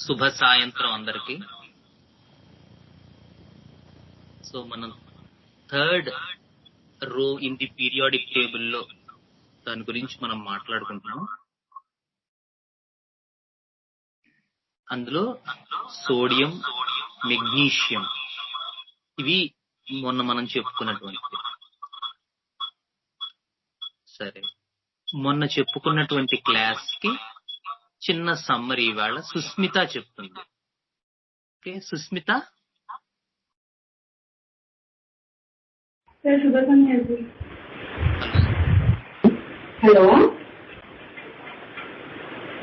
శుభ సాయంత్రం అందరికి. సో మనం third row in the periodic టేబుల్లో దాని గురించి మనం మాట్లాడుకుంటున్నాం. అందులో సోడియం, మెగ్నీషియం ఇవి మొన్న మనం చెప్పుకున్నటువంటి. సరే, మొన్న చెప్పుకున్నటువంటి క్లాస్ కి చిన్న సమ్మరీ ఇవాళ సుస్మిత చెప్తుంది. Okay Susmita. Hello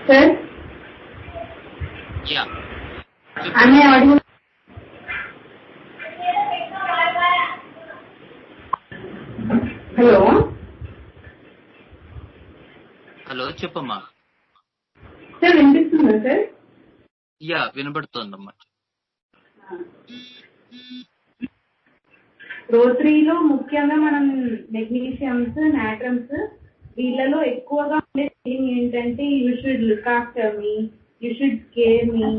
sir. Yeah hello hello చెప్పమ్మా. సార్ వినిపిస్తుందా సార్? యా వినబడుతోందమ్మా. రోటరీలో ముఖ్యంగా మనం మెగ్నీషియమ్స్, నాట్రమ్స్ వీళ్ళలో ఎక్కువగా ఉండే థీమ్ ఏంటంటే you should look after me, you should care me,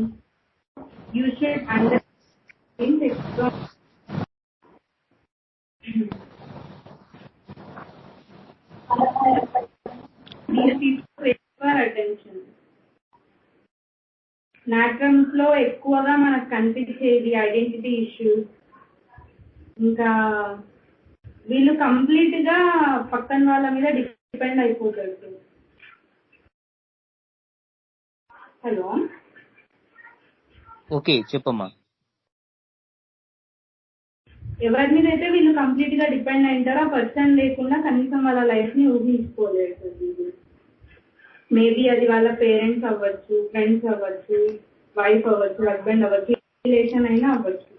you should understand ఎక్కువ. అటెన్షన్. నాట్రమ్స్ లో ఎక్కువగా మనకు కనిపించేది ఐడెంటిటీ ఇష్యూస్. ఇంకా వీళ్ళు కంప్లీట్ గా పక్కన వాళ్ళ మీద డిపెండ్ అయిపోతారు. హలో ఓకే చెప్పమ్మా. ఎవరి మీద అయితే వీళ్ళు కంప్లీట్ గా డిపెండ్ అయింటారో ఆ పర్సన్ లేకుండా కనీసం వాళ్ళ లైఫ్ ని ఊహించుకోలేదు. మేబీ అది వాళ్ళ పేరెంట్స్ అవ్వచ్చు, ఫ్రెండ్స్ అవ్వచ్చు, వైఫ్ అవ్వచ్చు, హస్బెండ్ అవ్వచ్చు, రిలేషన్ అయినా అవ్వచ్చు.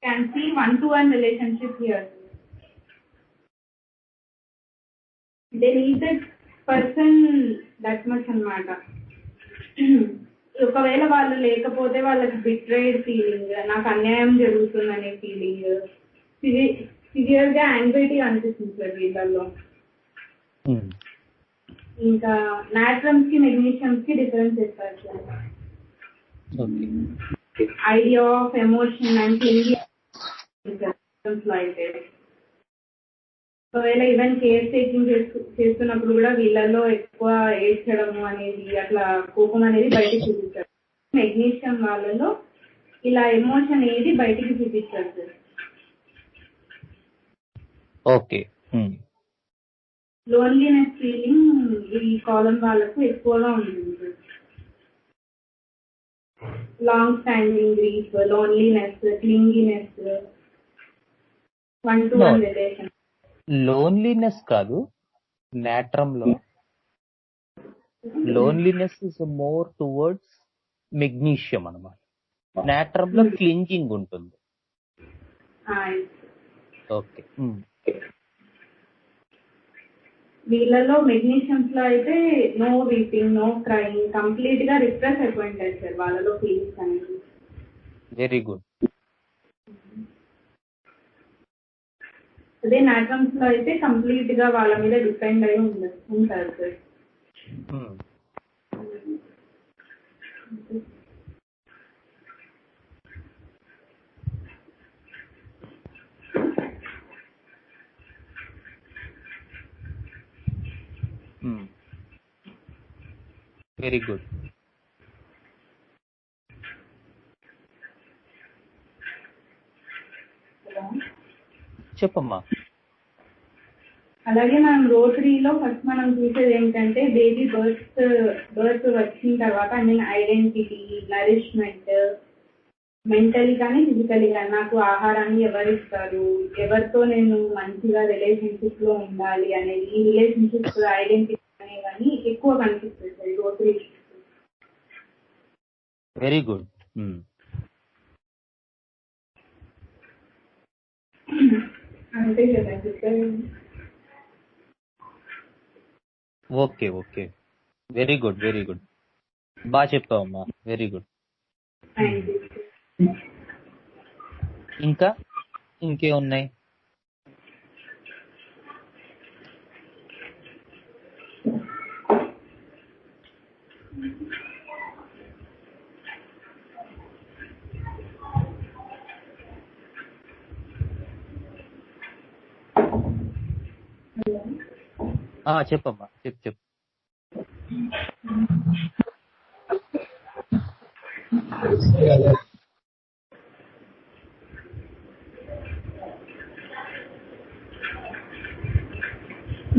Can see one-to-one relationship here. They need that person that much అన్నమాట. ఒకవేళ వాళ్ళు లేకపోతే వాళ్ళకి బిట్రేడ్ ఫీలింగ్, నాకు అన్యాయం జరుగుతుందనే ఫీలింగ్, సివియర్ గా యాంగ్జైటీ అనిపిస్తుంది సార్ వీళ్ళల్లో. ఇంకా నాట్రమ్స్ కి మెగ్నీషియమ్స్ కి డిఫరెన్స్ చేస్తారు sir. Idea of emotion and అయితే ఒకవేళ ఈవెన్ కేర్ టేకింగ్ చేస్తున్నప్పుడు కూడా వీళ్ళల్లో ఎక్కువ ఏడ్చడము అనేది, అట్లా కోపం అనేది బయటికి చూపిస్తారు. మెగ్నీషియం వాళ్ళలో ఇలా ఎమోషన్ ఏది బయటికి చూపిస్తారు సార్. ఓకే. లోన్లీనెస్ ఫీలింగ్ ఈ కాలం వాళ్ళకు ఎక్కువగా ఉంటుంది sir. Long standing grief, loneliness, clinginess, one to one relation. Loneliness కాదు, నాట్రమ్ లో loneliness is more towards magnesium అన్నమాట. నాట్రమ్ లో క్లింజింగ్ ఉంటుంది. ఓకే. వీళ్ళలో మెగ్నీషియమ్స్ లో అయితే no weeping, no crying, complete గా రిప్రెస్ అయిపోయింటారు సార్ వాళ్ళలో ఫీలింగ్స్ అనేది. Very good. అదే నాట్రమ్స్ లో అయితే కంప్లీట్ గా వాళ్ళ మీద డిపెండ్ అయి ఉంటారు సార్. Very good. చెప్పమ్మా. అలాగే మనం రోటరీలో ఫస్ట్ మనం చూసేది ఏంటంటే బేబీ బర్త్ వచ్చిన తర్వాత ఐడెంటిటీ, నరిష్మెంట్, మెంటలీ కానీ ఫిజికలీ కానీ నాకు ఆహారాన్ని ఎవరు ఇస్తారు, ఎవరితో నేను మంచిగా రిలేషన్షిప్ లో ఉండాలి అనేది, ఈ రిలేషన్షిప్ ఐడెంటిటీ అనేవన్నీ ఎక్కువ కనిపిస్తుంది రోటరీ. Very good. అంతే కదా. Okay okay. Very good very good. బాగా చెప్పావమ్మా. Very good. ఇంకా ఇంకే ఉన్నాయి? చెప్పమ్మా, చెప్పు.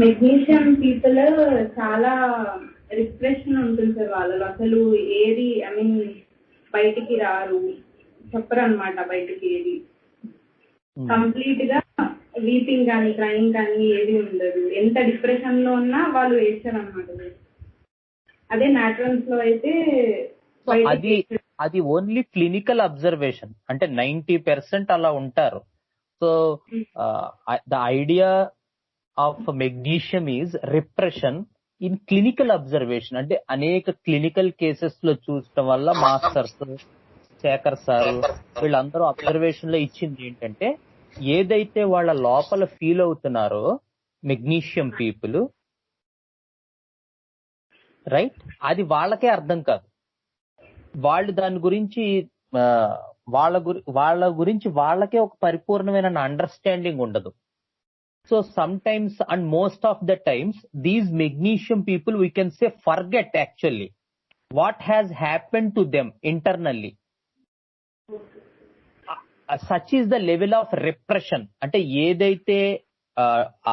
మెగ్నీషియం పీపుల్ చాలా రిప్రెషన్ ఉంటుంది సార్ వాళ్ళలో. అసలు ఏది బయటికి రారు, చెప్పరు అనమాట బయటికి ఏది. కంప్లీట్ గా వీపింగ్ కానీ క్రైమ్ కానీ ఏది ఉండదు. ఎంత డిప్రెషన్ లో ఉన్నా వాళ్ళు వేస్తారు అనమాట. అదే న్యాచురల్స్ లో అయితే అది ఓన్లీ క్లినికల్ అబ్జర్వేషన్, అంటే 90% అలా ఉంటారు. So the idea of magnesium is repression in clinical observation. అంటే అనేక క్లినికల్ కేసెస్ లో చూడటం వల్ల మాస్టర్స్, శేఖర్ సార్ వీళ్ళందరూ అబ్జర్వేషన్ లో ఇచ్చింది ఏంటంటే, ఏదైతే వాళ్ళ లోపల ఫీల్ అవుతున్నారో మెగ్నీషియం పీపుల్, రైట్, అది వాళ్ళకే అర్థం కాదు. వాళ్ళు దాని గురించి వాళ్ళ గురించి వాళ్ళకే ఒక పరిపూర్ణమైన అండర్స్టాండింగ్ ఉండదు. So some times and most of the times these magnesium people we can say forget actually what has happen to them internally. Such is the level of repression. అంటే ఏదైతే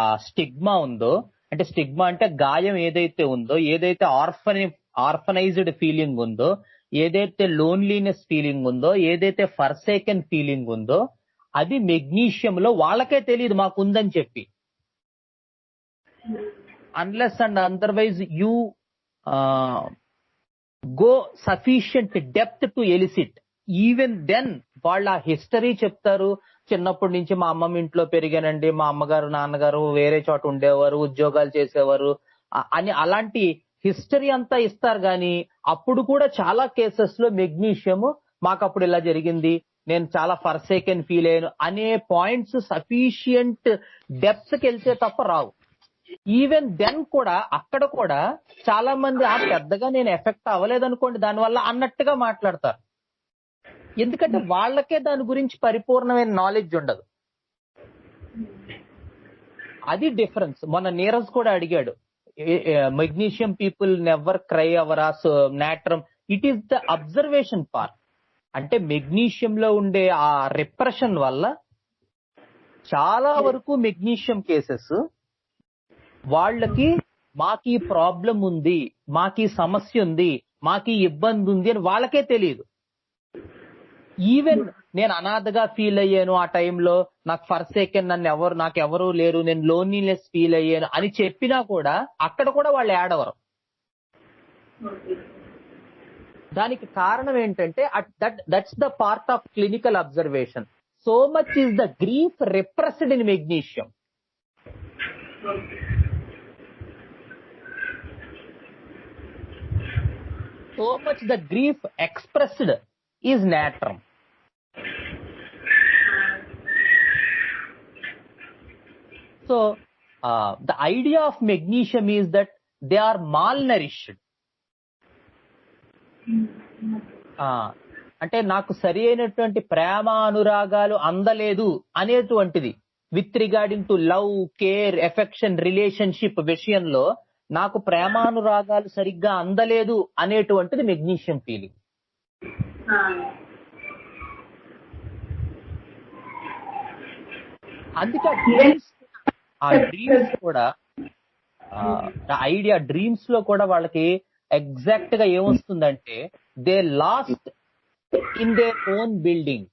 ఆ స్టిగ్మా ఉందో, అంటే స్టిగ్మా అంటే గాయం ఏదైతే ఉందో, ఏదైతే ఆర్ఫనైజ్డ్ ఫీలింగ్ ఉందో, ఏదైతే లోన్లీనెస్ ఫీలింగ్ ఉందో, ఏదైతే ఫర్సేకెన్ ఫీలింగ్ ఉందో, అది మెగ్నీషియం లో వాళ్ళకే తెలియదు మాకుందని చెప్పి. Unless and otherwise you go sufficient depth to elicit, even then వాళ్ళ హిస్టరీ చెప్తారు. చిన్నప్పటి నుంచి మా అమ్మమ్మ ఇంట్లో పెరిగానండి, మా అమ్మగారు నాన్నగారు వేరే చోట ఉండేవారు, ఉద్యోగాలు చేసేవారు అని అలాంటి హిస్టరీ అంతా ఇస్తారు. కానీ అప్పుడు కూడా చాలా కేసెస్ లో మెగ్నీషియం మాకు అప్పుడు ఇలా జరిగింది, నేను చాలా ఫర్సేకెన్ ఫీల్ అయ్యాను అనే పాయింట్స్ సఫిషియంట్ డెప్త్ కి వెళ్తే తప్ప రావు. ఈవెన్ దెన్ కూడా అక్కడ కూడా చాలా మంది పెద్దగా నేను ఎఫెక్ట్ అవ్వలేదనుకోండి దానివల్ల అన్నట్టుగా మాట్లాడతారు. ఎందుకంటే వాళ్ళకే దాని గురించి పరిపూర్ణమైన నాలెడ్జ్ ఉండదు. అది డిఫరెన్స్. మొన్న నీరజ్ కూడా అడిగాడు, మెగ్నీషియం పీపుల్ నెవర్ క్రై అవరా natrum. It is the observation part. అంటే మెగ్నీషియం లో ఉండే ఆ రిప్రెషన్ వల్ల చాలా వరకు మెగ్నీషియం కేసెస్ వాళ్ళకి మాకీ ప్రాబ్లం ఉంది, మాకీ సమస్య ఉంది, మాకీ ఇబ్బంది ఉంది అని వాళ్ళకే తెలియదు. ఈవెన్ నేను అనాథగా ఫీల్ అయ్యాను ఆ టైంలో, నాకు ఫర్సేకెన్ నాకెవరూ లేరు, నేను లోన్లీనెస్ ఫీల్ అయ్యాను అని చెప్పినా కూడా అక్కడ కూడా వాళ్ళు ఏడవరు. దానికి కారణం ఏంటంటే that's the part of clinical observation. So much is the grief repressed in magnesium. So much the grief expressed is natrum. So the idea of magnesium is that they are malnourished. అంటే నాకు సరి అయినటువంటి ప్రేమ అనురాగాలు అందలేదు అనేటువంటిది, with regarding to love, care, affection, relationship విషయంలో నాకు ప్రేమానురాగాలు సరిగ్గా అందలేదు అనేటువంటిది మెగ్నీషియం ఫీలింగ్. అందుకే డ్రీమ్స్ కూడా ఐడియా డ్రీమ్స్ లో కూడా వాళ్ళకి ఎగ్జాక్ట్ గా ఏమొస్తుందంటే they lost in their own building.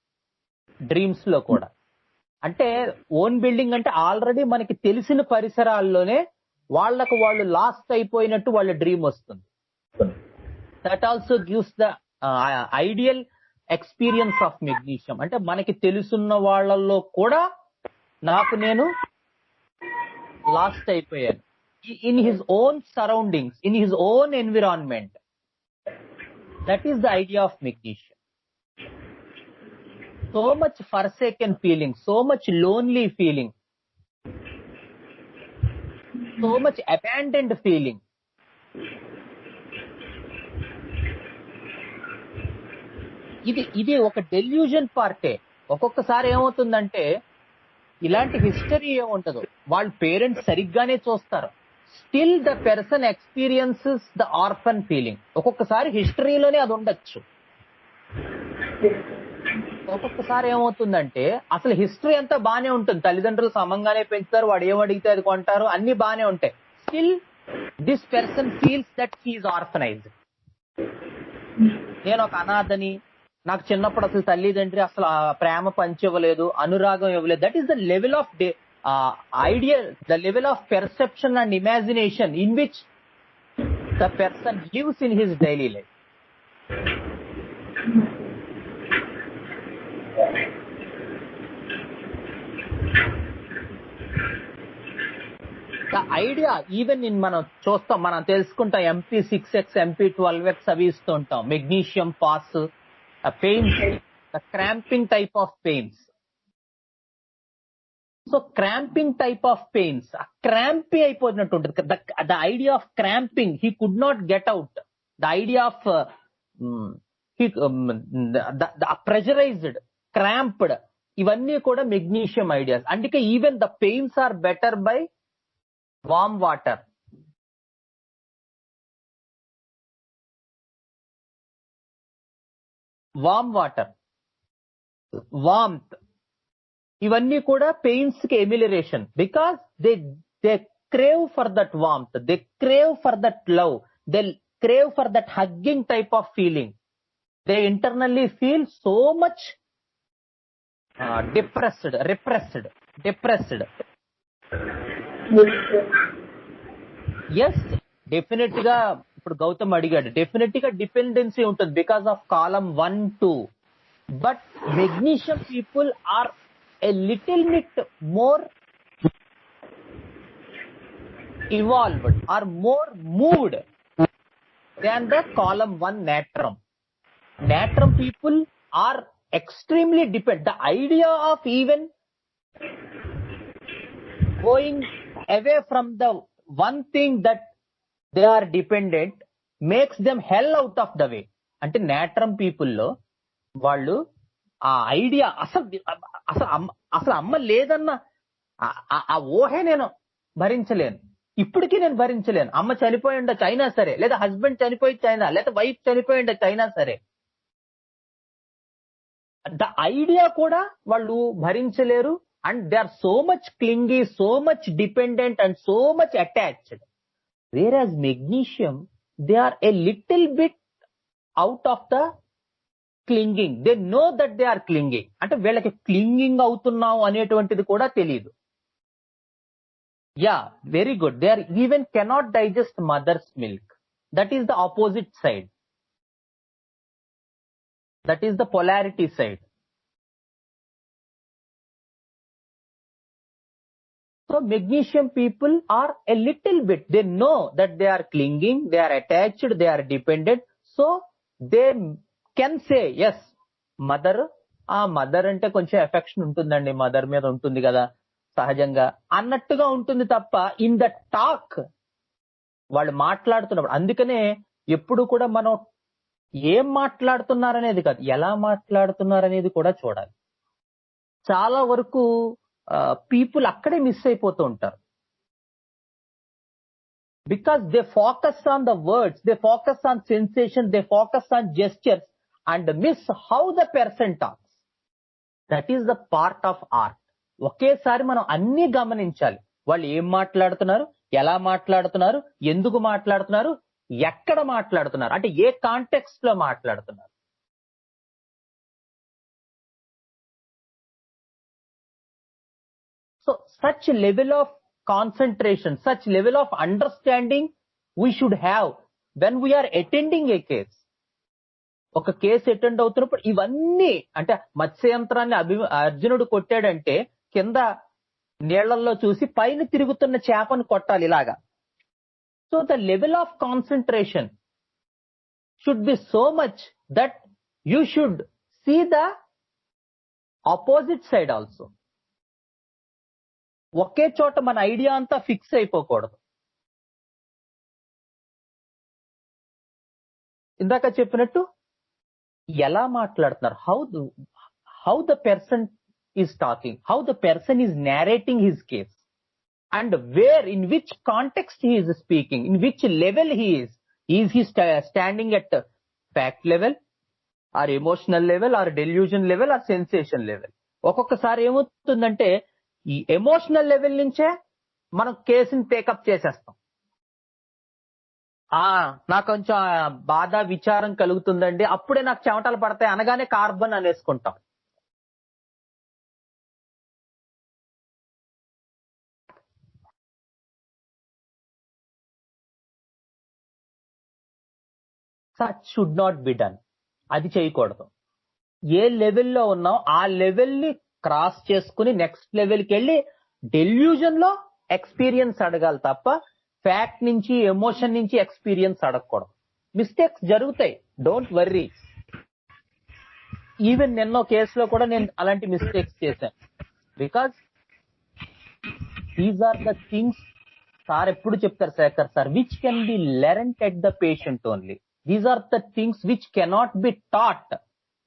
డ్రీమ్స్ లో కూడా అంటే ఓన్ బిల్డింగ్ అంటే ఆల్రెడీ మనకి తెలిసిన పరిసరాల్లోనే వాళ్ళకు వాళ్ళు లాస్ట్ అయిపోయినట్టు వాళ్ళ డ్రీమ్ వస్తుంది. That also gives the ideal experience of magnesium. అంటే మనకి తెలుసున్న వాళ్ళల్లో కూడా నేను లాస్ట్ అయిపోయాను in his own surroundings, in his own environment. That is the idea of magnesium. So much forsaken feeling, so much lonely feeling, so much abandoned feeling. ఇది ఒక delusion పార్టే. ఒక్కొక్కసారి ఏమవుతుందంటే ఇలాంటి హిస్టరీ ఏముంటదో, వాళ్ళ పేరెంట్స్ సరిగ్గానే చూస్తారు, still the person experiences the orphan feeling. ఒక్కొక్కసారి హిస్టరీలోనే అది ఉండొచ్చు. ఒక్కొక్కసారి ఏమవుతుందంటే అసలు హిస్టరీ అంతా బానే ఉంటుంది, తల్లిదండ్రులు సమంగానే పెంచుతారు, వాడు ఏమడిగితే అది కొంటారు, అన్ని బానే ఉంటాయి. Still this person feels that he is orphanized. నేను ఒక అనాథని, నాకు చిన్నప్పుడు అసలు తల్లిదండ్రి అసలు ప్రేమ పంచివ్వలేదు, అనురాగం ఇవ్వలేదు. That is the level of idea, the level of perception and imagination in which the person lives in his daily life. The idea, even in మనం చూస్తాం, మనం తెలుసుకుంటాం, MP6X, MP12X అవి ఇస్తూ ఉంటాం, magnesium phos, pains, the cramping type of pains. So cramping type of pains, crampy అయిపోయినట్టు ఉంటుంది. The idea of cramping, he could not get out. The idea of pressurised, cramped, ఇవన్నీ కూడా మెగ్నీషియం ఐడియాస్. అందుకే even the pains are better by warm water. Warmth, ఇవన్నీ కూడా pains కి amelioration. Because they crave for that warmth, they crave for that love, they crave for that hugging type of feeling. They internally feel so much depressed. Yes, definite గా ఇప్పుడు గౌతమ్ అడిగాడు, definite గా dependency ఉంటుంది because of column 1, 2. But magnesium people are a little bit more evolved or more moved than the column 1 natrum. Natrum people are extremely dependent. The idea of even going away from the one thing that they are dependent makes them hell out of the way. అంటే natrum people లో వాళ్ళు ఆ idea అసలు అమ్మ లేదన్న ఆ ఊహే నేను భరించలేను, ఇప్పటికీ నేను భరించలేను. అమ్మ చనిపోయి ఉండొచ్చు అయినా సరే, లేదా హస్బెండ్ చనిపోయి అయినా, లేదా వైఫ్ చనిపోయి ఉండొచ్చు అయినా సరే, ద ఐడియా కూడా వాళ్ళు భరించలేరు. And they are so much clingy, so much dependent and so much attached. Whereas magnesium, they are a little bit out of the clinging. They know that they are clinging. అంటే వీళ్ళకి clinging అవుతున్నాం అనేటువంటిది కూడా తెలియదు. Yeah, very good. They are even cannot digest mother's milk. That is the opposite side. That is the polarity side. So magnesium people are a little bit, they know that they are clinging, they are attached, they are dependent. So they can say yes, mother అంటే కొంచెం affection ఉంటుందండి, mother మీద ఉంటుంది కదా సహజంగా అన్నట్టుగా ఉంటుంది తప్ప ఇన్ ద టాక్ వాళ్ళు మాట్లాడుతున్నప్పుడు. అందుకనే ఎప్పుడు కూడా మనం ఏం మాట్లాడుతున్నారనేది కాదు, ఎలా మాట్లాడుతున్నారనేది కూడా చూడాలి. చాలా వరకు పీపుల్ అక్కడే మిస్ అయిపోతూ ఉంటారు. Because they focus on the words, they focus on sensation, they focus on gestures and miss how the person talks. That is the part of art. ఒకేసారి మనం అన్ని గమనించాలి. వాళ్ళు ఏం మాట్లాడుతున్నారు, ఎలా మాట్లాడుతున్నారు, ఎందుకు మాట్లాడుతున్నారు, ఎక్కడ మాట్లాడుతున్నారు, అంటే ఏ కాంటెక్స్ట్ లో మాట్లాడుతున్నారు. So such level of concentration, such level of understanding we should have when we are attending a case. ఒక కేసు అటెండ్ అవుతున్నప్పుడు ఇవన్నీ, అంటే మత్స్యంత్రాన్ని అర్జునుడు కొట్టాడంటే కింద నీళ్లలో చూసి పైన తిరుగుతున్న చేపను కొట్టాలి ఇలాగా. So the level of concentration should be so much that you should see the opposite side also. ఒకే చోట మన ఐడియా అంతా ఫిక్స్ అయిపోకూడదు. ఇందాక చెప్పినట్టు ఎలా మాట్లాడుతున్నారు, how the person is talking, how the person is narrating his case. and where, in which context he is speaking, in which level he is. Is he standing at fact level, or emotional level, or delusion level, or sensation level? ఒక్కొక్కసారి ఏమవుతుందంటే ఈ emotional level నుంచే మనం కేసుని take up చేసేస్తాం. నాకు కొంచెం బాధ విచారం కలుగుతుందండి, అప్పుడే నాకు చెమటలు పడతాయి అనగానే కార్బన్ అనేసుకుంటాం. Such should not be done. అది చేయకూడదు. ఏ లెవెల్లో ఉన్నాం ఆ లెవెల్ని క్రాస్ చేసుకుని నెక్స్ట్ లెవెల్కి వెళ్ళి డెల్యూజన్ లో ఎక్స్పీరియన్స్ అడగాలి తప్ప ఫ్యాక్ట్ నుంచి ఎమోషన్ నుంచి ఎక్స్పీరియన్స్ అడగకూడదు. మిస్టేక్స్ జరుగుతాయి, డోంట్ వర్రీ. ఈవెన్ నిన్న కేసులో కూడా నేను అలాంటి మిస్టేక్స్ చేశాను. Because these are the things sir ఎప్పుడు చెప్తారు Shekhar sir, which can be learned at the patient only. These are the things which cannot be taught.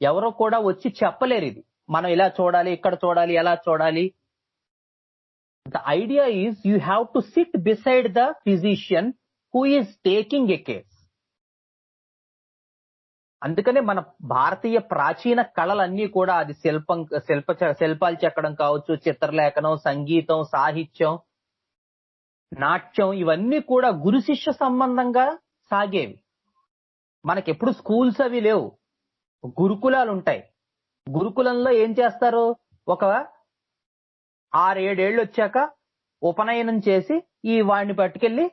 ఎవరో కూడా వచ్చి చెప్పలేరు ఇది మనం ఇలా చూడాలి, ఇక్కడ చూడాలి, ఎలా చూడాలి. The idea is you have to sit beside the physician who is taking a case. అందుకనే మన భారతీయ ప్రాచీన కళలన్నీ కూడా, అది శిల్పాలు చెక్కడం కావచ్చు, చిత్రలేఖనం, సంగీతం, సాహిత్యం, నాట్యం, ఇవన్నీ కూడా గురు శిష్య సంబంధంగా సాగేవి. మనకెప్పుడు స్కూల్స్ అవి లేవు, గురుకులాలు ఉంటాయి. గురుకులంలో ఏం చేస్తారు, ఒక 6-7 ఏళ్ళు వచ్చాక ఉపనయనం చేసి ఈ వాడిని పట్టుకెళ్లి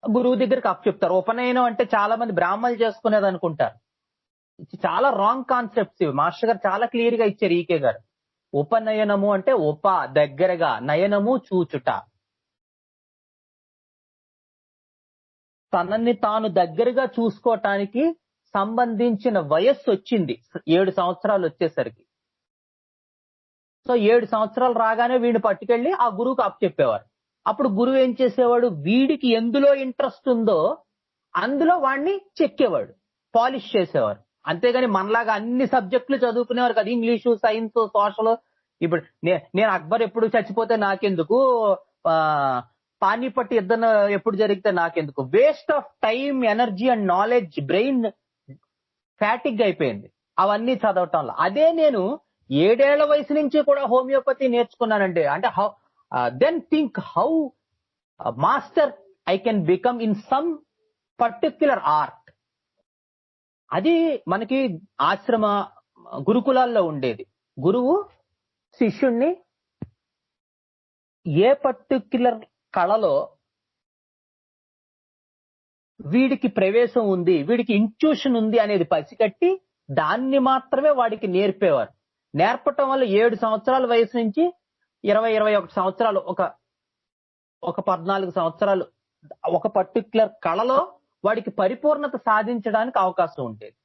గురువు దగ్గరికి అప్పచెప్తారు. ఉపనయనం అంటే చాలా మంది బ్రాహ్మణులు చేసుకునేది అనుకుంటారు. చాలా రాంగ్ కాన్సెప్ట్స్ ఇవి. మాస్టర్ గారు చాలా క్లియర్ గా ఇచ్చారు, ఈకే గారు. ఉపనయనము అంటే దగ్గరగా, నయనము చూచుట. తనని తాను దగ్గరగా చూసుకోవటానికి సంబంధించిన వయస్సు వచ్చింది 7 సంవత్సరాలు వచ్చేసరికి. సో 7 సంవత్సరాలు రాగానే వీడిని పట్టుకెళ్లి ఆ గురువుకి అప్పచెప్పేవారు. అప్పుడు గురువు ఏం చేసేవాడు, వీడికి ఎందులో ఇంట్రెస్ట్ ఉందో అందులో వాడిని చెక్కేవాడు, పాలిష్ చేసేవారు. అంతేగాని మనలాగా అన్ని సబ్జెక్టులు చదువుకునేవారు కదా, ఇంగ్లీషు, సైన్స్, సోషల్. ఇప్పుడు నేను అక్బర్ ఎప్పుడు చచ్చిపోతే నాకెందుకు, పానీపట్ యుద్ధం ఎప్పుడు జరిగితే నాకెందుకు, waste of time, energy and knowledge. Brain fatigue అయిపోయింది అవన్నీ చదవటంలో. అదే నేను 7 ఏళ్ల వయసు నుంచి కూడా హోమియోపతి నేర్చుకున్నానండి. అంటే then think how master I can become in some particular art. అది మనకి ఆశ్రమ గురుకులాల్లో ఉండేది. గురువు శిష్యుణ్ణి ఏ పర్టిక్యులర్ కళలో వీడికి ప్రవేశం ఉంది, వీడికి ఇంట్యూషన్ ఉంది అనేది పసిగట్టి దాన్ని మాత్రమే వాడికి నేర్పేవారు. నేర్పటం వల్ల 7 సంవత్సరాల వయసు నుంచి 20-21 సంవత్సరాలు, ఒక 14 సంవత్సరాలు ఒక పర్టిక్యులర్ కళలో వాడికి పరిపూర్ణత సాధించడానికి అవకాశం ఉండేది.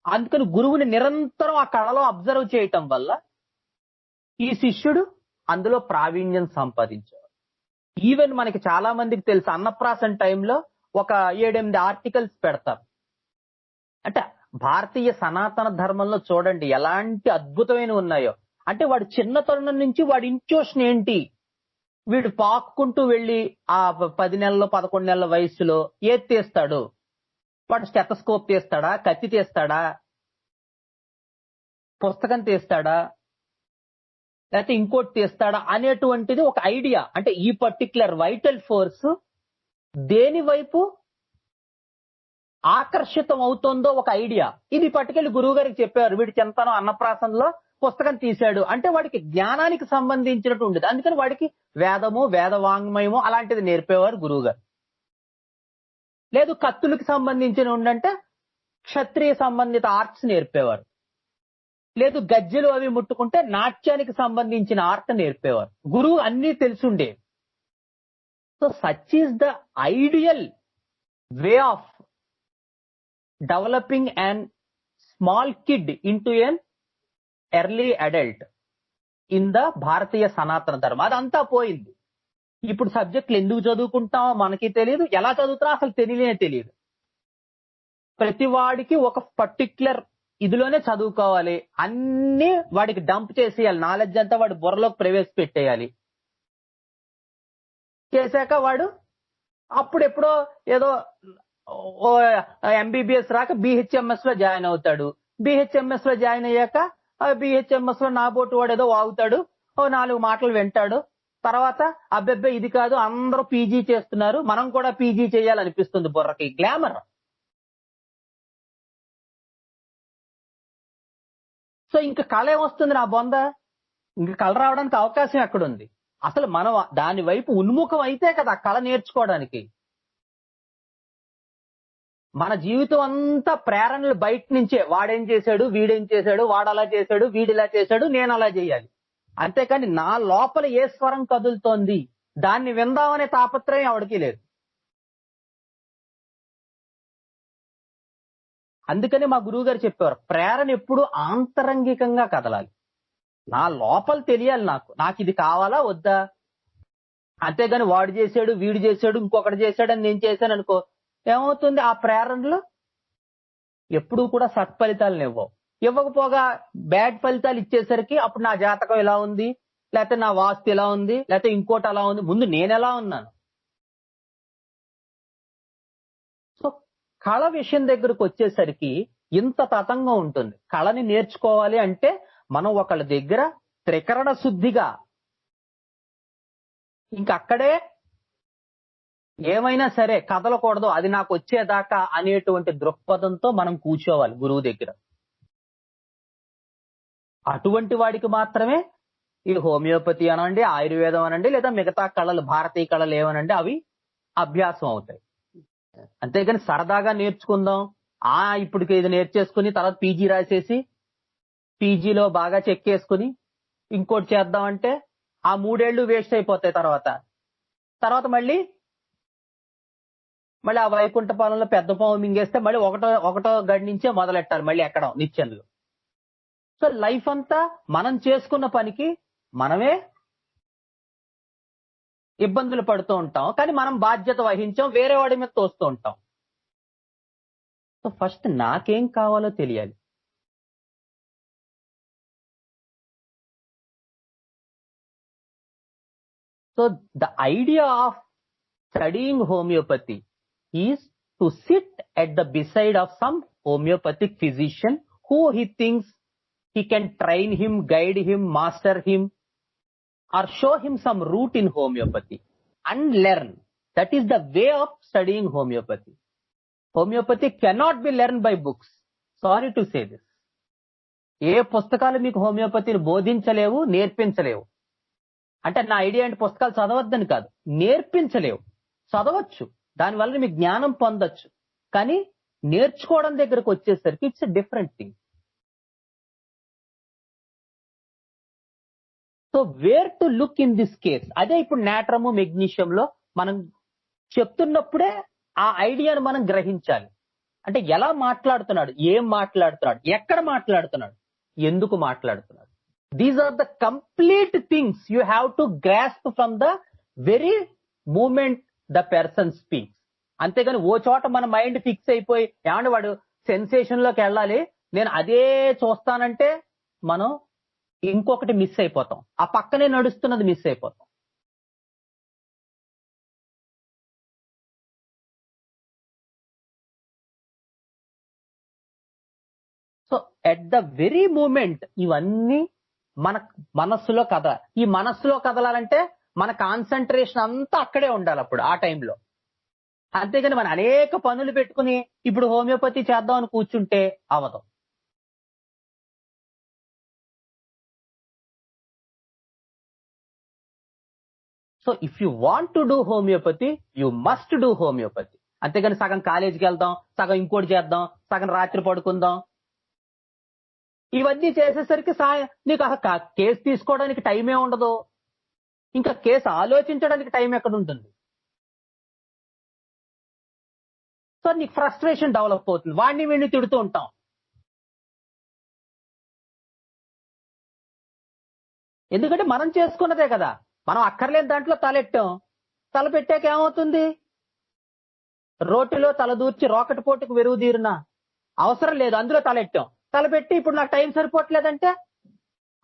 అందుకని గురువుని నిరంతరం ఆ కళలో అబ్జర్వ్ చేయటం వల్ల ఈ శిష్యుడు అందులో ప్రావీణ్యం సంపాదించాడు. ఈవెన్ మనకి చాలా మందికి తెలుసు, అన్నప్రాసన టైంలో ఒక 7-8 ఆర్టికల్స్ పెడతారు. అంటే భారతీయ సనాతన ధర్మంలో చూడండి ఎలాంటి అద్భుతమైన ఉన్నాయో. అంటే వాడు చిన్నతనం నుంచి వాడి ఇంట్యూషన్ ఏంటి, వీడు పాక్కుంటూ వెళ్ళి ఆ 10 నెలల 11 నెలల వయసులో ఏది తీస్తాడు, వాడు స్టెతస్కోప్ తీస్తాడా, కత్తి తీస్తాడా, పుస్తకం తీస్తాడా, లేకపోతే ఇంకోటి తీస్తాడా అనేటువంటిది ఒక ఐడియా. అంటే ఈ పర్టిక్యులర్ వైటల్ ఫోర్స్ దేని వైపు ఆకర్షితం అవుతుందో ఒక ఐడియా. ఇది పట్టుకెళ్లి గురువు గారికి చెప్పారు, వీడి చింతనం అన్నప్రాసనలో పుస్తకం తీశాడు అంటే వాడికి జ్ఞానానికి సంబంధించినట్టు ఉండేది. అందుకని వాడికి వేదము, వేదవాంగ్మయము అలాంటిది నేర్పేవారు గురువు గారు. లేదు కత్తులకి సంబంధించిన ఉండంటే క్షత్రియ సంబంధిత ఆర్ట్స్ నేర్పేవారు. లేదు గజ్జెలు అవి ముట్టుకుంటే నాట్యానికి సంబంధించిన ఆర్ట్ నేర్పేవారు. గురువు అన్ని తెలుసుండే. So such is the ideal way of developing an small kid into an early adult in the భారతీయ సనాతన ధర్మం. అదంతా పోయింది. ఇప్పుడు సబ్జెక్టులు ఎందుకు చదువుకుంటామో మనకి తెలియదు, ఎలా చదువుతామో అసలు తెలియదు. ప్రతి వాడికి ఒక పర్టిక్యులర్ ఇదిలోనే చదువుకోవాలి, అన్ని వాడికి డంప్ చేసేయాలి, నాలెడ్జ్ అంతా వాడి బుర్రలోకి ప్రవేశపెట్టేయాలి. చేశాక వాడు అప్పుడెప్పుడో ఏదో ఎంబీబీఎస్ రాక BHMS లో జాయిన్ అవుతాడు. BHMS లో జాయిన్ అయ్యాక BHMS లో నాబోటు వాడు ఏదో వాగుతాడు, 4 మాటలు వింటాడు. తర్వాత అబ్బెబ్బే ఇది కాదు, అందరూ పీజీ చేస్తున్నారు, మనం కూడా పీజీ చేయాలనిపిస్తుంది బుర్రకి. గ్లామర్. సో ఇంక కళ ఏమొస్తుంది నా బొంద? ఇంక కళ రావడానికి అవకాశం ఎక్కడుంది? అసలు మనం దాని వైపు ఉన్ముఖం అయితే కదా కళ నేర్చుకోవడానికి. మన జీవితం అంతా ప్రేరణలు బయట నుంచే. వాడేం చేశాడు, వీడేం చేశాడు, వాడు అలా చేశాడు, వీడిలా చేశాడు, నేను అలా చేయాలి. అంతేకాని నా లోపల ఏ స్వరం కదులుతోంది దాన్ని విందామనే తాపత్రయం ఎవడికి లేదు. అందుకని మా గురువు గారు చెప్పేవారు, ప్రేరణ ఎప్పుడు ఆంతరంగికంగా కదలాలి. నా లోపల తెలియాలి, నాకు ఇది కావాలా వద్దా. అంతేగాని వాడు చేశాడు, వీడు చేశాడు, ఇంకొకటి చేశాడని నేను చేశాను అనుకో, ఏమవుతుంది? ఆ ప్రేరణలు ఎప్పుడూ కూడా సత్ఫలితాలను ఇవ్వకపోగా బ్యాడ్ ఫలితాలు ఇచ్చేసరికి అప్పుడు నా జాతకం ఎలా ఉంది, లేకపోతే నా వాస్తు ఎలా ఉంది, లేకపోతే ఇంకోటి అలా ఉంది. ముందు నేను ఎలా ఉన్నాను? సో కళ విషయం దగ్గరకు వచ్చేసరికి ఇంత తతంగం ఉంటుంది. కళని నేర్చుకోవాలి అంటే మనం ఒకళ్ళ దగ్గర త్రికరణ శుద్ధిగా ఇంకక్కడే ఏమైనా సరే కదలకూడదు, అది నాకు వచ్చేదాకా అనేటువంటి దృక్పథంతో మనం కూర్చోవాలి గురువు దగ్గర. అటువంటి వాడికి మాత్రమే ఈ హోమియోపతి అనండి, ఆయుర్వేదం అనండి, లేదా మిగతా కళలు, భారతీయ కళలు ఏమనండి, అవి అభ్యాసం అవుతాయి. అంతేగాని సరదాగా నేర్చుకుందాం, ఇప్పటికి ఇది నేర్చేసుకుని తర్వాత పీజీ రాసేసి పీజీలో బాగా చెక్కేసుకుని ఇంకోటి చేద్దామంటే ఆ 3 ఏళ్ళు వేస్ట్ అయిపోతాయి. తర్వాత మళ్ళీ ఆ వైకుంఠపాలెంలో పెద్ద పాము మింగేస్తే మళ్ళీ ఒకటో గడి నుంచే మొదలెట్టాలి మళ్ళీ ఎక్కడం నిత్యంలో. సో లైఫ్ అంతా మనం చేసుకున్న పనికి మనమే ఇబ్బందులు పడుతూ ఉంటాం, కానీ మనం బాధ్యత వహించాం, వేరే వాడి మీద తోస్తూ ఉంటాం. సో ఫస్ట్ నాకేం కావాలో తెలియాలి. So the idea of studying homeopathy is to SIT at the beside of some homeopathic physician who he thinks he can train him, guide him, master him, or show him some route in homeopathy and learn. That is the way of studying homeopathy. Homeopathy cannot be learned by books. Sorry to say this. ఏ పుస్తకాలు మీకు హోమియోపతిని బోధించలేవు, నేర్పించలేవు. అంటే నా idea అంటే పుస్తకాలు చదవద్దని కాదు, నేర్పించలేవు. చదవచ్చు, దానివల్ల మీకు జ్ఞానం పొందొచ్చు, కానీ నేర్చుకోవడం దగ్గరకు వచ్చేసరికి it's a different thing. So where to look in this case, అదే ఇప్పుడు నాట్రము మెగ్నీషియంలో మనం చెప్తున్నప్పుడే ఆ ఐడియాను మనం గ్రహించాలి. అంటే ఎలా మాట్లాడుతున్నాడు, ఏం మాట్లాడుతున్నాడు, ఎక్కడ మాట్లాడుతున్నాడు, ఎందుకు మాట్లాడుతున్నాడు. These are the complete things you have to grasp from the very moment the person speaks. అంతేగాని ఓ చోట మన మైండ్ ఫిక్స్ అయిపోయి ఏమంటే వాడు సెన్సేషన్ లోకి వెళ్ళాలి, నేను అదే చూస్తానంటే మనం ఇంకొకటి మిస్ అయిపోతాం, ఆ పక్కనే నడుస్తున్నది మిస్ అయిపోతాం. So at the very moment ఇవన్నీ మన మనస్సులో ఈ మనస్సులో కదలాలంటే మన కాన్సన్ట్రేషన్ అంతా అక్కడే ఉండాలి అప్పుడు ఆ టైంలో. అంతేగాని మనం అనేక పనులు పెట్టుకుని ఇప్పుడు హోమియోపతి చేద్దామని కూర్చుంటే అవదు. So if you want to do homeopathy, you must do homeopathy. అంతేగాని సగం కాలేజీకి వెళ్దాం, సగం ఇంకోటి చేద్దాం, సగం రాత్రి పడుకుందాం, ఇవన్నీ చేసేసరికి నీకు అసలు కేసు తీసుకోవడానికి టైమే ఉండదు, ఇంకా కేసు ఆలోచించడానికి టైం ఎక్కడ ఉంటుంది. సో నీకు ఫ్రస్ట్రేషన్ డెవలప్ అవుతుంది, వాడిని వీడిని తిడుతూ ఉంటాం. ఎందుకంటే మనం చేసుకున్నదే కదా, మనం అక్కర్లేని దాంట్లో తలెట్టాం, తల పెట్టాక ఏమవుతుంది, రోటిలో తలదూర్చి రాకెట్ పోటుకు వెరువుదీరునా అవసరం లేదు, అందులో తలెట్టాం, తలపెట్టి ఇప్పుడు నాకు టైం సరిపోవట్లేదంటే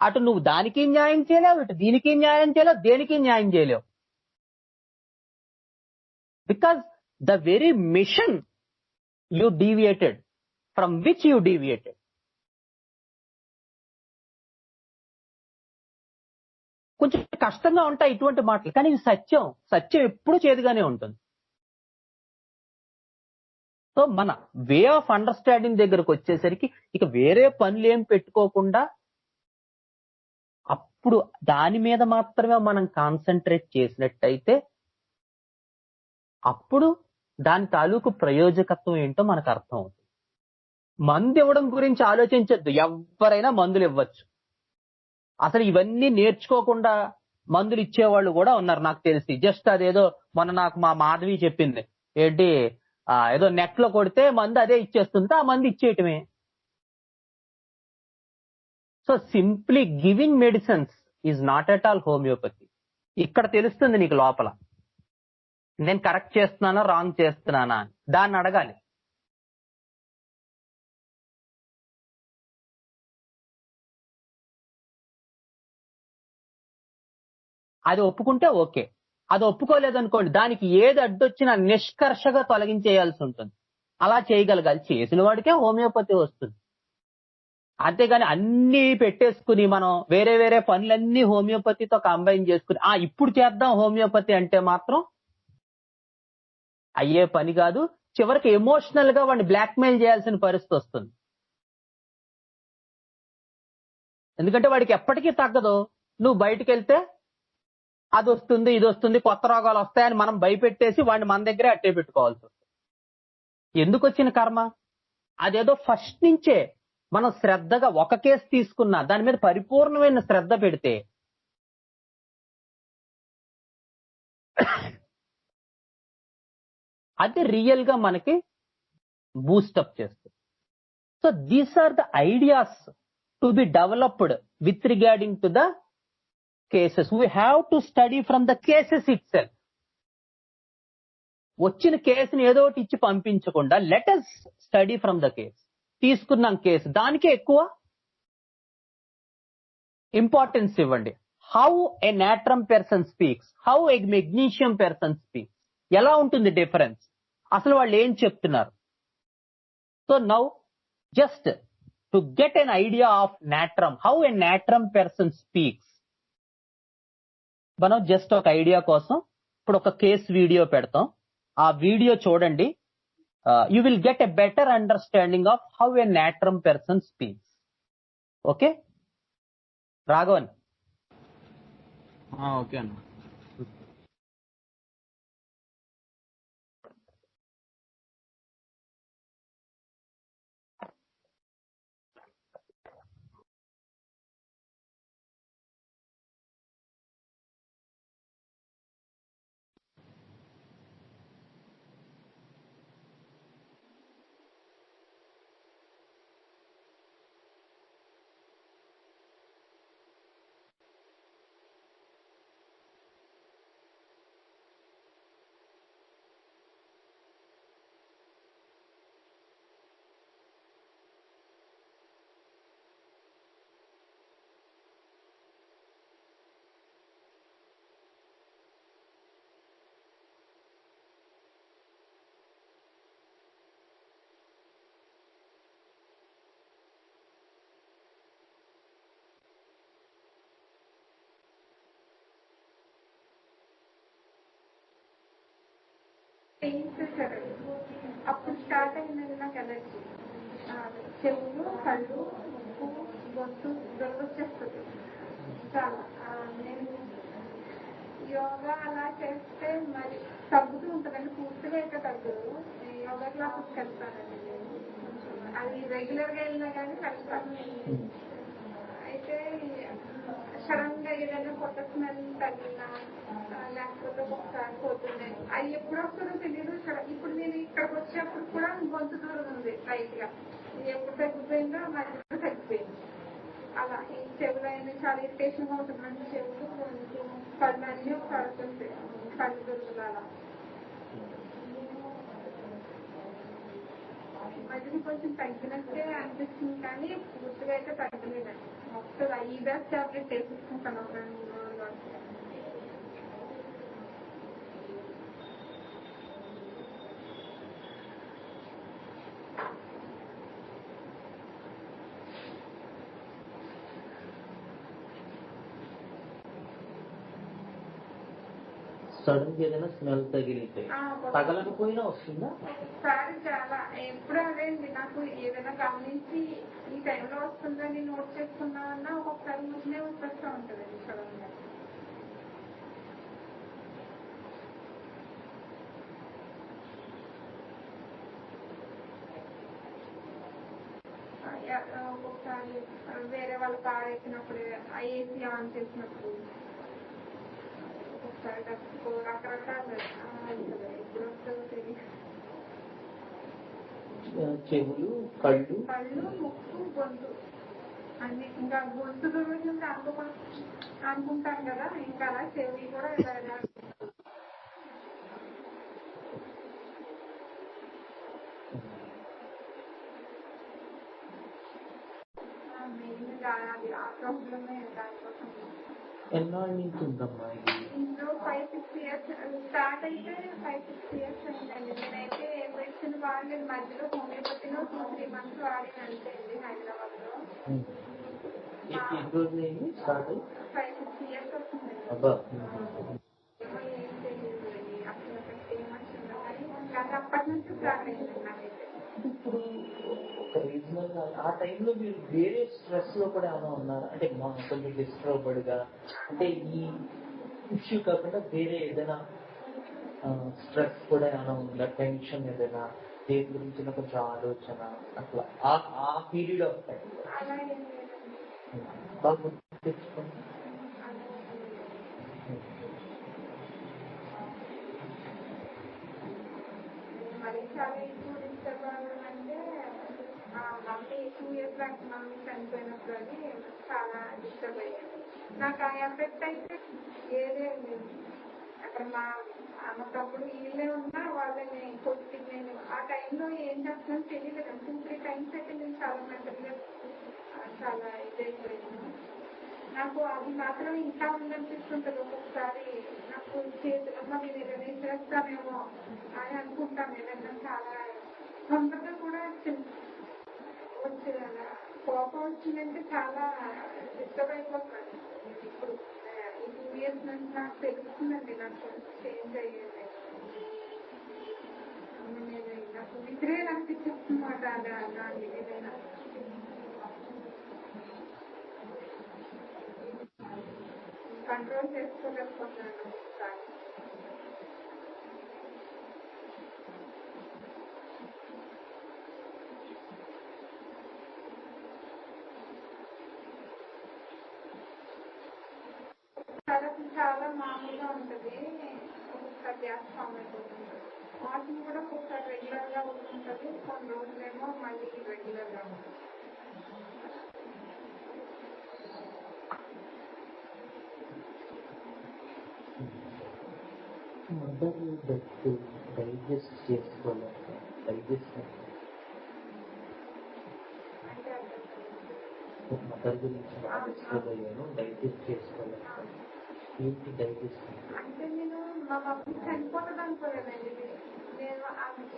అటు నువ్వు దానికి న్యాయం చేయలేవు, ఇటు దీనికి న్యాయం చేయలేవు, దేనికి న్యాయం చేయలేవు. Because the very mission you deviated, from which you deviated. కొంచెం కష్టంగా ఉంటాయి ఇటువంటి మాటలు, కానీ ఇది సత్యం. సత్యం ఎప్పుడూ చేదుగానే ఉంటుంది. సో మన వే ఆఫ్ అండర్స్టాండింగ్ దగ్గరకు వచ్చేసరికి ఇక వేరే పనులు ఏం పెట్టుకోకుండా అప్పుడు దాని మీద మాత్రమే మనం కాన్సన్ట్రేట్ చేసినట్టయితే అప్పుడు దాని తాలూకు ప్రయోజకత్వం ఏంటో మనకు అర్థం అవుతుంది. మందు ఇవ్వడం గురించి ఆలోచించద్దు. ఎవరైనా మందులు ఇవ్వచ్చు. అసలు ఇవన్నీ నేర్చుకోకుండా మందులు ఇచ్చేవాళ్ళు కూడా ఉన్నారు నాకు తెలిసి. జస్ట్ అదేదో మొన్న నాకు మా మాధవి చెప్పింది, ఏంటి ఏదో నెట్ లో కొడితే మందు అదే ఇచ్చేస్తుంది, ఆ మందు ఇచ్చేయటమే. So simply giving medicines is not at all homeopathy. ఇక్కడ తెలుస్తుంది నీకు లోపల నేను కరెక్ట్ చేస్తున్నానా రాంగ్ చేస్తున్నానా అని. దాన్ని అడగాలి. అది ఒప్పుకుంటే ఓకే, అది ఒప్పుకోలేదనుకోండి దానికి ఏది అడ్డొచ్చినా నిష్కర్షగా తొలగించేయాల్సి ఉంటుంది. అలా చేయగలగాలి. చేసిన వాడికే హోమియోపతి వస్తుంది. అంతేగాని అన్ని పెట్టేసుకుని మనం వేరే వేరే పనులన్నీ హోమియోపతితో కంబైన్ చేసుకుని ఇప్పుడు చేద్దాం హోమియోపతి అంటే మాత్రం అయ్యే పని కాదు. చివరికి ఎమోషనల్ గా వాడిని బ్లాక్మెయిల్ చేయాల్సిన పరిస్థితి వస్తుంది. ఎందుకంటే వాడికి ఎప్పటికీ తగ్గదు. నువ్వు బయటకు వెళ్తే అది వస్తుంది ఇది వస్తుంది కొత్త రోగాలు వస్తాయని మనం భయపెట్టేసి వాడిని మన దగ్గరే అట్టే పెట్టుకోవాల్సి వస్తుంది. ఎందుకు వచ్చిన కర్మ? అదేదో ఫస్ట్ నుంచే మనం శ్రద్ధగా ఒక కేసు తీసుకున్నా దాని మీద పరిపూర్ణమైన శ్రద్ధ పెడితే అది రియల్ గా మనకి బూస్టప్ చేస్తుంది. So these are the ideas to be developed with regarding to the cases. We have to study from the cases itself. వచ్చిన కేసుని ఏదో ఒకటి ఇచ్చి పంపించకుండా let us study from the case. తీసుకున్నాం కేసు, దానికే ఎక్కువ ఇంపార్టెన్స్ ఇవ్వండి. How a natrum person speaks, how a magnesium person speaks, ఎలా ఉంటుంది డిఫరెన్స్, అసలు వాళ్ళు ఏం చెప్తున్నారు. So now just to get an idea of natrum, how a natrum person speaks, మనం జస్ట్ ఒక ఐడియా కోసం ఇప్పుడు ఒక కేస్ వీడియో పెడతాం. ఆ వీడియో చూడండి. You will get a better understanding of how a natrum person speaks. Okay? Raghavan. Okay అన్న. అప్పుడు స్టార్ట్ అయినది నాకు ఎలర్జీ. చెవులు, కళ్ళు, ముక్కు, గొంతు దొరకొచ్చేస్తుంది చాలా. నేను యోగా అలా చేస్తే మరి తగ్గుతూ ఉంటుందండి. పూర్తిగా అయితే తగ్గదు. యోగా క్లాసెస్కి వెళ్తానండి నేను. అది రెగ్యులర్ గా వెళ్ళినా కానీ కలుస్తాను. అయితే సడన్ గా ఏదైనా కొత్త స్మెల్ తగ్గినా లేకపోతే ఒకసారి పోతున్నాయి, అవి ఎప్పుడు వస్తుందో తెలియదు. ఇప్పుడు నేను ఇక్కడికి వచ్చేప్పుడు కూడా గొంతు దూరం ఉంది లైట్ గా. ఎప్పుడు తగ్గిపోయిందో మధ్యలో తగ్గిపోయింది. అలా ఈ చెవులు అయినా చాలా ఇరిటేషన్ గా ఉంటుందండి. చెవులు, గొంతు, కళ్ళు అన్నీ పడుతుంది. కళ్ళు దొరుకుతుంది. అలా మధ్యలో కొంచెం తగ్గినట్టే అనిపిస్తుంది కానీ పూర్తిగా అయితే తగ్గలేదండి. ఒకసారి ఈ బ్యాక్ టాబ్లెట్ వేసుకుంటాను ఒక 2 రోజులు. సడన్ గా ఏదైనా స్మెల్ తగిలితే తగలకపోయినా వస్తుందా? ఒకసారి చాలా ఎప్పుడు అదేంటి నాకు ఏదైనా గమనించి ఈ టైంలో వస్తుందని నోట్ చేసుకున్నామన్నా ఒక్కొక్కసారి ముందే వచ్చేస్తూ ఉంటుందండి సడన్ గా. ఒక్కొక్కసారి వేరే వాళ్ళు కార్ ఎక్కినప్పుడు ఏసీ ఆన్ చేసినప్పుడు ఒక్కొక్కసారి రకరకాల ఎప్పుడు వస్తుందో తెలియదు. చెవులు, కళ్ళు, ముక్కు, గొంతు అన్ని. ఇంకా గొంతు గురించి అనుకుంటాం కదా, ఇంకా అలా చెవి కూడా ఇలా అది ఆ ప్రాబ్లమే. దానికోసం ఎన్నాళ్ళ నుంచి ఉందమ్మా ఇది? ఇంట్లో 5-6 years స్టార్ట్ అయితే 5-6 years అయిందండి. నేనైతే మెడిసిన్ వాడలేదు, మధ్యలో హోమియోపతిలో 2-3 months వాడిన అంతే అండి హైదరాబాద్ లో. ఎన్ని రోజులు అయింది స్టార్ట్ అయ్యి? 5-6 years వస్తుందండి. అబ్బా. ఏం తెలియదు అసలు ఏమొచ్చిందో కానీ అప్పటి నుంచి స్టార్ట్ అయింది నాకైతే. ఇప్పుడు ఒక రీజనల్ గా ఆ టైంలో మీరు వేరే స్ట్రెస్ లో కూడా ఏమైనా ఉన్నారా? అంటే కొంచెం డిస్టర్బ్డ్గా, అంటే ఈ ఇష్యూ కాకుండా వేరే ఏదైనా స్ట్రెస్ కూడా ఏమైనా ఉందా? టెన్షన్ ఏదైనా దేని గురించి కొంచెం ఆలోచన అట్లా ఆ పీరియడ్ ఆఫ్ టైం బాగా గుర్తు తెచ్చుకోండి. మరి చాలా ఎక్కువ డిస్టర్బ్ అవ్వడం అంటే మమ్మీ 2 years బ్యాక్ మమ్మీ చనిపోయినప్పుడు అది చాలా డిస్టర్బ్ అయ్యాను. నాకు ఆ ఎఫెక్ట్ అయితే ఏదే లేదు. అక్కడ మా తప్పుడు వీళ్ళే ఉన్నా వాళ్ళని కొట్టి నేను ఆ టైంలో ఏం చేస్తున్నాను తెలియలేదు. 2-3 times అయితే నేను చాలా మెంటల్గా చాలా ఇదైపోయాను. నాకు అది మాత్రం ఇంకా ఉందనిపిస్తుంటుంది. ఒక్కొక్కసారి నాకు చేతులమ్మ నేను ఏదైనా చేస్తానేమో అని అనుకుంటాను. ఏదైనా చాలా తొందరగా కూడా వచ్చేది కోపం వచ్చిందంటే చాలా డిస్టర్బ్ అయిపోతున్నాను. ఇప్పుడు ఈ 2 years నుంచి నాకు తెలుస్తుందండి నాకు చేంజ్ అయ్యేది. నేను నాకు విసిరే అనిపించేస్తుందన్నమాట. దాన్ని ఏదైనా కంట్రోల్ చేసుకోలేకపోతున్నాను ఒకసారి. చాలా మామూలుగా ఉంటుంది, ఒక్కొక్కసారి గ్యాస్ ఫామ్ అయిపోతుంది. వాటిని కూడా ఒక్కొక్కసారి రెగ్యులర్ గా ఉంటుంది, కొన్ని రోజులేమో మళ్ళీ రెగ్యులర్ గా ఉంటుంది. మదర్ డైజెస్ట్ చేసుకోలేదు. మదర్ గురించి బాగా డిస్టర్బ్ అయ్యాను, డైజెస్ట్ చేసుకోలేదు. ఏంటి డైజెస్ట్ అంటే నేను మా మమ్మీ చనిపోతుంది అనుకోలేదండి. నేను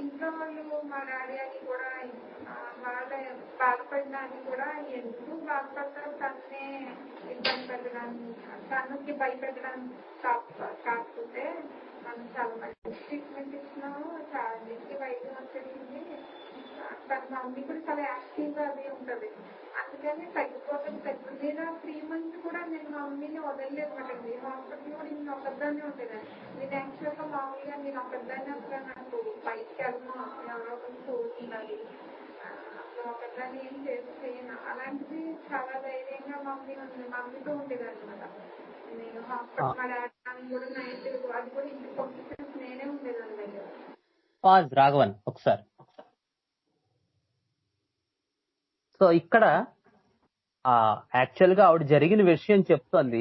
ఇంట్లో వాళ్ళు మా డాడీ అని కూడా వాళ్ళ బాధపడడానికి కూడా ఎందుకు బాధపడతారు, తన్నే ఇబ్బంది పెట్టడానికి, తనకి భయపెట్టడానికి కాకపోతే మనం చాలా మంచి ట్రీట్మెంట్ ఇచ్చినాము, చాలా మంచి వైద్యం వచ్చేసింది. తన మమ్మీ కూడా చాలా యాక్టివ్గా అది ఉంటుంది, అందుకని తగ్గిపోతుంది. నేను 3 months కూడా నేను మా మమ్మీని వదలలేదు కదండి. హాస్పిటల్ కూడా నేను ఒకదాన్ని ఉండేదాన్ని. నేను యాక్చువల్గా మామూలుగా నేను ఒకదాన్ని అసలు నాకు బయటకి వెళ్ళను, ఎవరో ఒకటి చూడాలి, అసలు ఒకదాన్ని ఏం చేయను. అలాంటిది చాలా ధైర్యంగా మమ్మీతో ఉండేదాన్ని అనమాట. నేను హాస్పిటల్ మా డాడీ కూడా నైట్ అది కూడా ఇంటికి పంపించేసి నేనే ఉండేదాన్ని దగ్గర. పాజ్ రాఘవన్ ఒకసారి. సో ఇక్కడ యాక్చువల్ గా ఆవిడ జరిగిన విషయం చెప్తోంది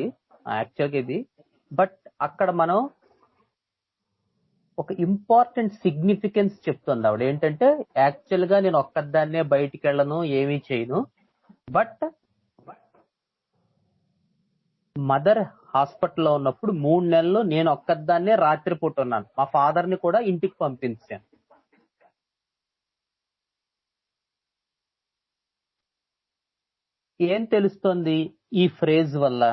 యాక్చువల్గా ఇది. బట్ అక్కడ మనం ఒక ఇంపార్టెంట్ సిగ్నిఫికెన్స్ చెప్తుంది ఆవిడ. ఏంటంటే యాక్చువల్ గా నేను ఒక్కదాన్నే బయటికి వెళ్ళను, ఏమీ చేయను. బట్ మదర్ హాస్పిటల్లో ఉన్నప్పుడు 3 నెలలు నేను ఒక్కదాన్నే రాత్రిపూట ఉన్నాను. మా ఫాదర్ ని కూడా ఇంటికి పంపించాను. ఏం తెలుస్తోంది ఈ ఫ్రేజ్ వల్ల?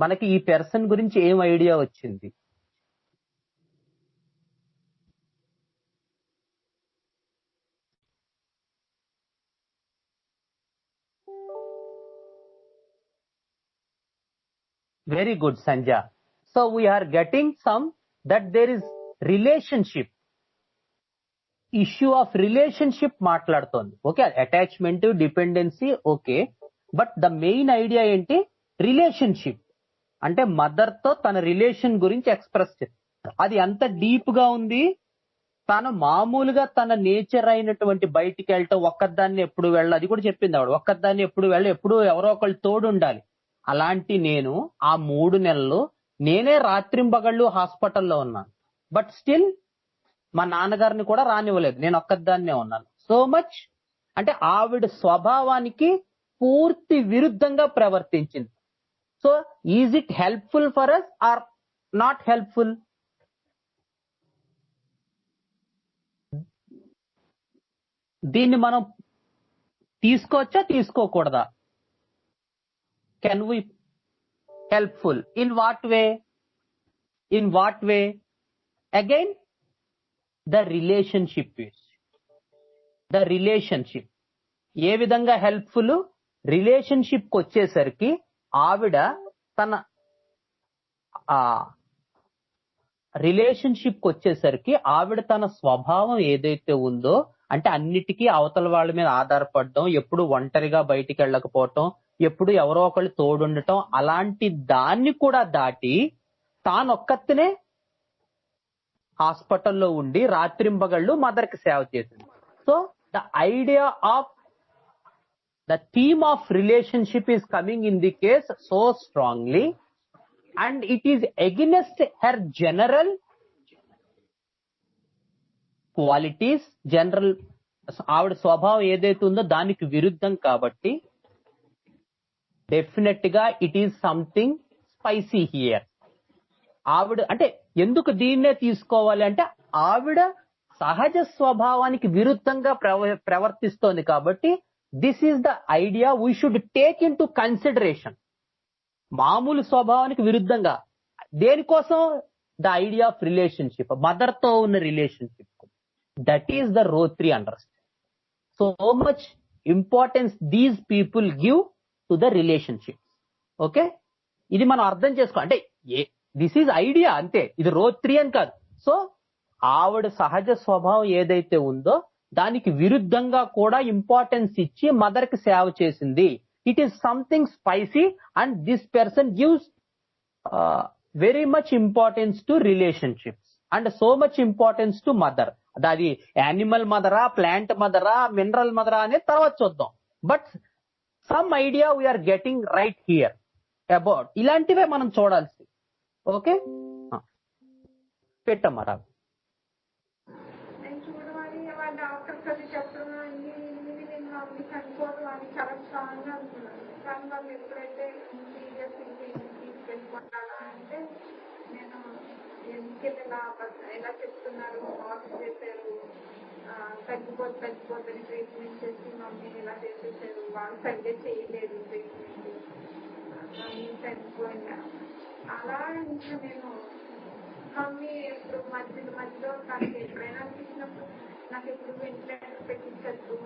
మనకి ఈ పర్సన్ గురించి ఏం ఐడియా వచ్చింది? Very good, Sanja. So we are getting some that there is relationship. Issue of relationship మాట్లాడుతోంది. Okay, attachment, dependency okay, but the main idea ఏంటి? రిలేషన్షిప్. అంటే మదర్ తో తన రిలేషన్ గురించి ఎక్స్ప్రెస్ చేస్తుంది. అది ఎంత డీప్ గా ఉంది. తను మామూలుగా తన నేచర్ అయినటువంటి బయటికి వెళ్ళటం, ఒక్కదాన్ని ఎప్పుడు వెళ్ళాలి, అది కూడా చెప్పింది ఆవిడ. ఒక్కదాన్ని ఎప్పుడు ఎప్పుడు ఎవరో ఒకళ్ళు తోడు ఉండాలి. అలాంటి నేను ఆ 3 నెలలు నేనే రాత్రింబగళ్ళు హాస్పిటల్లో ఉన్నాను. బట్ స్టిల్ మా నాన్నగారిని కూడా రానివ్వలేదు, నేను ఒక్కదాన్నే ఉన్నాను. సో మచ్ అంటే ఆవిడ స్వభావానికి పూర్తి విరుద్ధంగా ప్రవర్తించింది. So is it helpful for us or not helpful? దీన్ని మనం తీసుకోవచ్చా, తీసుకోకూడదా? Can we helpful? In what way? In what way? Again the relationship is the relationship. ఏ విధంగా హెల్ప్ఫుల్? రిలేషన్షిప్ కి వచ్చేసరికి ఆవిడ తన రిలేషన్షిప్ కి వచ్చేసరికి ఆవిడ తన స్వభావం ఏదైతే ఉందో, అంటే అన్నిటికీ అవతల వాళ్ళ మీద ఆధారపడడం, ఎప్పుడు ఒంటరిగా బయటికి వెళ్ళకపోవటం, ఎప్పుడు ఎవరో ఒకళ్ళు తోడుండటం, అలాంటి దాన్ని కూడా దాటి తానొక్కతనే హాస్పిటల్లో ఉండి రాత్రింబగళ్ళు మదర్ కి సేవ చేసింది. So the idea of the theme of relationship is coming in the case so strongly, and it is against her general qualities, general ఆవిడ స్వభావం ఏదైతే ఉందో దానికి విరుద్ధం. కాబట్టి డెఫినెట్ గా it is something spicy here. ఆవిడ అంటే ఎందుకు దీన్నే తీసుకోవాలి అంటే ఆవిడ సహజ స్వభావానికి విరుద్ధంగా ప్రవర్తిస్తోంది. కాబట్టి this is the idea we should take in to consideration. మామూలు స్వభావానికి విరుద్ధంగా దేనికోసం? The idea of relationship, mother తో ఉన్న రిలేషన్షిప్. దట్ ఈస్ ద రో 3 understand. So much importance these people give to the relationship. Okay, ఇది మనం అర్థం చేసుకో. అంటే దిస్ ఈజ్ ఐడియా అంతే, ఇది రో 3 అని కాదు. సో ఆవిడ సహజ స్వభావం ఏదైతే ఉందో దానికి విరుద్ధంగా కూడా ఇంపార్టెన్స్ ఇచ్చి మదర్ కి సేవ చేసింది. It is something spicy, and this person gives very much importance to relationships and so much importance to mother. అది యానిమల్ మదరా, ప్లాంట్ మదరా, మినరల్ మదరా అనేది తర్వాత చూద్దాం. But some idea we're getting right here about ఇలాంటివే మనం చూడాల్సి. ఓకే, పెట్టమ్మా. కానీ వాళ్ళు ఎప్పుడైతే సీరియస్ తీసుకెళ్ళిపోతారా అంటే నేను ఎందుకెళ్ళి ఎలా చెప్తున్నారు, లాస్ చేశారు, తగ్గిపోతుంది ట్రీట్మెంట్ చేసి మమ్మీని ఇలా చేసేసారు, వాళ్ళు సరిగ్గా చేయలేదు ట్రీట్మెంట్, చనిపోయిందా అలా. ఇంకా నేను మమ్మీ ఎప్పుడు మధ్యలో తనకి ఎప్పుడైనా అనిపించినప్పుడు నాకు ఎప్పుడు వెంటిలేటర్ పెట్టించద్దు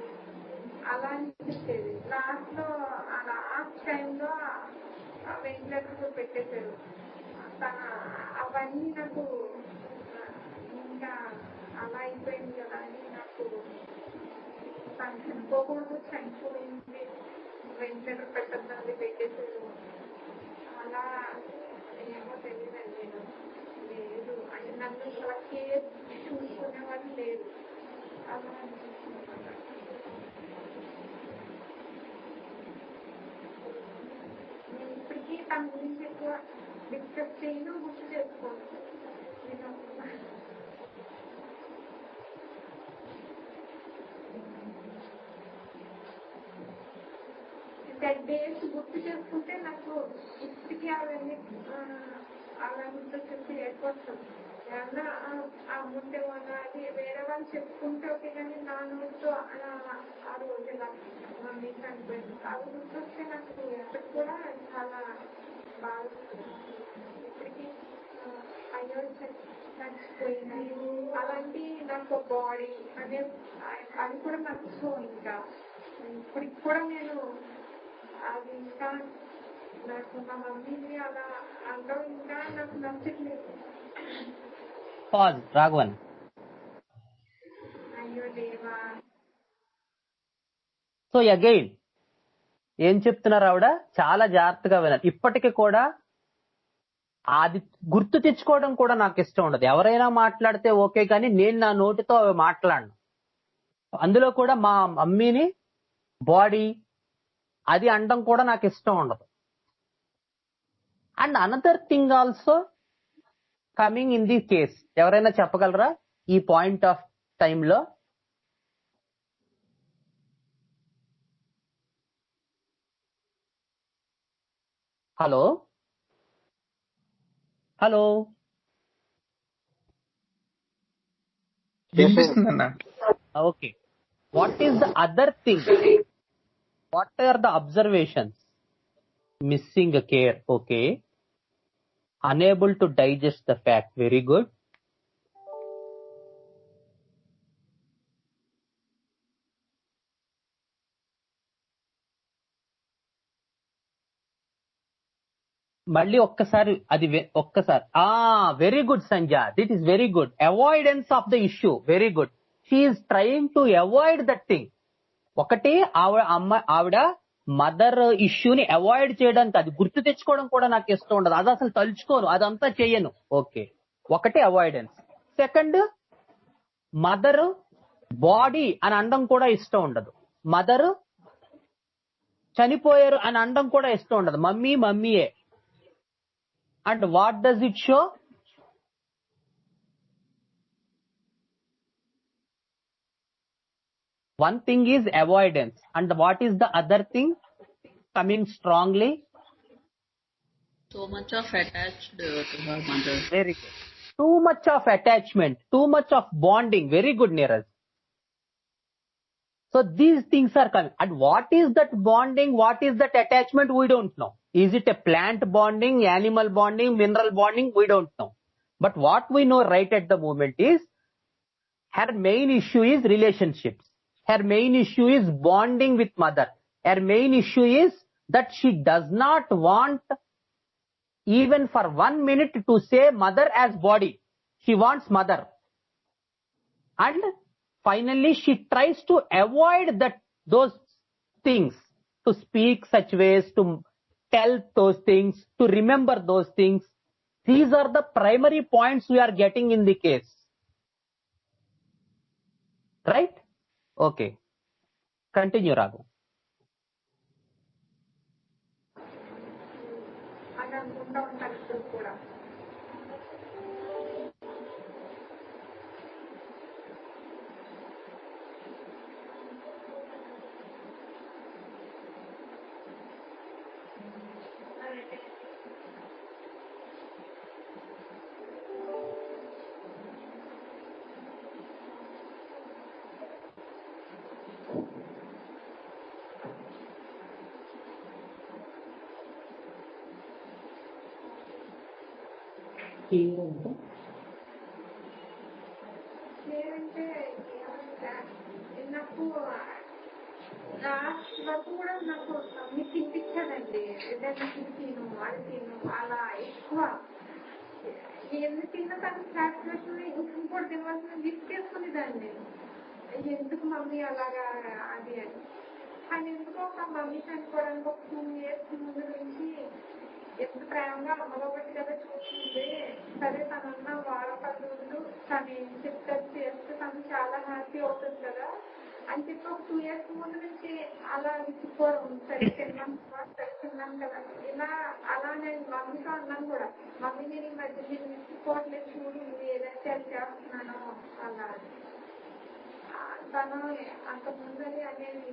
అలా అనిపించేది. లాస్ట్ లో ఆ లాస్ట్ టైంలో వెంటిలేటర్ పెట్టేశారు. అవన్నీ నాకు ఇంకా అలా అయిపోయింది కదా అని నాకు తను చనిపోకూడదు, చనిపోయింది, వెంటిలేటర్ పెట్టద్దండి పెట్టేశారు. అలా ఏమో తెలియదండి. లేదు అని నన్ను అలా కేర్ చూసుకునేవాళ్ళు లేదు. అలా నేను ఇప్పటికీ తన గురించి ఎక్కువ డిస్కస్ చేయను, గుర్తు చేసుకోను. నేను డేస్ గుర్తు చేసుకుంటే నాకు ఇప్పటికీ అవన్నీ అలా గుర్తు చెప్పి ఏర్పడుతుంది. ఏమన్నా అమ్ముంటే అది వేరే వాళ్ళు చెప్పుకుంటే ఓకే, కానీ నా నోటితో ఆ రోజు ఇలా మమ్మీ చనిపోయింది అది గుర్తొస్తే నాకు ఎప్పటికి కూడా చాలా బాగా ఇప్పటికీ అయ్యో చచ్చిపోయింది అలాంటి నాకు బాడీ అనే అది కూడా నచ్చవు. ఇంకా ఇప్పటికి కూడా నేను అది ఇంకా నాకు మా మమ్మీని అలా అనడం ఇంకా నాకు నచ్చట్లేదు. పాజ్ రాఘవన్. అయ్యో దేవా. సో అగైన్ ఏం చెప్తున్నారు ఆవిడ, చాలా జాగ్రత్తగా వినాలి. ఇప్పటికీ కూడా అది గుర్తు తెచ్చుకోవడం కూడా నాకు ఇష్టం ఉండదు. ఎవరైనా మాట్లాడితే ఓకే, కానీ నేను నా నోటితో అవి మాట్లాడను. అందులో కూడా మా మమ్మీని బాడీ అది అనడం కూడా నాకు ఇష్టం ఉండదు. And another thing also coming in the case, ఎవరైనా చెప్పగలరా ఈ పాయింట్ ఆఫ్ టైంలో? హలో హలో, వినిపిస్తుందన్న. Okay. What is the other thing? What are the observations? Missing care, okay. Unable to digest the fact, very good. మళ్ళీ ఒక్కసారి అది ఒక్కసారి. Very good Sanjay, that is very good. Avoidance of the issue, very good. She is trying to avoid that thing. ఒకటి ఆవిడ mother ఇష్యూని avoid చేయడానికి, అది గుర్తు తెచ్చుకోవడం కూడా నాకు ఇష్టం ఉండదు. అది అసలు తలుచుకోను, అదంతా చేయను. ఓకే, ఒకటి అవాయిడెన్స్. సెకండ్, మదర్ బాడీ అని అనడం కూడా ఇష్టం ఉండదు. మదర్ చనిపోయారు అని అనడం కూడా ఇష్టం ఉండదు. మమ్మీ మమ్మీయే. And what does it show? One thing is avoidance, and what is the other thing coming strongly? So much of attached to her mother. Very good. Too much of attachment, too much of bonding. Very good, Neeraj. So these things are coming. And what is that bonding? What is that attachment? We don't know. Is it a plant bonding, animal bonding, mineral bonding? We don't know. But what we know right at the moment is her main issue is relationships. Her main issue is bonding with mother. Her main issue is that she does not want even for 1 minute to say mother as body. She wants mother. And finally she tries to avoid those things, to speak such ways, to tell those things, to remember those things. These are the primary points we are getting in the case. Right? Okay. Continue, Raghu. అది అనుకుంటా ఉంటాను ఇప్పుడు కూడా. లేదంటే నాకు last వరకు కూడా నాకు అన్ని తినిపించానండి. ఏదైనా తిను అది తిను అలా ఎక్కువ ఎందుకు తిన్న తనకు సాటిస్ఫాక్షన్ ఇంకోటి తినవలసిన లిఫ్ట్ చేసుకునేదాన్ని. ఎందుకు మమ్మీ అలాగా అది అని. కానీ ఎందుకో ఒక మమ్మీ చనిపోవడానికి ఒక 2 years ముందు నుంచి ఎంత ప్రేమగా అమ్మలో ఒకటి కదా చూస్తుంది. సరే తనన్న వాడపడుతూ తను ఏం చెప్తారు చేస్తే తను చాలా హ్యాపీ అవుతుంది కదా అని చెప్పి ఒక 2 years ముందు నుంచి అలా విసిపోవడం. సరే తిన్నాను కదా ఇలా అలా నేను మమ్మీతో అన్నాను కూడా, మమ్మీ నేను ఈ మధ్య నేను విసిపోవట్లేదు చూడు, ఏదైతే అది చేస్తున్నానో అలా. తను అంతకుముందు అనేది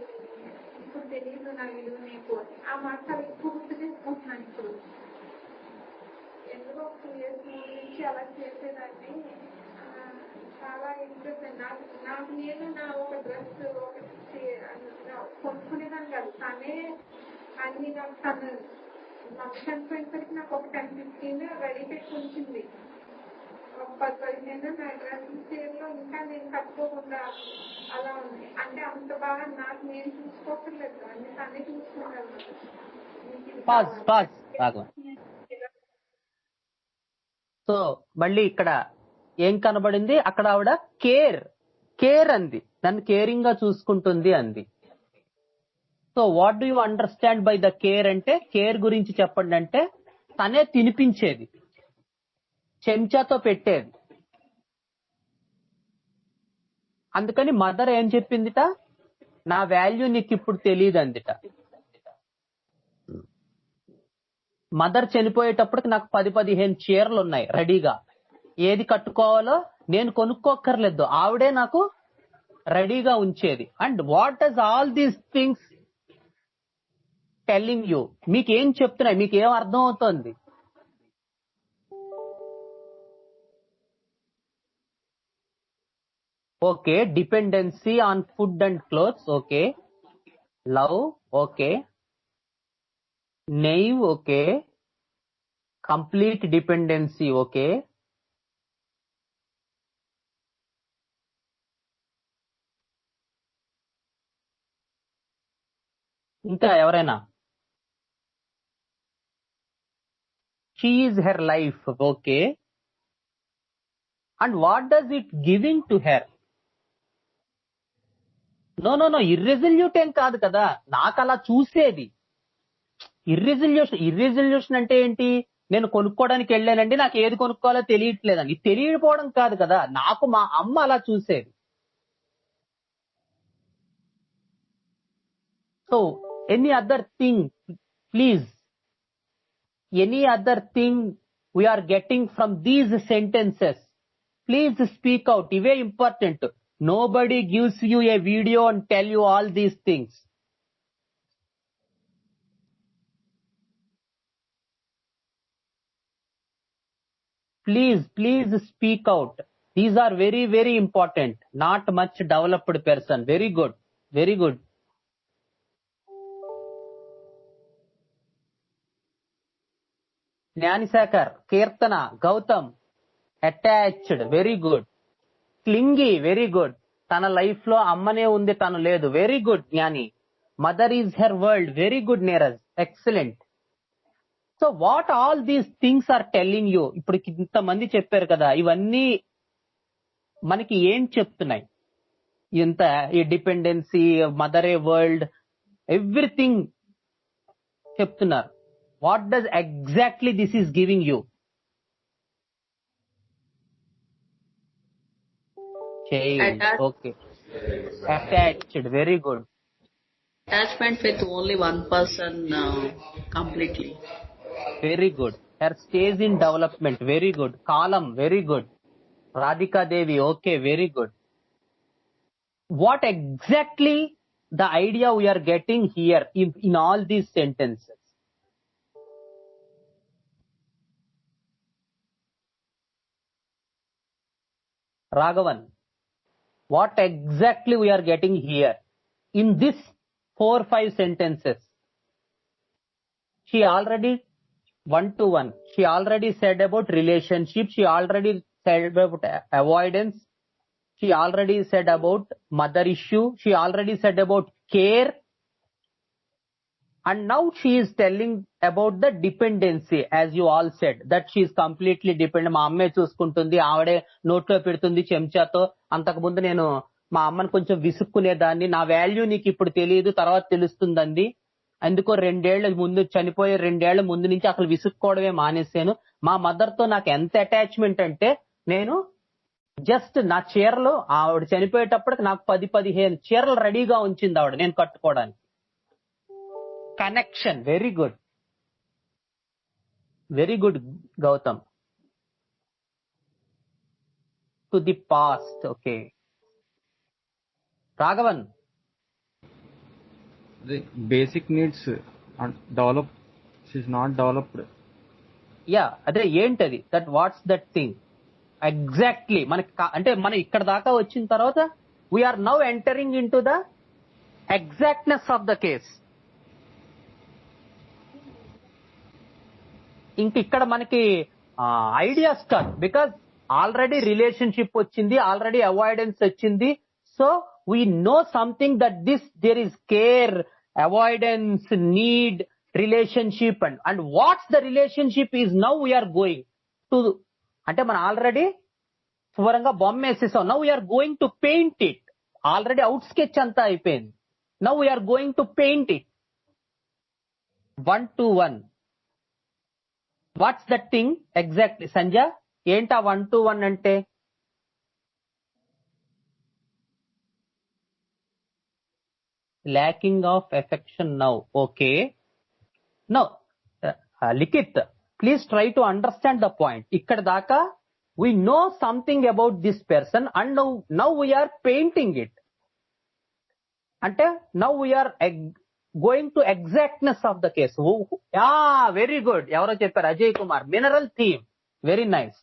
ఇప్పుడు తెలియదు నా విలువ నీకు. ఆ మాట ఎక్కువ గుర్తు చేసుకుంటున్నాను ఇప్పుడు. ఎందుకో 2 years ముందు నుంచి అలా చేసేదాన్ని. చాలా ఇంట్రెస్ట్. నాకు నేను నా ఒక డ్రెస్ ఒకటి కొనుక్కునేదాన్ని కాదు, తనే అన్ని నాకు తను మమ్మీ చనిపోయేసరికి నాకు ఒక 10-15 రెడీ పెట్టి ఉంచింది. ఒక 10-15 నా డ్రెస్సింగ్ చైర్లో ఇంకా నేను కట్టుకోకుండా అలా ఉంది. అంటే అంత బాగా నాకు నేను చూసుకోవట్లేదు, అన్ని తనే చూసుకుంటాను. సో మళ్ళీ ఇక్కడ ఏం కనబడింది? అక్కడ ఆవిడ కేర్ అంది, నన్ను కేరింగ్ గా చూసుకుంటుంది అంది. So what do you understand by the care అంటే, కేర్ గురించి చెప్పండి అంటే తనే తినిపించేది, చెంచాతో పెట్టేది. అందుకని మదర్ ఏం చెప్పిందిట, నా వాల్యూ నీకు ఇప్పుడు తెలియదు అందిట. మదర్ చనిపోయేటప్పటికి నాకు 10-15 చీరలు ఉన్నాయి రెడీగా, ఏది కట్టుకోవాలో నేను కొనుక్కోక్కర్లేదు, ఆవిడే నాకు రెడీగా ఉంచేది. And what does all these things telling you? మీకేం చెప్తున్నాయి, మీకేం అర్థం అవుతోంది? Okay, dependency on food and clothes, okay. Love, okay. Naive, okay. Complete dependency, okay. ఇంకా ఎవరైనా? She is her life, okay. And what does it giving to her? No, irresolute ఏం కాదు కదా, నాకు అలా చూసేది. ఇర్రెజల్యూషన్ అంటే ఏంటి? నేను కొనుక్కోవడానికి వెళ్ళానండి, నాకు ఏది కొనుక్కోవాలో తెలియట్లేదండి. తెలియకపోవడం కాదు కదా, నాకు మా అమ్మ అలా చూసేది. So any other thing please, any other thing we are getting from these sentences, please speak out. ఇవే important. Nobody gives you a video and tell you all these things. Please speak out. These are very, very important. Not much developed person. Very good. Very good. Jnanisekar, Kirtana, Gautam, attached. Very good. Clingy. Very good. Tana life lo ammane undi tanu ledu. Very good, Jnani. Mother is her world. Very good, Neeraj. Excellent. So what all these things are telling you? ఇప్పుడు ఇంతమంది చెప్పారు కదా, ఇవన్నీ మనకి ఏం చెప్తున్నాయి? ఇంత ఈ డిపెండెన్సీ, మదర్ ఏ వరల్డ్, ఎవ్రీథింగ్ చెప్తున్నారు. What does exactly this is giving you? Okay, attached. Very good. Attachment with only one person completely. Very good. Her stage in development. Very good. Column. Very good. Radhika Devi. Okay. Very good. What exactly the idea we are getting here in all these sentences? Raghavan. What exactly we are getting here in this 4-5 sentences? She already one-to-one. She already said about relationship. She already said about avoidance. She already said about mother issue. She already said about care. And now she is telling about the dependency, as you all said, that she is completely dependent. మా అమ్మే చూసుకుంటుంది, ఆవిడే నోట్లో పెడుతుంది చెంచాతో. అంతకు ముందు నేను మా అమ్మని కొంచెం విసుక్కునేదాన్ని, నా వాల్యూ నీకు ఇప్పుడు తెలియదు, తర్వాత తెలుస్తుందండి. అందుకో 2 ఏళ్ల ముందు, చనిపోయే 2 ఏళ్ల ముందు నుంచి అసలు విసుక్కోవడమే మానేశాను. మా మదర్ తో నాకు ఎంత అటాచ్మెంట్ అంటే, నేను జస్ట్ నా చీరలు, ఆవిడ చనిపోయేటప్పటికి నాకు 10-15 చీరలు రెడీగా ఉంచింది ఆవిడ నేను కట్టుకోవడానికి. Connection. Very good. Very good Gautam. To the past. Okay. Raghavan. The basic needs develop. She's not developed. Yeah, అదే ఏంటది? That what's that thing exactly? మనకి అంటే మనం ఇక్కడ దాకా వచ్చిన తర్వాత we are now entering in to the exactness of the case. ఇంక ఇక్కడ మనకి ఐడియాస్ కాదు, బికాస్ ఆల్రెడీ రిలేషన్షిప్ వచ్చింది, ఆల్రెడీ అవాయిడెన్స్ వచ్చింది. So we know something that there is care, avoidance, need, relationship and what's the relationship is now we are going to, అంటే మనం already శుభ్రంగా బొమ్మ వేసేసాం. Now we are going to paint it. Already out sketch అంతా అయిపోయింది. Now we are going to paint it 1-to-1. What's that thing exactly సంజ? ఏంటా 1-to-1 అంటే? Lacking of affection now. Okay, no Likhith, please try to understand the point. ఇక్కడ దాకా we know something about this person and now we are painting it. అంటే now we are going to exactness of the case. Very good. ఎవరో చెప్పారు, Ajay Kumar, mineral theme. Very nice.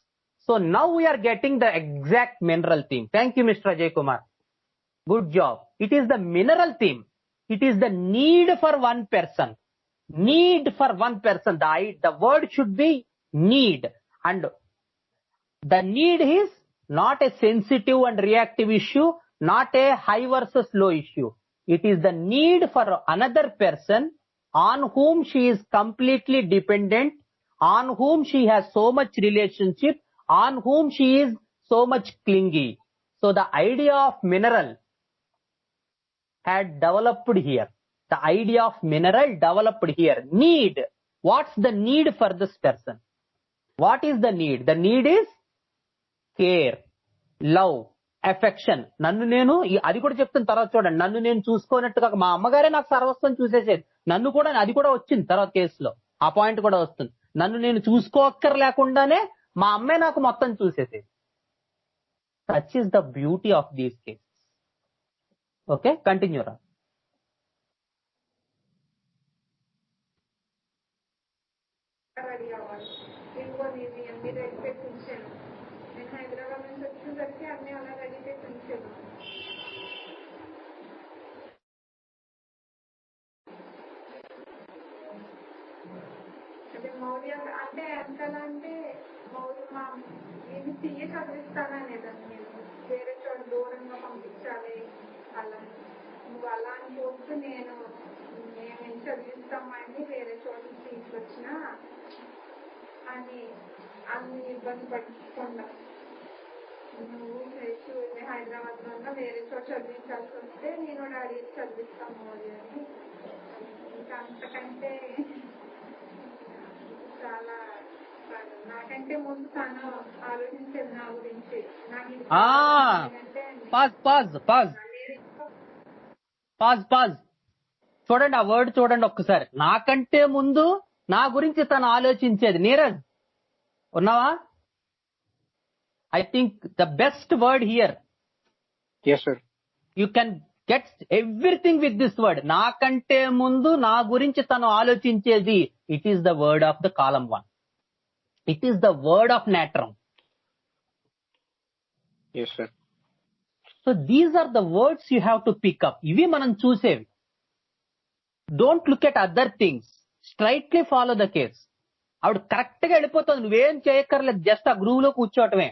So now we are getting the exact mineral theme. Thank you, Mr. Ajay Kumar. Good job. It is the mineral theme. It is the need for one person. Need for one person. The word should be need. And the need is not a sensitive and reactive issue, not a high versus low issue. It is the need for another person on whom she is completely dependent, on whom she has so much relationship, on whom she is so much clingy. So the idea of mineral had developed here. The idea of mineral developed here. Need. What's the need for this person? What is the need? The need is care, love, affection. నన్ను నేను, అది కూడా చెప్తున్న తర్వాత చూడండి, నన్ను నేను చూసుకోనట్టుగా మా అమ్మగారే నాకు సర్వస్వం చూసేసేది. నన్ను కూడా, అది కూడా వచ్చింది తర్వాత కేసులో, ఆ పాయింట్ కూడా వస్తుంది. నన్ను నేను చూసుకోక్కర్ లేకుండానే మా అమ్మే నాకు మొత్తం చూసేసేది. Such is the beauty of these cases. Okay, continue రా. హైదరాబాద్ నుంచి వచ్చేసరికి అన్ని అలా రెడీ చేసి ఉంచాను. అంటే మౌర్య అంటే ఎంతలా అంటే మౌర్య మా నేను తీయ చదివిస్తాననేదాన్ని. నేను వేరే చోట దూరంగా పంపించాలి అలా, నువ్వు అలా అని పోతే నేను చదివిస్తామని వేరే చోట తీసుకొచ్చినా అని అన్ని ఇబ్బంది పడుతున్నా. నువ్వు హైదరాబాద్ లో వేరే చోట చదివించాల్సి వస్తే నేను డాడీ చదివిస్తాము అని. ఇంకా అంతకంటే చాలా నాకంటే ముందు తను ఆలోచించేది నా గురించి. చూడండి ఆ వర్డ్ చూడండి ఒక్కసారి. నాకంటే ముందు నా గురించి తను ఆలోచించేది. నీరజ్ ఉన్నావా? I think the best word here. Yes, sir. You can get everything with this word. నాకంటే ముందు నా గురించి తను ఆలోచించేది. It is the word of the column 1. It is the word of natrum. Yes, sir. So these are the words you have to pick up. ఇవి మనం చూసేవి. Don't look at other things. Straightly follow the case. ఆవిడ correct గా వెళ్ళిపోతుంది, నువ్వేం చేయక్కర్లేదు, just ఆ groove లో కూర్చోవటమే.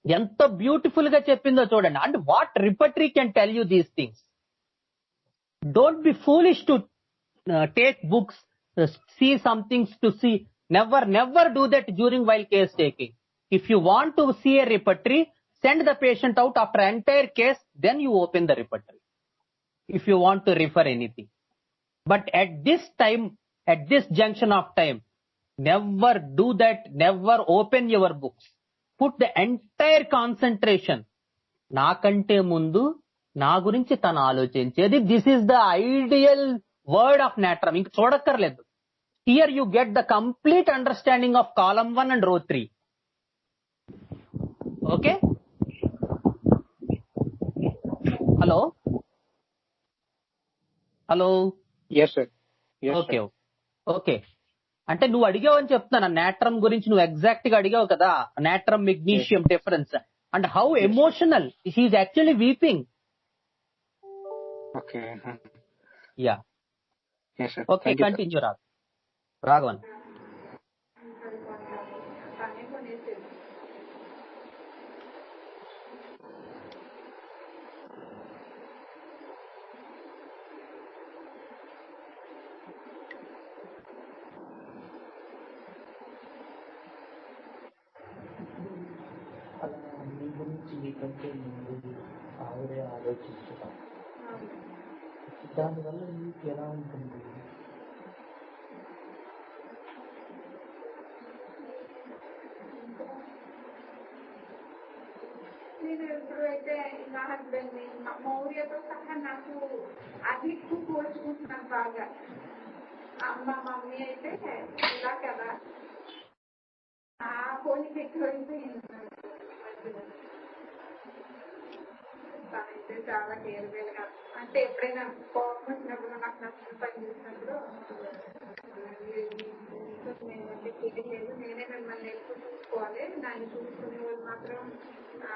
ఎంత బ్యూటిఫుల్ గా చెప్పిందో చూడండి. And what repertory can tell you these things. Don't be foolish to take books, see some things to see. Never do that during while case taking. If you want to see a repertory, send the patient out after entire case, then you open the repertory if you want to refer anything. But at this time, at this junction of time, never do that. Never open your books. Put the entire concentration. నాకంటే ముందు నా గురించి తను ఆలోచించేది. This is the ideal word of natrum. ఇంక చూడక్కర్లేదు. Here you get the complete understanding of column 1 and row 3. Okay, hello. Yes, sir. Yes, okay sir. Okay. అంటే నువ్వు అడిగావు అని చెప్తున్నాను. నాట్రమ్ గురించి నువ్వు ఎగ్జాక్ట్ గా అడిగావు కదా, natrum magnesium difference and how emotional she actually weeping. Okay. Yeah, Yes, sir. Okay, Thank you, sir. Continue Raghavan. మీకంటే ముందు ఆవిడే ఆలోచిస్తున్నారు. దానివల్ల మీకు ఎలా ఉంటుంది? నేను ఎప్పుడైతే నా హస్బెండ్ ని మా మౌర్యతో సహా నాకు అది ఎక్కువ పోల్చుకుంటున్నాను బాగా. మా మమ్మీ అయితే ఇలా కదా, ఆ పోలిక ఎక్కువైపోయింది. తనైతే చాలా కేర్ఫుల్గా, అంటే ఎప్పుడైనా కోపం వచ్చినప్పుడు నాకు నచ్చిన పని చేసినప్పుడు నేనంటే కేర్ లేదు, నేనే మిమ్మల్ని ఎక్కువ చూసుకోవాలి, దాన్ని చూసుకునే వాళ్ళు మాత్రం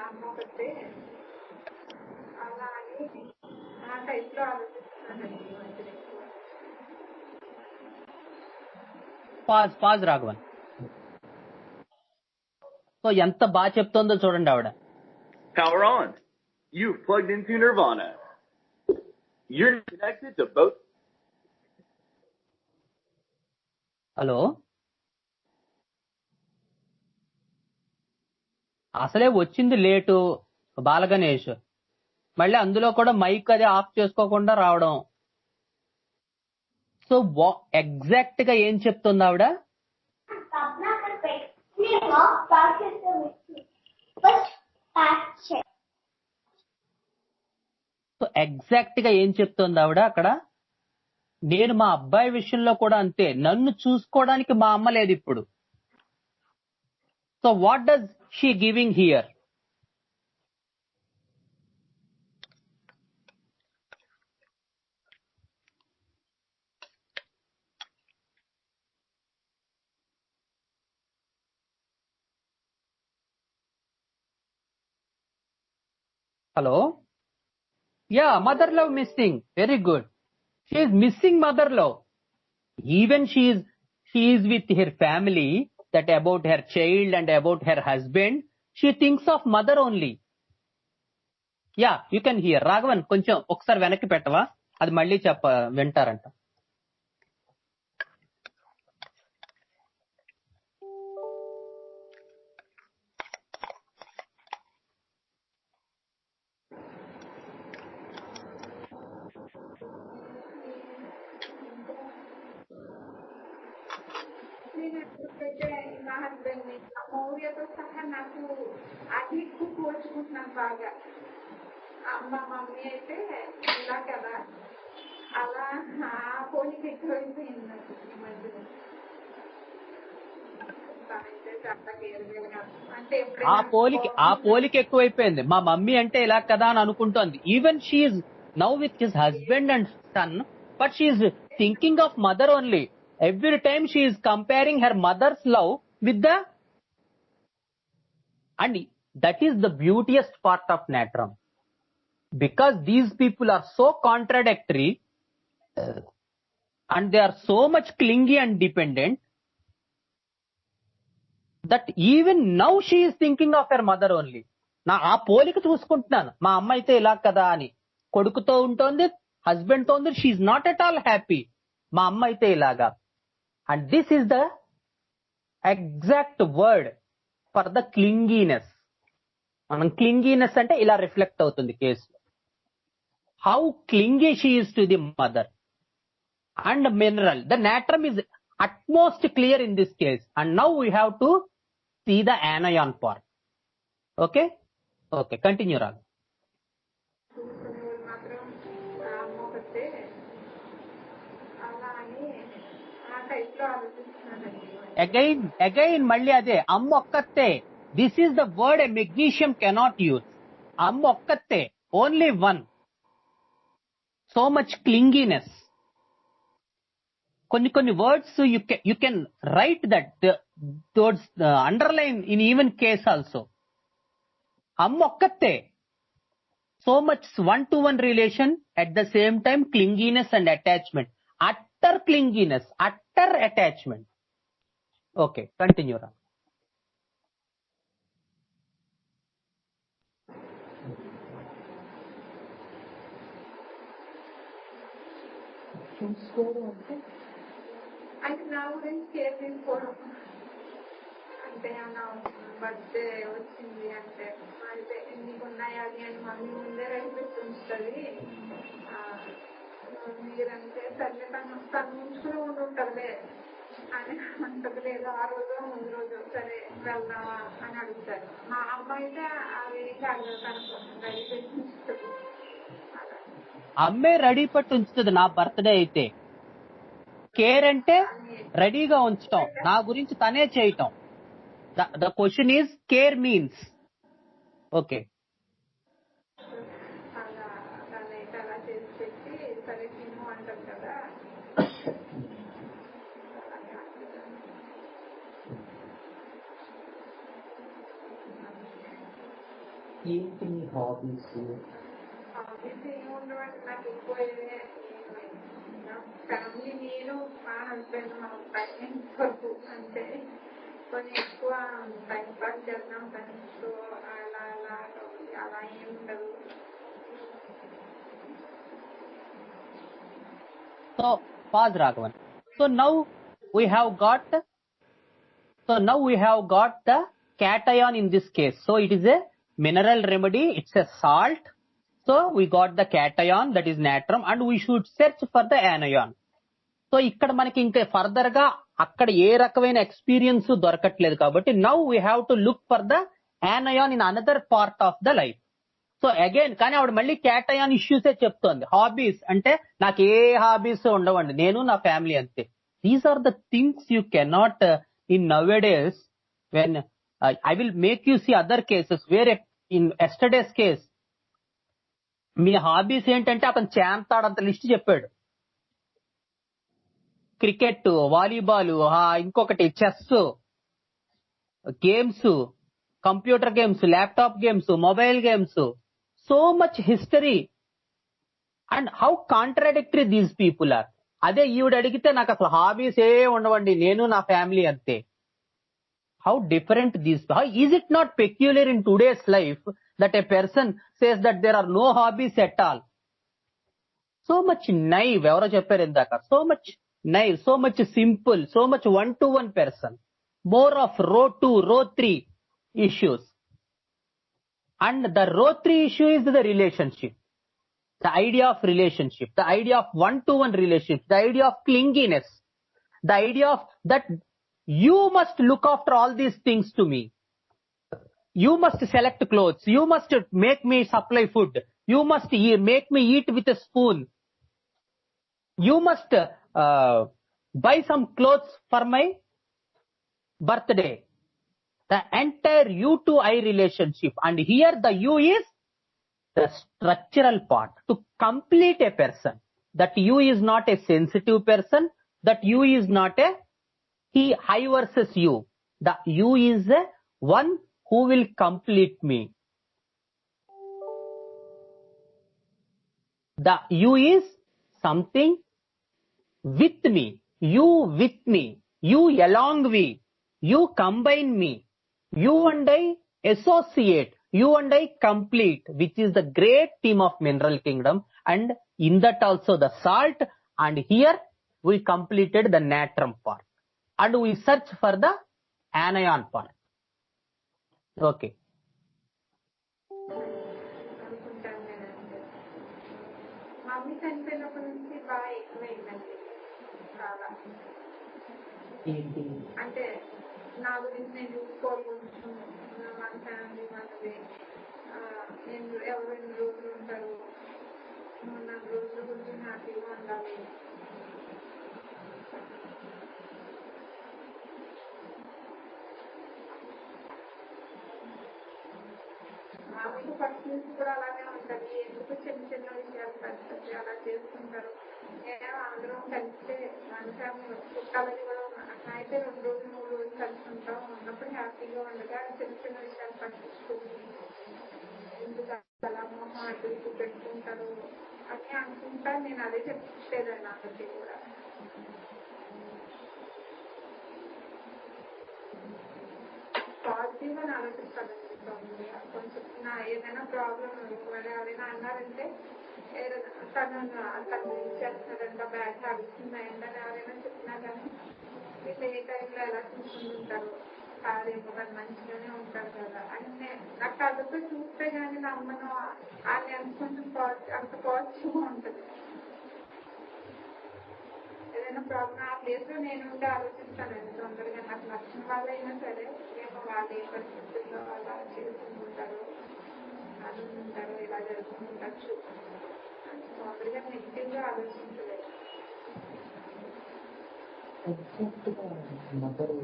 అమ్మ ఒకటే అలా అని ఆ టైప్లో ఆలోచిస్తున్నానండి. పాజ్ రాఘవన్. సో ఎంత బాగా చెప్తోందో చూడండి ఆవిడ. Power on. You've plugged into Nirvana. You're connected to both. Hello, అసలే వచ్చింది లేటు బాలగణేష్, మళ్ళీ అందులో కూడా మైక్ అది ఆఫ్ చేసుకోకుండా రావడం. సో ఎగ్జాక్ట్ గా ఏం చెప్తుంది ఆవిడ? సో ఎగ్జాక్ట్ గా ఏం చెప్తుంది ఆవిడ అక్కడ? నేను మా అబ్బాయి విషయంలో కూడా అంతే, నన్ను చూసుకోవడానికి మా అమ్మ లేదు ఇప్పుడు. So what does she giving here? Hello, yeah, mother love missing. Very good. She is missing mother love. Even she is with her family, that about her child and about her husband, she thinks of mother only. Yeah, you can hear. Raghavan, కొంచెం ఒకసారి వెనక్కి పెట్టవా? అది మళ్ళీ వింటారంట. నేను ఎప్పుడైతే నా husband ని మౌర్యతో సహా నాకు అది ఎక్కువ పోల్చుకుంటున్నాను బాగా. మా మమ్మీ అయితే ఇలా కదా, అలా ఆ పోలిక ఎక్కువైపోయింది నాకు ఈ మధ్యలో. తనైతే చాలా కేర్ఫుల్గా, అంటే ఆ పోలిక ఎక్కువైపోయింది. మా మమ్మీ అంటే ఇలా కదా అని అనుకుంటోంది. Even she's now with his husband and son, but she's thinking of mother only. Every time she is comparing her mother's love with the, and that is the beautiest part of Natram, because these people are so contradictory and they are so much clingy and dependent that even now she is thinking of her mother only. నా ఆ పోలిక చూసుకుంటున్నాను, మా అమ్మ అయితే ఇలా కదా అని. కొడుకుతో ఉంటుంది, హస్బెండ్ తో ఉంది, she's not at all happy. మా అమ్మ అయితే ఇలాగా. And this is the exact word for the clinginess. మనం clinginess అంటే ఇలా రిఫ్లెక్ట్ అవుతుంది కేసులో. How clingy she is to the mother. And mineral. The natrum is utmost clear in this case. And now we have to see the anion part. Okay? Okay, continue, Rag. Again మళ్ళీ అదే, అమ్మ ఒక్కతే. This is the word a magnesium cannot use. అమ్మ ఒక్కతే, only one. So much clinginess. కొన్ని words you can write that towards underline in even case also. అమ్మ ఒక్కతే. So much one-to-one relation, at the same time clinginess and attachment. Utter clinginess, utter attachment. Okay, continue, Ram. అంటే నా గురించి care తీసుకోవడం, అంటే ఏమన్నా birthday వచ్చింది అంటే అయితే నీకు ఉన్నాయా అని అని మమ్మీ ముందే రెడీ పెట్టి ఉంచుతుంది. మీరంటే సర్లే తను ఉంచుకుని ఉంటుందిలే అని అంటది. లేదు ఆ రోజు ముందు రోజు సరే వెళ్దామా అని అడుగుతారు. మా అమ్మ అయితే అవి కాదు తనకు రెడీ పెట్టి ఉంచుతుంది. అమ్మే రెడీ పట్టి ఉంచుతుంది నా బర్త్డే అయితే. కేర్ అంటే రెడీగా ఉంచటం, నా గురించి తనే చేయటం. The question is care means. Okay, అలా తనైతే అలా చేసి పెట్టి సరే తిను అంటారు కదా. ఏంటి నీ హాబీస్? హాబీస్ ఏమి ఉండవండి నాకు ఎక్కువ. ఫ్యామిలీ నేను మా హస్బెండ్ మా అబ్బాయి వరకు అంటే కొంచెం ఎక్కువ టైం పాస్ చేద్దాం ఫ్రెండ్స్ అలా అలా అలా ఏమి ఉండదు. So pause Raghavan. So now we have got the cation in this case. So it is a mineral remedy, it's a salt. So we got the cation, that is natrum, and we should search for the anion. So ఇక్కడ మనకి ఇంకా further గా అక్కడ ఏ రకమైన experience దొరకట్లేదు కాబట్టి now we have to look for the anion in another part of the life. So again కానీ ఆవిడ మళ్ళీ క్యాటయాన్ ఇష్యూసే చెప్తోంది. హాబీస్ అంటే నాకు ఏ హాబీస్ ఉండవండి, నేను నా ఫ్యామిలీ అంతే. These are the things you cannot in nowadays when I will make you see other cases where in yesterday's case మీ హాబీస్ ఏంటంటే అతను చేంతాడంత లిస్ట్ చెప్పాడు. క్రికెట్, వాలీబాల్, ఇంకొకటి chess, games, computer games, laptop games, mobile games, so much history. And how contradictory these people are. అదే ఈవిడ అడిగితే నాకు అసలు హాబీస్ ఏ ఉండవండి, నేను నా ఫ్యామిలీ అంతే. How different these. How is it not peculiar in today's life that a person says that there are no hobbies at all. So much naive. ఎవరో చెప్పారు ఇందాక, so much naive, so much simple, so much one-to-one person, more of row 2, row 3 issues. And the row 3 issue is the relationship, the idea of relationship, the idea of one-to-one relationship, the idea of clinginess, the idea of that you must look after all these things to me. You must select clothes, you must make me supply food, you must make me eat with a spoon, you must buy some clothes for my birthday. The entire you to I relationship, and here the you is the structural part to complete a person. That you is not a sensitive person, that you is not a he, I versus you. The you is a one who will complete me. The you is something with me, you with me, you along me, you combine me, you and I associate, you and I complete, which is the great theme of mineral kingdom. And in that also the salt, and here we completed the natrum part, and we search for the anion part. Okay. Mummy చనిపోయినప్పటి నుంచి బాగా ఎక్కువైందండి. చాలా అంటే నా గురించి నేను చూసుకోవాలనుకుంటున్నాను, మన family మనది, నేను ఎవరు ఎన్ని రోజులు ఉంటారు, 4 రోజుల గురించి హ్యాపీగా ఉండాలి. మామూలు ఫస్ట్ నుంచి కూడా అలానే ఉంటుంది. ఎందుకు చిన్న చిన్న విషయాలు పెద్దది అలా చేసుకుంటారు. అందరం కలిస్తే మన ఫ్యామిలీ చుట్టాలని కూడా అయితే 2 రోజులు 3 రోజులు కలిసి ఉంటాం. ఉన్నప్పుడు హ్యాపీగా ఉండగా చిన్న చిన్న విషయాలు పట్టించుకుని ఎందుకు అలా మొహం అటు ఇటు పెట్టుకుంటారు అని అనుకుంటా. నేను అదే చెప్పేదాన్ని అందరికీ కూడా. పాజిటివ్ అని ఆలోచిస్తానండి. కొంచెం నా ఏదైనా ప్రాబ్లం ఒకవేళ ఎవరైనా అన్నారంటే తను ఇచ్చేస్తున్నారంట, బ్యాడ్ హ్యాబిట్స్ ఉన్నాయండి అని ఎవరైనా చెప్పినా కానీ వీళ్ళు ఏ టైంలో ఎలా చూసుకుంటుంటారు కాదేమో కానీ మంచిగానే ఉంటారు కదా అని నాకు అదొక చూస్తే కానీ నమ్మను. అది అంత పాజిటివ్గా ఉంటుంది. ఏదైనా ప్రాబ్లం ఆ ప్లేస్ లో నేను ఉండి ఆలోచిస్తాను తొందరగా. నాకు నచ్చిన వాళ్ళైనా సరే ఏమో వాళ్ళు ఏ పరిస్థితుల్లో అలా చేసుకుంటుంటారో అనుకుంటారో ఇలా జరుగుతుండొచ్చు. తొందరగా నెగిటివ్ గా ఆలోచించలేదు. ఎగ్జాక్ట్ గా మదర్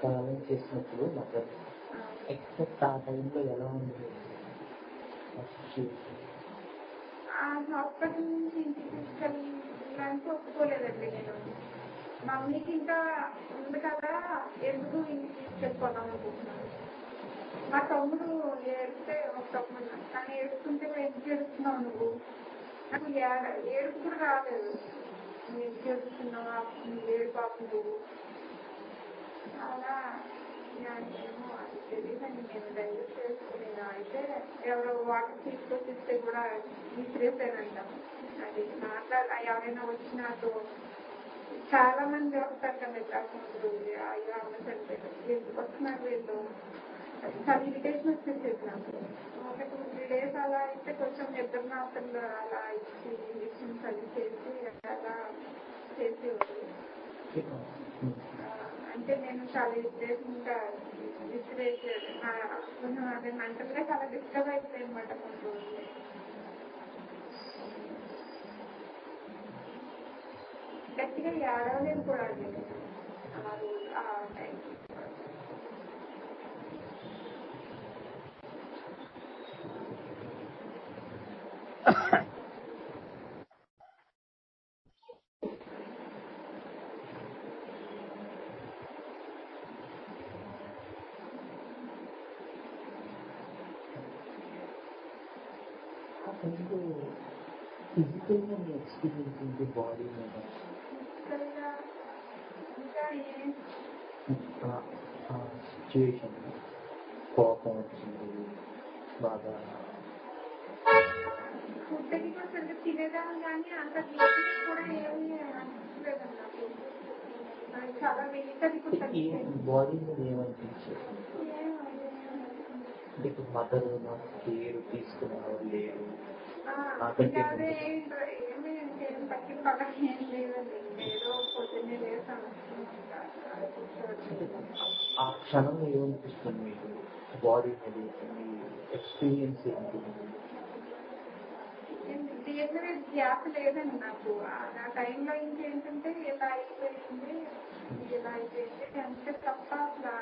కాలం చేసినప్పుడు మదర్ ఎగ్జాక్ట్ ఆ టైంలో ఎలా ఉంది హాస్పిటల్ నుంచి ఇంటికి తీసుకెళ్ళడానికి ఒప్పుకోలేదండి నేను. మమ్మీకి ఇంకా ఉంది కదా ఎందుకు ఇంటికి తీసుకెళ్ళిపోదాం అనుకుంటున్నాను. మా తమ్ముడు ఏడిస్తే ఒక తమ్ముడు కానీ ఏడుస్తుంటే ఎందుకు ఏడుస్తున్నావు నువ్వు, నాకు ఏడుపు కూడా రాలేదు. నువ్వు ఎందుకు ఏడుస్తున్నావా ఏడు పాప నువ్వు అలా ఏమో అది తెలియదండి. నేను డైజెస్ట్ చేసుకునేదా అయితే ఎవరో వాటర్ తీసుకొచ్చిస్తే కూడా విసిరేసానంట. అది ఎవరైనా వచ్చి నాతో చాలా మంది వస్తారు కదా ముందు అయ్యో అమ్మ చనిపోయారు ఎందుకు వస్తున్నారు వీళ్ళు చాలా ఇరిటేషన్ వచ్చేసేది నాకు. ఒక 2-3 days అలా అయితే కొంచెం నిద్ర మాత్రలు అలా ఇచ్చి ఇంజక్షన్స్ అది చేసి అలా చేసేవారు. అంటే నేను చాలా ఇంకా విసిరేసాను. కొంచెం అదే మెంటల్ గా చాలా డిస్టర్బ్ అయిపోయింది అనమాట కొన్ని రోజులు. గట్టిగా ఏడవలేదు కూడా అది ఆ రోజు ఆ టైం. ఫిజికల్గా మీ ఎక్స్పీరియన్స్ ఏంటి బాడీ మీద సిచ్యువేషన్ కోపం వచ్చింది బాగా ఫుడ్ అది కొంచెం తినేదాన్ని కానీ అంత వీక్నెస్ కూడా ఏమీ అనిపించలేదు నాకు. చాలా వీక్ అది బాడీ మీద ఏమనిపించదు అంటే ఇప్పుడు మదర్ నాకు కేర్ తీసుకునేవారు లేరు నాకంటే ఆ క్షణంలో ఏమనిపిస్తుంది మీకు బాడీ మీద మీ ఎక్స్పీరియన్స్ ఏంటి? దేని మీద ధ్యాస లేదండి నాకు. ఆ టైంలో ఇంకేంటంటే ఇలా అయిపోయింది అంతే తప్ప అసలు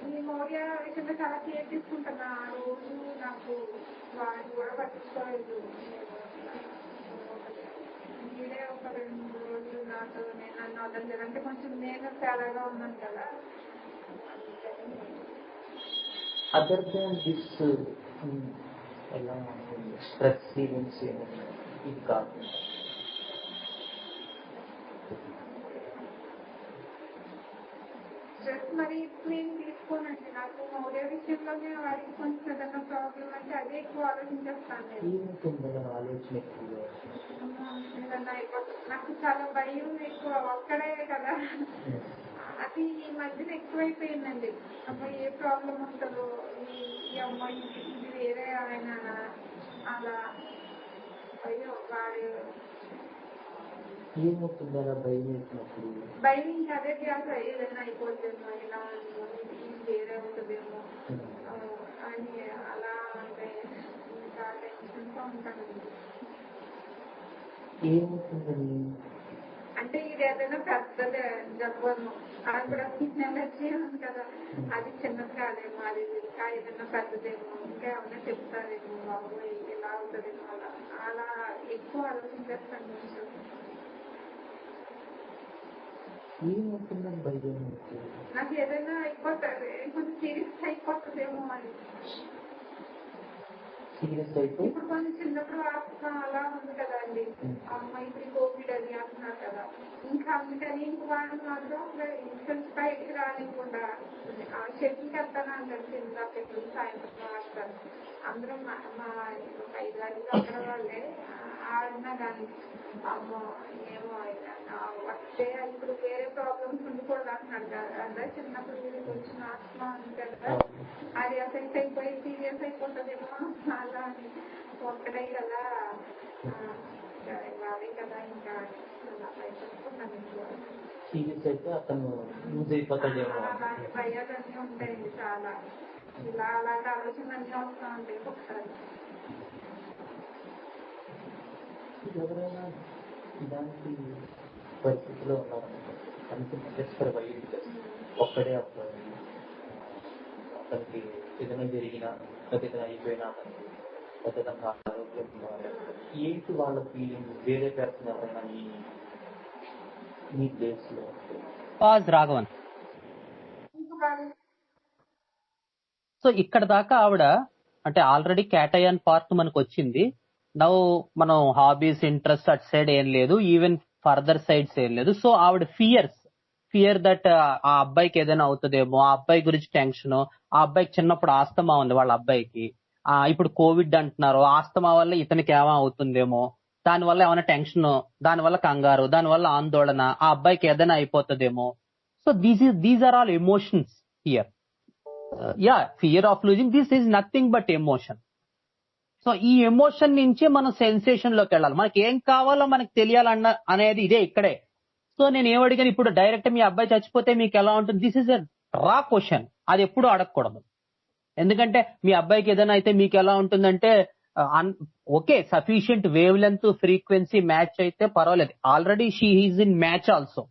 ఈ మౌర్య విషయంలో చాలా కేర్ తీసుకుంటున్నా. ఆ రోజు నాకు వాడిని కూడా పట్టించుకోలేదు. మీరే ఒక 2 రోజులు నాతో నన్ను వదలలేదు అంటే కొంచెం నేను తేడాగా ఉన్నాను కదా. అదర్ దాన్ దిస్ ఎలా స్ట్రెస్ ఫీలింగ్స్ ఏమన్నా ఇది కాకుండా స్ట్రెస్ మరి ఇప్పుడు ఏం తీసుకోనండి. నాకు మౌర్య విషయంలోనే వాడికి కొంచెం ఏదైనా ప్రాబ్లం అంటే అదే ఎక్కువ ఆలోచించేస్తాను నేను. ఆలోచన ఎక్కువ ఏదన్నా అయిపోతుంది నాకు చాలా భయం ఎక్కువ. ఒక్కడే కదా అది ఈ మధ్యన ఎక్కువైపోయిందండి. అమ్మాయి ఏ ప్రాబ్లం వస్తుందో ఈ అమ్మాయి ఇది వేరే ఆయన అలా అయ్యో వాడు ఏమవుతుంది అలా భయం వేసినప్పుడు భయం ఇంకా అదే ధ్యాస ఏదైనా అయిపోతుందేమో ఇలా ఇది వేరే ఉంటుందేమో అని అలా అంటే ఇంకా టెన్షన్గా ఉంటానండి. ఏమవుతుందని అంటే ఇది ఏదైనా పెద్దది జబ్బను అది కూడా ఎనర్జీ ఉంది కదా అది చిన్నది కాదేమో అది ఇంకా ఏదైనా పెద్దదేమో ఇంకా ఏమైనా చెప్తారేమో బాబు ఇలా అవుతుందేమో అలా ఎక్కువ ఆలోచించేస్తాను కొంచెం. ఏమవుతుందని భయం నాకు ఏదైనా అయిపోతుంది కొంచెం సీరియస్ అయిపోతుందేమో అని. ఇప్పుడు కొంచెం చిన్నప్పుడు అలా ఉంది కదా అండి అమ్మాయి ఇప్పుడు కోవిడ్ అది అంటున్నారు కదా ఇంకా అందుకని ఇంక వాళ్ళు మాత్రం కొంచెం బయటికి రానివ్వకుండా ఆ చెట్లకి వెళ్తాను అంటారు చిన్న చెట్లు సాయంత్రం వస్తారు అందరూ మా 5 గంటలు అక్కడ వాళ్ళే ఆడినా కానీ అమ్మో ఏమో వస్తే ఇప్పుడు వేరే ప్రాబ్లమ్స్ ఉండకూడదు అంటున్నాడు కదా చిన్నప్పుడు వీళ్ళకి వచ్చిన ఆత్మ ఉంటుంది కదా అది ఎఫెక్ట్ అయిపోయి సీరియస్ అయిపోతుందేమో అలా ఒక్కడే కదా అదే కదా ఇంకా సీరియస్ అయితే అతను యూజ్ అయిపోతాడేమో అలాంటి భయాలన్నీ ఉంటాయండి చాలా ఇలా అలాంటి ఆలోచనలన్నీ వస్తూ ఉంటాయి ఒకసారి ఎవరైనా ఇలాంటి పరిస్థితిలో ఉన్నారనుకో ఒక్కడే అబ్బాయి అతనికి ఏదైనా జరిగినా ఏదైనా అయిపోయినా అతనికి ఖచ్చితంగా ఆరోగ్యం ఏంటి వాళ్ళ ఫీలింగ్ వేరే పర్సన్ ఎవరైనా మీ ప్లేస్ లో రాఘవన్. సో ఇక్కడ దాకా ఆవిడ అంటే ఆల్రెడీ క్యాటయాన్ పార్ట్ మనకు వచ్చింది. నౌ మనం హాబీస్ ఇంట్రెస్ట్ అట్ సైడ్ ఏం లేదు, ఈవెన్ ఫర్దర్ సైడ్స్ ఏం లేదు. సో ఆవిడ ఫియర్ దట్ ఆ అబ్బాయికి ఏదైనా అవుతుందేమో, ఆ అబ్బాయి గురించి టెన్షన్, ఆ అబ్బాయికి చిన్నప్పుడు ఆస్తమా ఉంది వాళ్ళ అబ్బాయికి, ఇప్పుడు కోవిడ్ అంటున్నారు, ఆస్తమా వల్ల ఇతనికి ఏమో అవుతుందేమో, దానివల్ల ఏమైనా టెన్షన్, దానివల్ల కంగారు, దానివల్ల ఆందోళన, ఆ అబ్బాయికి ఏదైనా అయిపోతుందేమో. So these are all emotions here. Fear of losing, this is nothing but emotion. So ఈ ఎమోషన్ నుంచి మనం సెన్సేషన్ లోకి వెళ్ళాలి. మనకి ఏం కావాలో మనకి తెలియాలన్న అనేది ఇదే ఇక్కడే. సో నేను ఏమడిగాను, ఇప్పుడు డైరెక్ట్ మీ అబ్బాయి చచ్చిపోతే మీకు ఎలా ఉంటుంది, దిస్ ఇస్ ఎ రా క్వశ్చన్. అది ఎప్పుడు అడగకూడదు. ఎందుకంటే మీ అబ్బాయికి ఏదైనా అయితే మీకు ఎలా ఉంటుందంటే okay sufficient wavelength frequency match అయితే పర్వాలేదు, already she is in match also.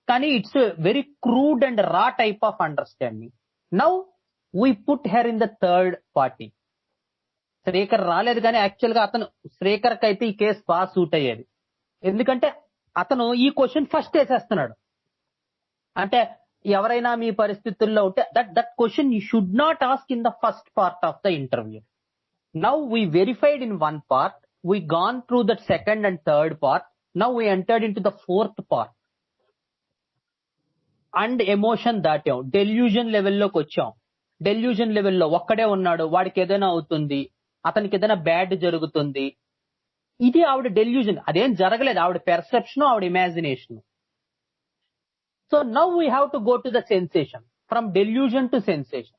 కానీ it's very crude and raw type of understanding. Now we put her in the third party. Srikar రాలేదు, కానీ యాక్చువల్ గా అతను శ్రీకర్ కి అయితే ఈ కేసు బాగా సూట్ అయ్యేది. ఎందుకంటే అతను ఈ క్వశ్చన్ ఫస్ట్ వేసేస్తున్నాడు. అంటే ఎవరైనా మీ పరిస్థితుల్లో ఉంటే that question you should not ask in the first part of the interview. Now we verified in one part, we gone through that second and third part, now we entered in to the fourth part. And emotion దాటాం, delusion లెవెల్లోకి వచ్చాం. Delusion లెవెల్లో ఒక్కడే ఉన్నాడు, వాడికి ఏదైనా అవుతుంది, అతనికి ఏదైనా బ్యాడ్ జరుగుతుంది, ఇది ఆవిడ డెల్యూజన్. అదేం జరగలేదు, ఆవిడ పెర్సెప్షన్, ఆవిడ imagination. So now we have to go to the sensation, from delusion to sensation.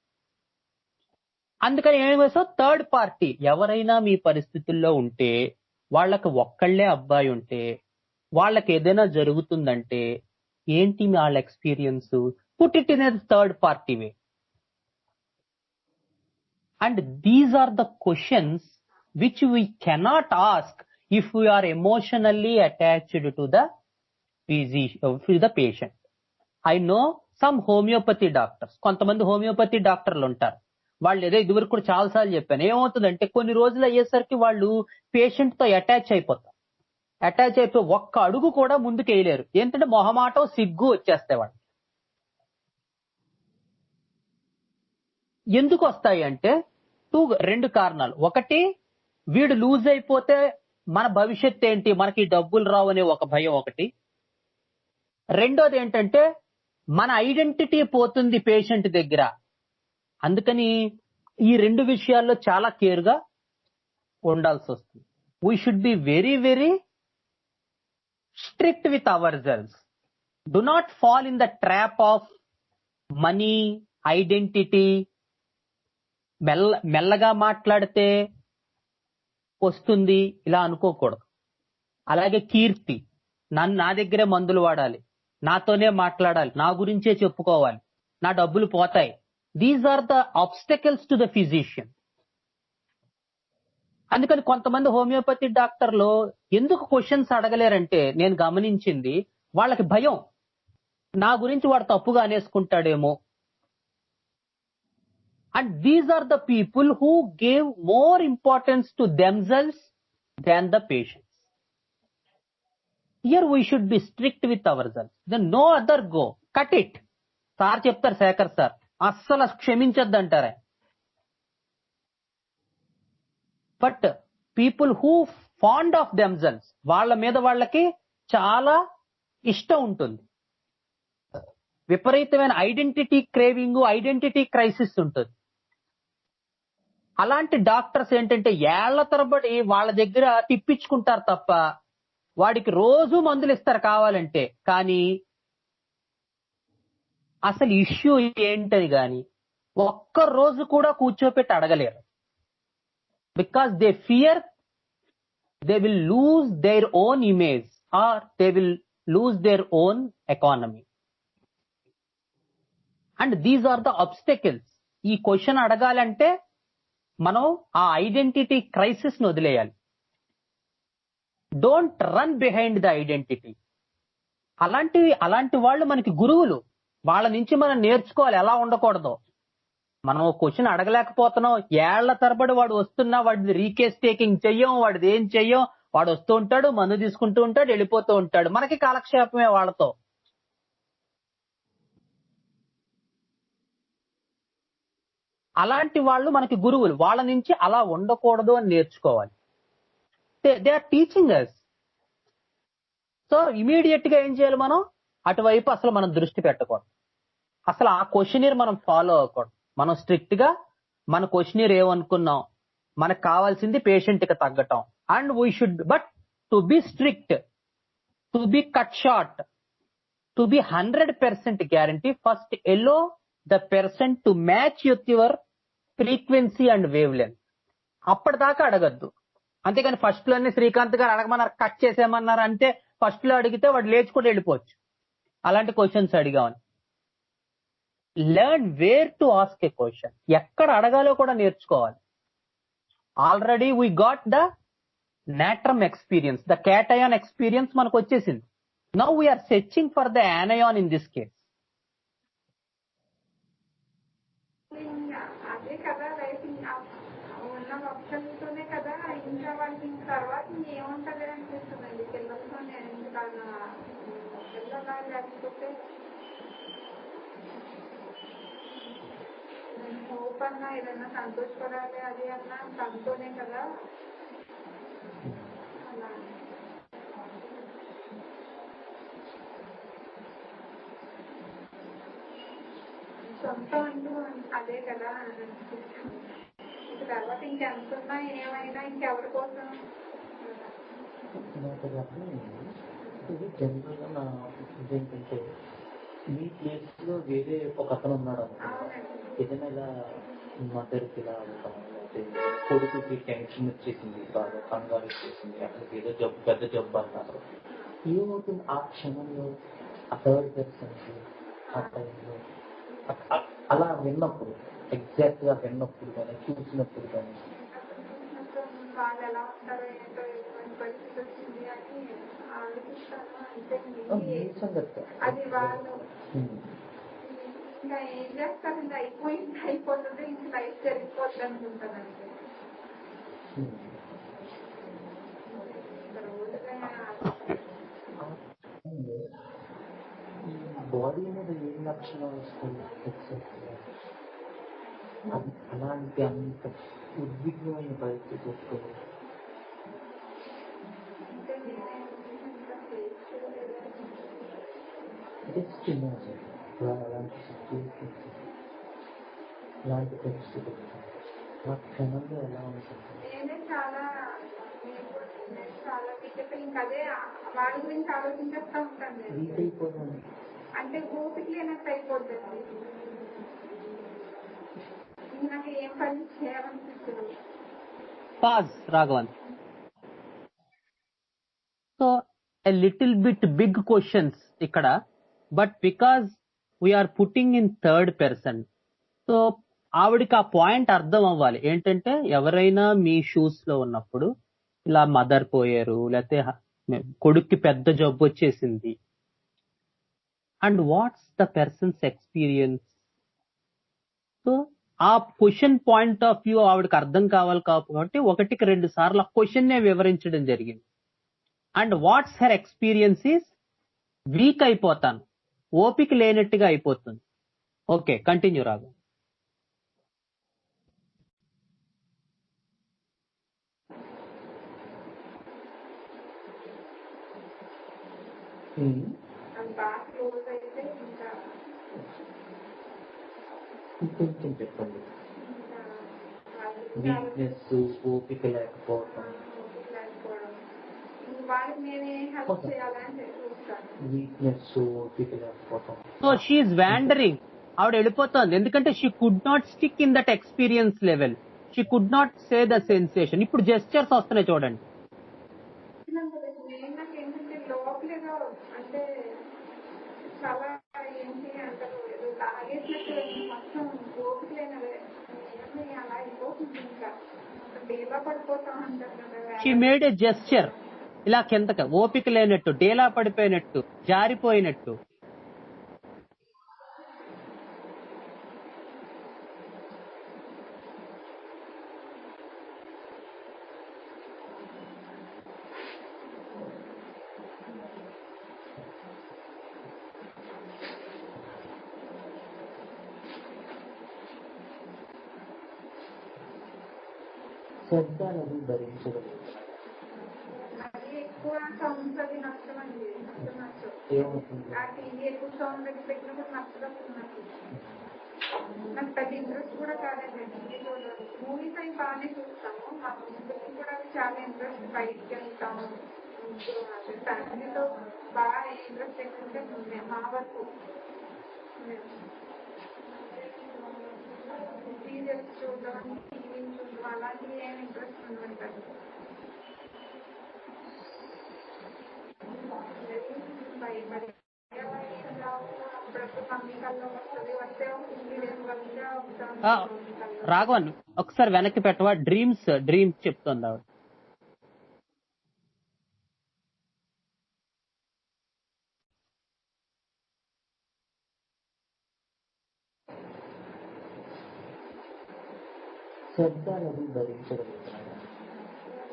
అందుకని ఏం వేసావు, థర్డ్ పార్టీ. ఎవరైనా మీ పరిస్థితుల్లో ఉంటే, వాళ్ళకి ఒక్కళ్లే అబ్బాయి ఉంటే, వాళ్ళకి ఏదైనా జరుగుతుందంటే ఏంటి వాళ్ళ experience, put it in a third party way. And these are the questions which we cannot ask if we are emotionally attached to the patient. I know some homeopathy doctors, కొంతమంది హోమియోపతి డాక్టర్లు ఉంటారు. వాళ్ళు ఏదో ఇదివరకు కూడా చాలాసార్లు చెప్పాను, ఏమవుతుందంటే కొన్ని రోజులు అయ్యేసరికి వాళ్ళు పేషెంట్ తో అటాచ్ అయిపోయి ఒక్క అడుగు కూడా ముందుకు వేయలేరు. ఏంటంటే మొహమాటం, సిగ్గు వచ్చేస్తాయి వాళ్ళు. ఎందుకు వస్తాయి అంటే రెండు కారణాలు. ఒకటి, వీడు లూజ్ అయిపోతే మన భవిష్యత్ ఏంటి, మనకి డబ్బులు రావు అనే ఒక భయం ఒకటి. రెండోది ఏంటంటే మన ఐడెంటిటీ పోతుంది పేషెంట్ దగ్గర. అందుకని ఈ రెండు విషయాల్లో చాలా కేర్గా ఉండాల్సి వస్తుంది. We should be very very strict with our cells. Do not fall in the trap of money, identity. మెల్లగా మాట్లాడితే వస్తుంది ఇలా అనుకోకూడదు. అలాగే కీర్తి, నా దగ్గరే మందులు వాడాలి, నాతోనే మాట్లాడాలి, నా గురించే చెప్పుకోవాలి, నా డబ్బులు పోతాయి. These are the obstacles to the physician. అందుకని కొంతమంది హోమియోపతి డాక్టర్లు ఎందుకు క్వశ్చన్స్ అడగలేరంటే, నేను గమనించింది వాళ్ళకి భయం, నా గురించి వాడు తప్పుగా అనేసుకుంటాడేమో. And these are the people who gave more importance to themselves than the patients. Here we should be strict with ourselves. Then no other go. Cut it. Sir చెప్తారు, శేఖర్ సార్ అస్సలు క్షమించద్దు అంటారే. But people who fond of themselves, వాళ్ళ మీద వాళ్ళకి చాలా ఇష్టం ఉంటుంది. విపరీతమైన ఐడెంటిటీ క్రేవింగ్, ఐడెంటిటీ క్రైసిస్ ఉంటుంది. అలాంటి డాక్టర్స్ ఏంటంటే ఏళ్ల తరబడి వాళ్ళ దగ్గర తిప్పించుకుంటారు తప్ప వాడికి రోజు మందులు ఇస్తారు కావాలంటే, కానీ అసలు ఇష్యూ ఏంటని గాని ఒక్క రోజు కూడా కూర్చోపెట్టి అడగలేరు. Because they fear they will lose their own image or they will lose their own economy. And these are the obstacles. ఈ క్వశ్చన్ అడగాలంటే మనం ఆ ఐడెంటిటీ క్రైసిస్ ను వదిలేయాలి. Don't run behind the identity. అలాంటి వాళ్ళు మనకి గురువులు. వాళ్ళ నుంచి మనం నేర్చుకోవాలి ఎలా ఉండకూడదు. మనం క్వశ్చన్ అడగలేకపోతున్నాం, ఏళ్ల తరబడి వాడు వస్తున్నా వాడిది రీకేస్ టేకింగ్ చెయ్యం, వాడిది ఏం చెయ్యం. వాడు వస్తూ ఉంటాడు, మందు తీసుకుంటూ ఉంటాడు, వెళ్ళిపోతూ ఉంటాడు, మనకి కాలక్షేపమే వాళ్ళతో. అలాంటి వాళ్ళు మనకి గురువులు. వాళ్ళ నుంచి అలా ఉండకూడదు అని నేర్చుకోవాలి. They are teaching us. So immediate గా ఏం చేయాలి, మనం అటువైపు అసలు మనం దృష్టి పెట్టకూడదు. అసలు ఆ క్వశ్చనీర్ మనం ఫాలో అవ్వకూడదు. మనం స్ట్రిక్ట్ గా మన క్వశ్చనీర్ ఏమనుకున్నాం, మనకు కావాల్సింది పేషెంట్ కి తగ్గటం. And we should but to be strict, to be cut short, to be 100% guarantee, first allow the person to match with your frequency and wavelength. అప్పటిదాకా అడగద్దు. అంతేగాని ఫస్ట్ లోనే శ్రీకాంత్ గారు అడగమన్నారు, కట్ చేసేయమన్నారు అంటే ఫస్ట్ లో అడిగితే వాడు లేచి కూడా వెళ్ళిపోవచ్చు. అలాంటి క్వశ్చన్స్ అడిగామని. Learn where to ask a question. ఎక్కడ అడగాలో కూడా నేర్చుకోవాలి. Already we got the natrum experience, the cation experience మనకు వచ్చేసింది. Now we are searching for the anion in this case. అదే కదా లైఫ్ ఉన్న ఆప్షన్తోనే కదా. ఇంకా వాళ్ళకి తర్వాత ఏముంటది అనిపిస్తుంది పిల్లలతో. నేను ఎందుకన్నా పిల్లలా లేకపోతే హోప్ అన్నా ఏదన్నా సంతోషపడాలి అది అన్నా తనతోనే కదా. అలా సొంతం అంటూ అదే కదా అనిపిస్తుంది. తర్వాత ఇంకెంతున్నా ఏమైనా ఇంకెవరి కోసం. ఇది జనరల్ గా నా ఇదేంటంటే, మీ ప్లేస్ లో వేరే ఒక అతను ఉన్నాడు అనుకో, ఏదైనా ఇలా మదర్కి ఇలా అవుతాం, లేకపోతే కొడుకుకి టెన్షన్ వచ్చేసింది, బాగా కంగారు వచ్చేసింది, అక్కడికి ఏదో జబ్బు, పెద్ద జబ్బు అన్నారు. ఏమవుతుంది ఆ క్షణంలో ఆ థర్డ్ పర్సన్కి ఆ టైంలో అలా విన్నప్పుడు, ఎగ్జాక్ట్ గా విన్నప్పుడు కానీ చూసినప్పుడు కానీ వాళ్ళు ఎలా ఉంటారో ఏంటో ఎటువంటి పరిస్థితి వచ్చింది అని ఆలోచిస్తాను. అంతే. అది వాళ్ళు ఇంకా ఏం చేస్తారు, ఇంకా అయిపోతుంది, ఇంక లైఫ్ జరిగిపోతుంది అనుకుంటాను. అంతే బాడీ మీద ఏ లక్షణాలు వస్తాయి? అలాంటి అంత ఉద్విగ్నమైన పరిస్థితి వస్తుంది. అలాంటి సిచ్యువేషన్, అలాంటి పరిస్థితి ఆ క్షణంలో ఎలా ఉంటుంది? నేనే చాలా ఇంకా అదే వాళ్ళ గురించి ఆలోచించేస్తా ఉంటాను. వీక్ అయిపోతుంది అంటే ఓపిక లేనట్టు అయిపోతుంది. నాకు ఏం పని చేయాలనిపిస్తుంది. Pause Raghavan. So a little bit big questions ఇక్కడ, but because we are putting in third person, so ఆవిడికి ఆ పాయింట్ అర్థం అవ్వాలి. ఏంటంటే ఎవరైనా మీ షూస్ లో ఉన్నప్పుడు ఇలా మదర్ పోయారు, లేకపోతే కొడుక్కి పెద్ద జబ్బు వచ్చేసింది, and what's the persons experience. So ఆ క్వశ్చన్ పాయింట్ ఆఫ్ వ్యూ ఆవిడకి అర్థం కావాలి కాబట్టి 1-2 సార్లు ఆ క్వశ్చన్ నే వివరించడం జరిగింది. And what's her experience is week అయిపోతాను, ఓపిక లేనట్టుగా అయిపోతుంది. Okay, continue Raghu. బాగా క్లోజ్ అయితే ఇంకా కొంచెం చెప్పండి. వీక్నెస్, ఓపిక లేకపోవటం. వీక్నెస్, ఓపిక లేకపోవటం. So she's wandering. ఆవిడ వెళ్ళిపోతుంది ఎందుకంటే she could not stick in that experience level. She could not say the sensation. ఇప్పుడు జెస్చర్స్ వస్తున్నాయి చూడండి. అంటే చాలా ఏంటి అంటారు లాగేసినట్టు మొత్తం ఓపికలేనవే అలా అయిపోతుంది. ఇంకా డేలా పడిపోతా ఉంటారు కదా. She made A gesture. ఇలా కిందక ఓపిక లేనట్టు, డేలా పడిపోయినట్టు, జారిపోయినట్టు. శబ్దాలను భరించగలుగుతారు. అది ఎక్కువ సౌండ్స్ అది నచ్చమండి. నచ్చదు. ఏమవుతుంది? ఆ టీవీ ఎక్కువ సౌండ్ అది పెట్టినప్పుడు నచ్చదు. నాకు పెద్ద ఇంట్రెస్ట్ కూడా కాదండి టీవీ చూడాలి. మూవీస్ అవి బాగానే చూస్తాము. మా ముందుకి కూడా చాలా ఇంట్రెస్ట్. బయటికి వెళ్తాము, ఫ్యామిలీతో బాగా ఇంట్రెస్ట్ ఎక్కువ మా వరకు. సీరియల్స్ చూడడం, టీవీ చూడడం అలాంటివి ఏమి ఇంట్రెస్ట్ ఉండదు. భయపడి అప్పుడప్పుడు మమ్మీ కల్లో వస్తుంది. వస్తే రాఘవన్ ఒకసారి వెనక్కి పెట్టవా? డ్రీమ్స్ చెప్తుంది ఆవిడ. శబ్దాలను భరించగలుగుతున్నాడు.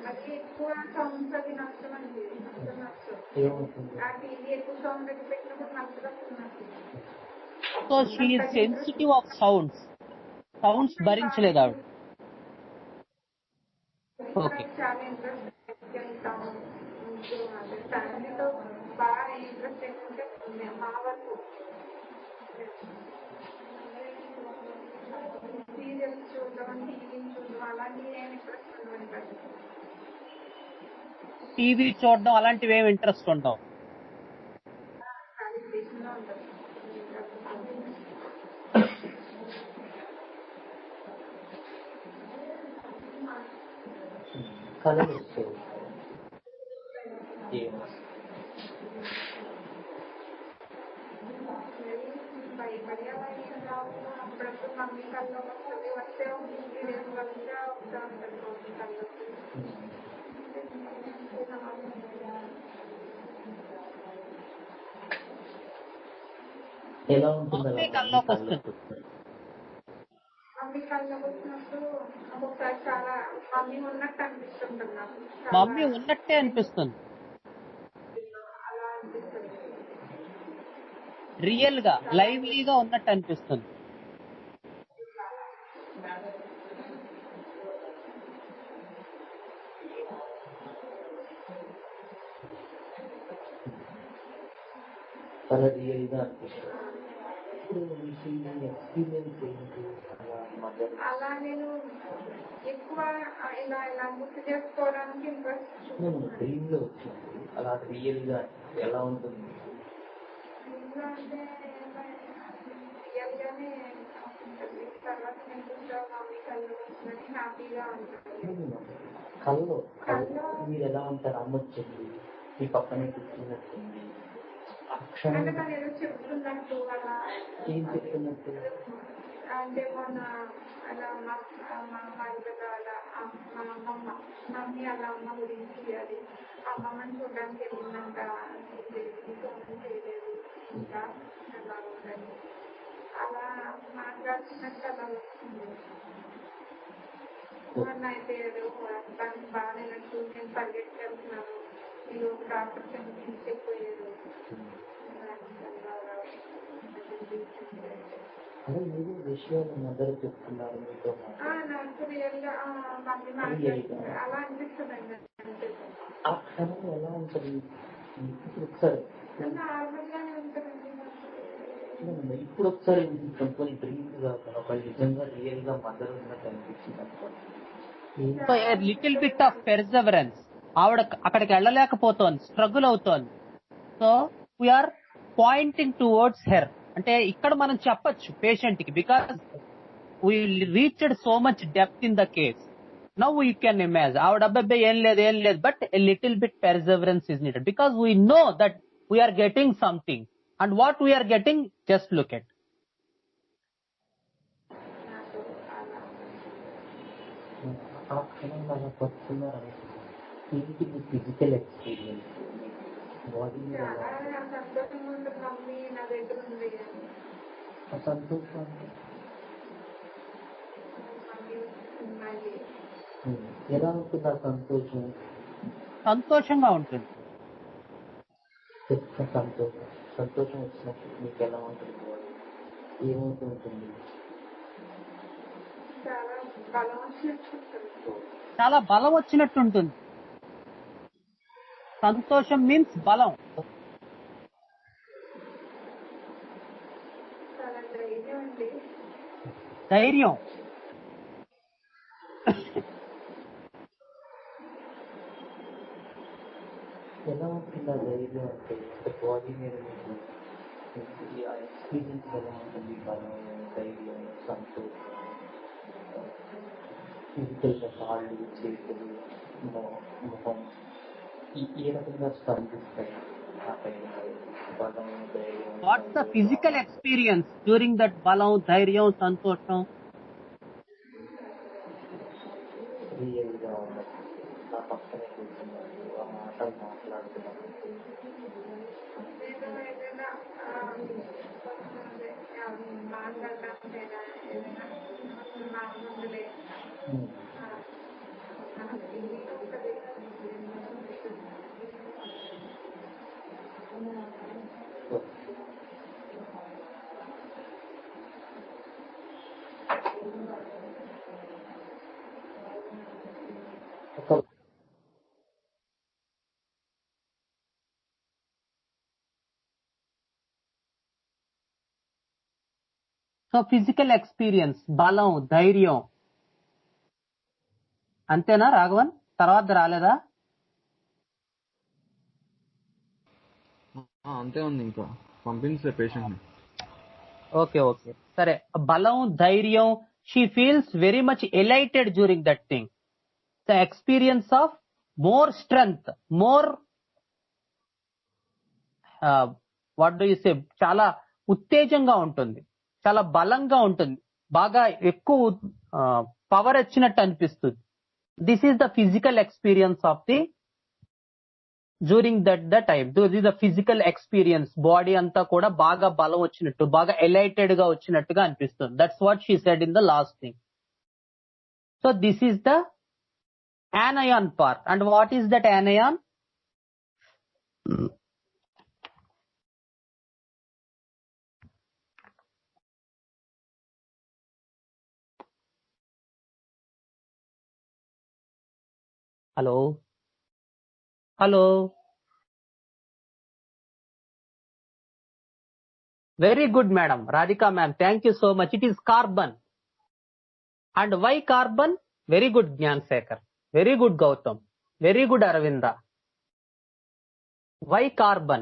అది ఎక్కువ సౌండ్స్ అది నచ్చమండి. నచ్చదు. ఏమవుతుంది? ఆ టీవీ ఎక్కువ సౌండ్ అది పెట్టినప్పుడు నచ్చదు. So she is sensitive of sounds భరించలేదు ఆవిడ. ఓకే. చాలా ఇంట్రెస్ట్ వెళ్తాము, ఫ్యామిలీతో బాగా ఇంట్రెస్ట్ ఎక్కువ మా వరకు. సీరియల్స్ చూడడం, టీవీ చూడడం అలాంటివి ఏమి ఇంట్రెస్ట్ ఉండదు. టీవీ చూడడం అలాంటివి ఏమి ఇంట్రెస్ట్ ఉండవు. కలలు వస్తాయి. భయపడి అలా ఏం రావు. అప్పుడప్పుడు మమ్మీ కల్లో వస్తుంది. వస్తే వస్తా ఉంటుంది కల్లో. ఎలా ఉంటుంది? మమ్మీ కల్లోకి వచ్చినప్పుడు ఒక్కొక్కసారి చాలా మమ్మీ ఉన్నట్టు అనిపిస్తుంటుంది నాకు. మమ్మీ ఉన్నట్టే అనిపిస్తుంది. అలా అనిపిస్తుంది. రియల్ గా లైవ్లీగా ఉన్నట్టు అనిపిస్తుంది. చాలా రియల్ గా అనిపిస్తుంది. ఎక్స్పీరియన్స్ ఏంటి? అలా నేను ఎక్కువ ఇలా గుర్తు చేసుకోవడానికి ఇంట్రెస్ట్ డ్రీమ్ లో వచ్చింది. అలా రియల్ గా ఎలా ఉంటుంది? అంటే రియల్ గానే తర్వాత నేను మమ్మీ కళ్ళు వస్తుందని హ్యాపీగా ఉంటుంది. కల్లో మీరు ఎలా ఉంటారు? అమ్మ వచ్చింది, మీ పక్కనే కూర్చున్నట్టుంది. అంటే తను ఏదో చెప్తున్నట్టు అలా. ఏం చెప్తున్నట్టు? అంటే మొన్న అలా మా మరదలు అలా మా అమ్మమ్మ మమ్మీ అలా అమ్మ గురించి అది అమ్మమ్మని చూడడానికి వెళ్ళిందంట. ఫోన్ చేయలేదు ఇంకా అలా ఉంటుంది. అలా మాట్లాడుతున్నట్టు అలా వస్తుంది. మొన్న అయితే ఏదో దానికి బాగాలేనట్టు నేను పరిగెత్తి వెళ్తున్నాను, మీరు డాక్టర్ తీసుకెళ్ళిపోయారు. అదే మీరు విషయాలు మదర్ చెప్తున్నారు మీతో. నాకు రియల్ గా మమ్మీ మాట్లాడుతుంది అలా అనిపిస్తుందండి. ఆ క్షణం ఎలా ఉంటుంది? ఒకసారి నార్మల్ గానే ఉంటుందండి. ఇప్పుడు ఒకసారి కొన్ని డ్రీమ్స్ కాకుండా ఒక నిజంగా రియల్ గా మదర్ ఉన్నట్టు అనిపించింది అనుకోండి. So a little bit of perseverance, ఆవిడ అక్కడికి వెళ్ళలేకపోతోంది, స్ట్రగుల్ అవుతోంది. So we are pointing towards her. అంటే ఇక్కడ మనం చెప్పొచ్చు పేషెంట్ కి, because we reached so much depth in the case. Now we can imagine ఆవిడ అబ్బాయి ఏం లేదు, but a little bit perseverance is needed because we know that we are getting something. And what we are getting, just look at. Physical experience body చాలా సంతోషంగా ఉంటుంది mummy నా దగ్గర ఉంది అని. సంతోషం మమ్మీ ఉన్నది. ఎలా ఉంటుంది ఆ సంతోషం? సంతోషంగా ఉంటుంది. సంతోషం వచ్చినప్పుడు మీకు ఎలా ఉంటుంది? ఏమవుతుంటుంది? చాలా బలం వచ్చినట్టుంటుంది. చాలా బలం వచ్చినట్టు ఉంటుంది. సంతోషం మీన్స్ బలం. చాలా ధైర్యం అండి. ధైర్యం. ఎలా ఉంటుంది ఆ ధైర్యం అంటే? బాడీ మీద ఆ ఎక్స్పీరియన్స్ ఎలా ఉంటుంది? బలం, ధైర్యం, సంతోషం, ఫిజికల్ గా కాళ్ళు, చేతులు, ముఖం ఏ రకంగా స్పందిస్తాయి ఆ టైంలో? బలం, ధైర్యం. What's the physical experience during that బలం, ధైర్యం, సంతోషం? రియల్ గా ఉండదు. నా పక్కనే కూర్చున్నాడు, ఆ మాటలు మాట్లాడుతున్నాడు. నేను ఏదైనా మాట్లాడడానికి ఏదైనా మాట్లాడలే ఇది ఉంటుంది. సో ఫిజికల్ ఎక్స్పీరియన్స్, బలం, ధైర్యం, అంతేనా రాఘవన్? తర్వాత రాలేదా? అంతే ఉంది, ఇంకా పంపించే పేషెంట్ ని. ఓకే సరే. బలం, ధైర్యం, she feels very much ఎలైటెడ్ during that thing. The experience of more strength, more what do you say, చాలా ఉత్తేజంగా ఉంటుంది, చాలా బలంగా ఉంటుంది, బాగా ఎక్కువ పవర్ వచ్చినట్టు అనిపిస్తుంది. This is the physical experience of the during the time. This is the physical experience. Body అంతా కూడా బాగా బలం వచ్చినట్టు, బాగా ఎలైటెడ్ గా వచ్చినట్టుగా అనిపిస్తుంది. That's what she said in the last thing. So this is the anion part. And what is that anion? Hello. Very good, madam. Radhika ma'am, thank you so much. It is carbon. And why carbon? Very good, Gyan Sekhar. Very good, Gautam. Very good, Aravinda. Why carbon?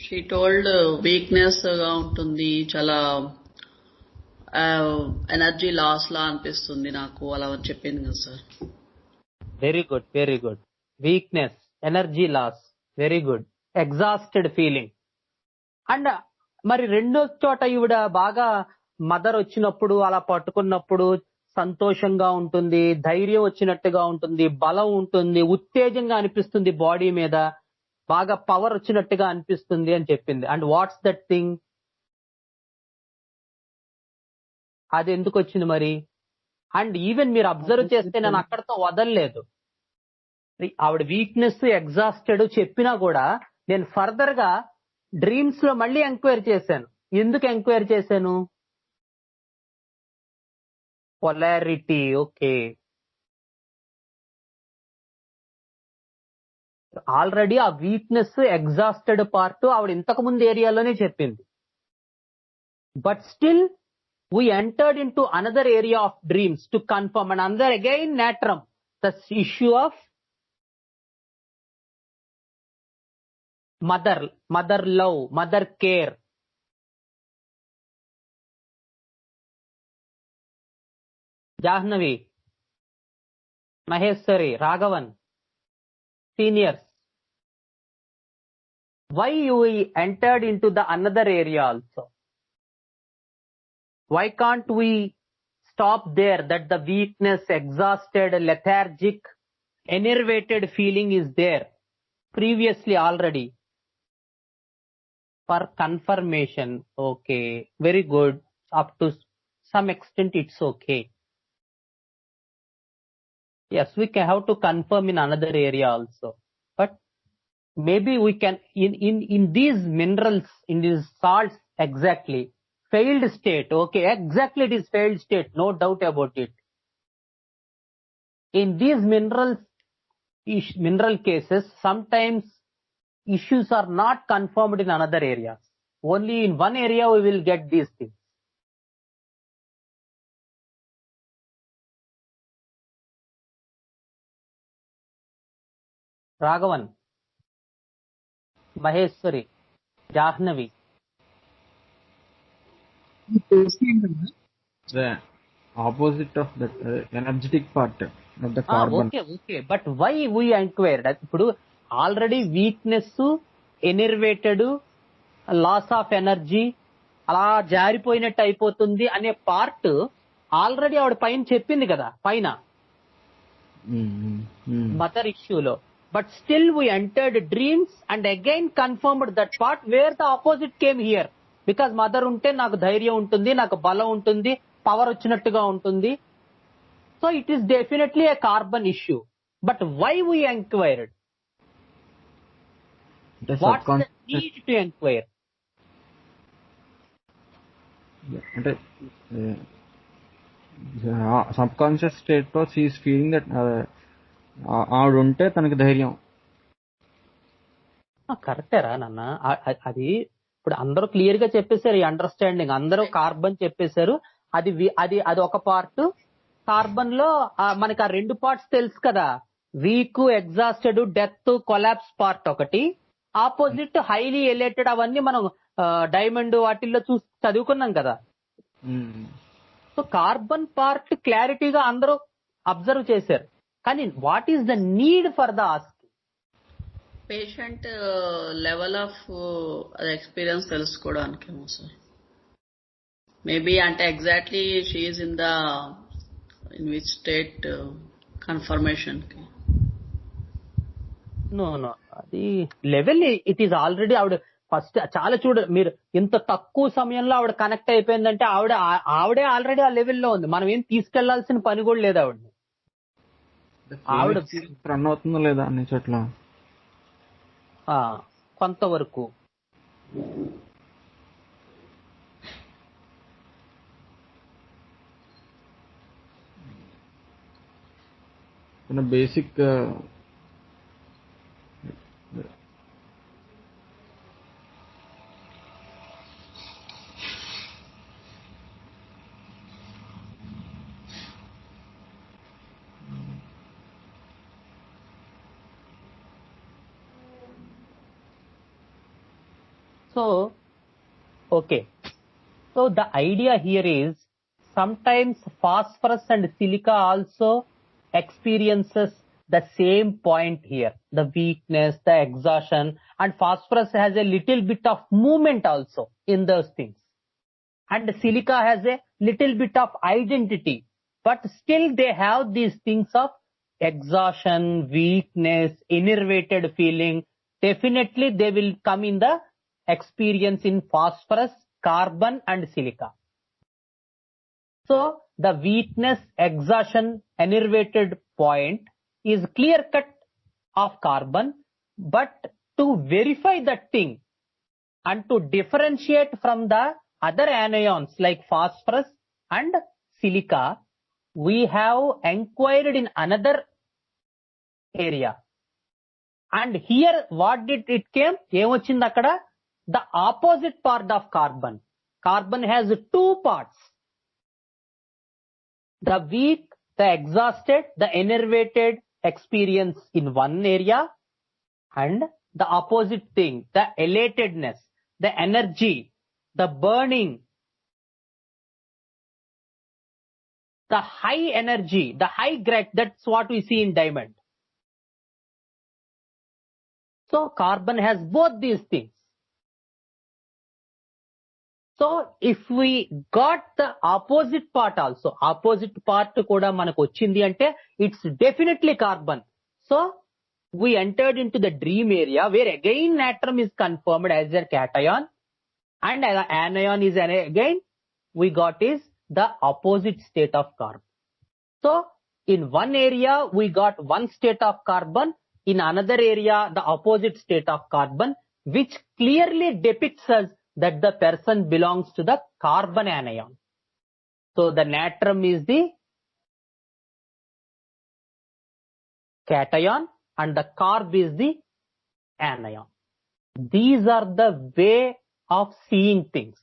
She told weakness గా ఉంటుంది, చాలా energy loss లా అనిపిస్తుంది నాకు, అలా చెప్పింది కదా sir. Very good. Weakness, energy loss, very good. Exhausted feeling. And మరి రెండో చోట ఈవిడ బాగా మదర్ వచ్చినప్పుడు అలా పట్టుకున్నప్పుడు సంతోషంగా ఉంటుంది, ధైర్యం వచ్చినట్టుగా ఉంటుంది, బలం ఉంటుంది, ఉత్తేజంగా అనిపిస్తుంది, బాడీ మీద బాగా పవర్ వచ్చినట్టుగా అనిపిస్తుంది అని చెప్పింది. And what's that thing? అది ఎందుకు వచ్చింది మరి? అండ్ ఈవెన్ మీరు అబ్జర్వ్ చేస్తే నేను అక్కడతో వదలలేదు. ఆవిడ వీక్నెస్, ఎగ్జాస్టెడ్ చెప్పినా కూడా నేను ఫర్దర్ గా డ్రీమ్స్ లో మళ్ళీ ఎంక్వైరీ చేశాను. ఎందుకు ఎంక్వైరీ చేశాను? పొలారిటీ. ఓకే. ఆల్రెడీ ఆ వీక్నెస్ ఎగ్జాస్టెడ్ పార్ట్ ఆవిడ ఇంతకు ముందు ఏరియాలోనే చెప్పింది. But still we entered into another area of dreams to confirm, and another again natrum, the issue of mother love, mother care. Jahnavi, Maheshwari, Raghavan, seniors, why we entered into the another area also? Why can't we stop there, that the weakness, exhausted, lethargic, enervated feeling is there previously already? For confirmation, okay, very good. Up to some extent it's okay. Yes, we can have to confirm in another area also. But maybe we can, in these minerals, in these salts, exactly, failed state, okay, exactly it is failed state, no doubt about it. In these mineral cases, sometimes issues are not confirmed in another areas. Only in one area we will get these things. Raghavan, Maheshwari, Jahnavi. The opposite of that energetic part of the carbon. Okay. But why we inquired? ఇప్పుడు already weakness, enervated, loss of energy, అలా జారిపోయినట్టు అయిపోతుంది అనే part already ఆవిడ పైన చెప్పింది కదా, పైన మదర్ ఇష్యూలో. But still we entered dreams and again confirmed that part where the opposite came here. Because mother ఉంటే నాకు ధైర్యం ఉంటుంది, నాకు బలం ఉంటుంది, పవర్ వచ్చినట్టుగా ఉంటుంది. So it is definitely a carbon issue. But why we inquired? What's the need to inquire? అంటే సబ్ కాన్షియస్ స్టేట్ లో షీఈస్ ఫీలింగ్ దట్ ఆవిడ ఉంటే తనకి ధైర్యం. కరెక్టేరా నాన్న, అది ఇప్పుడు అందరూ క్లియర్ గా చెప్పేశారు, ఈ అండర్స్టాండింగ్ అందరూ కార్బన్ చెప్పేశారు. అది ఒక పార్ట్. కార్బన్ లో మనకి ఆ రెండు పార్ట్స్ తెలుసు కదా, week, exhausted, death, collapse part ఒకటి, ఆపోజిట్ హైలీ ఎలేటెడ్. అవన్నీ మనం డైమండ్ వాటిల్లో చదువుకున్నాం కదా. సో కార్బన్ పార్ట్ క్లారిటీగా అందరూ అబ్జర్వ్ చేశారు. కానీ what is the need for the ask? Patient level of experience తెలుసుకోవడానికేమో సార్. మేబీ అంటే exactly she's in which state confirmation కి. నో అది లెవెల్ ఇట్ ఈస్ ఆల్రెడీ. ఆవిడ ఫస్ట్ చాలా మీరు ఇంత తక్కువ సమయంలో ఆవిడ కనెక్ట్ అయిపోయిందంటే ఆవిడే ఆల్రెడీ ఆ లెవెల్లో ఉంది. మనం ఏం తీసుకెళ్లాల్సిన పని కూడా లేదు ఆవిడని. ఆవిడ రన్ అవుతుందో లేదా అన్ని చోట్ల కొంతవరకు. Basic So, okay. So the idea here is sometimes phosphorus and silica also experiences the same point here, the weakness, the exhaustion, and phosphorus has a little bit of movement also in those things. And silica has a little bit of identity, but still they have these things of exhaustion, weakness, enervated feeling. Definitely they will come in the experience in phosphorus, carbon and silica. So the weakness, exhaustion, enervated point is clear cut of carbon, but to verify that thing and to differentiate from the other anions like phosphorus and silica, we have inquired in another area. And here what did it came, ఏమొచ్చింది అక్కడ? The opposite part of carbon. Carbon has 2 parts. The weak, the exhausted, the enervated experience in one area, and the opposite thing, the elatedness, the energy, the burning, the high energy, the high grit. That's what we see in diamond. So carbon has both these things. So if we got the opposite part also, opposite part kuda manaku ochindi ante it's definitely carbon. So we entered into the dream area where again natrium is confirmed as a cation and anion is again we got is the opposite state of carbon. So in one area we got one state of carbon, in another area the opposite state of carbon, which clearly depicts us that the person belongs to the carbon anion. So the natrium is the cation and the carb is the anion. These are the way of seeing things.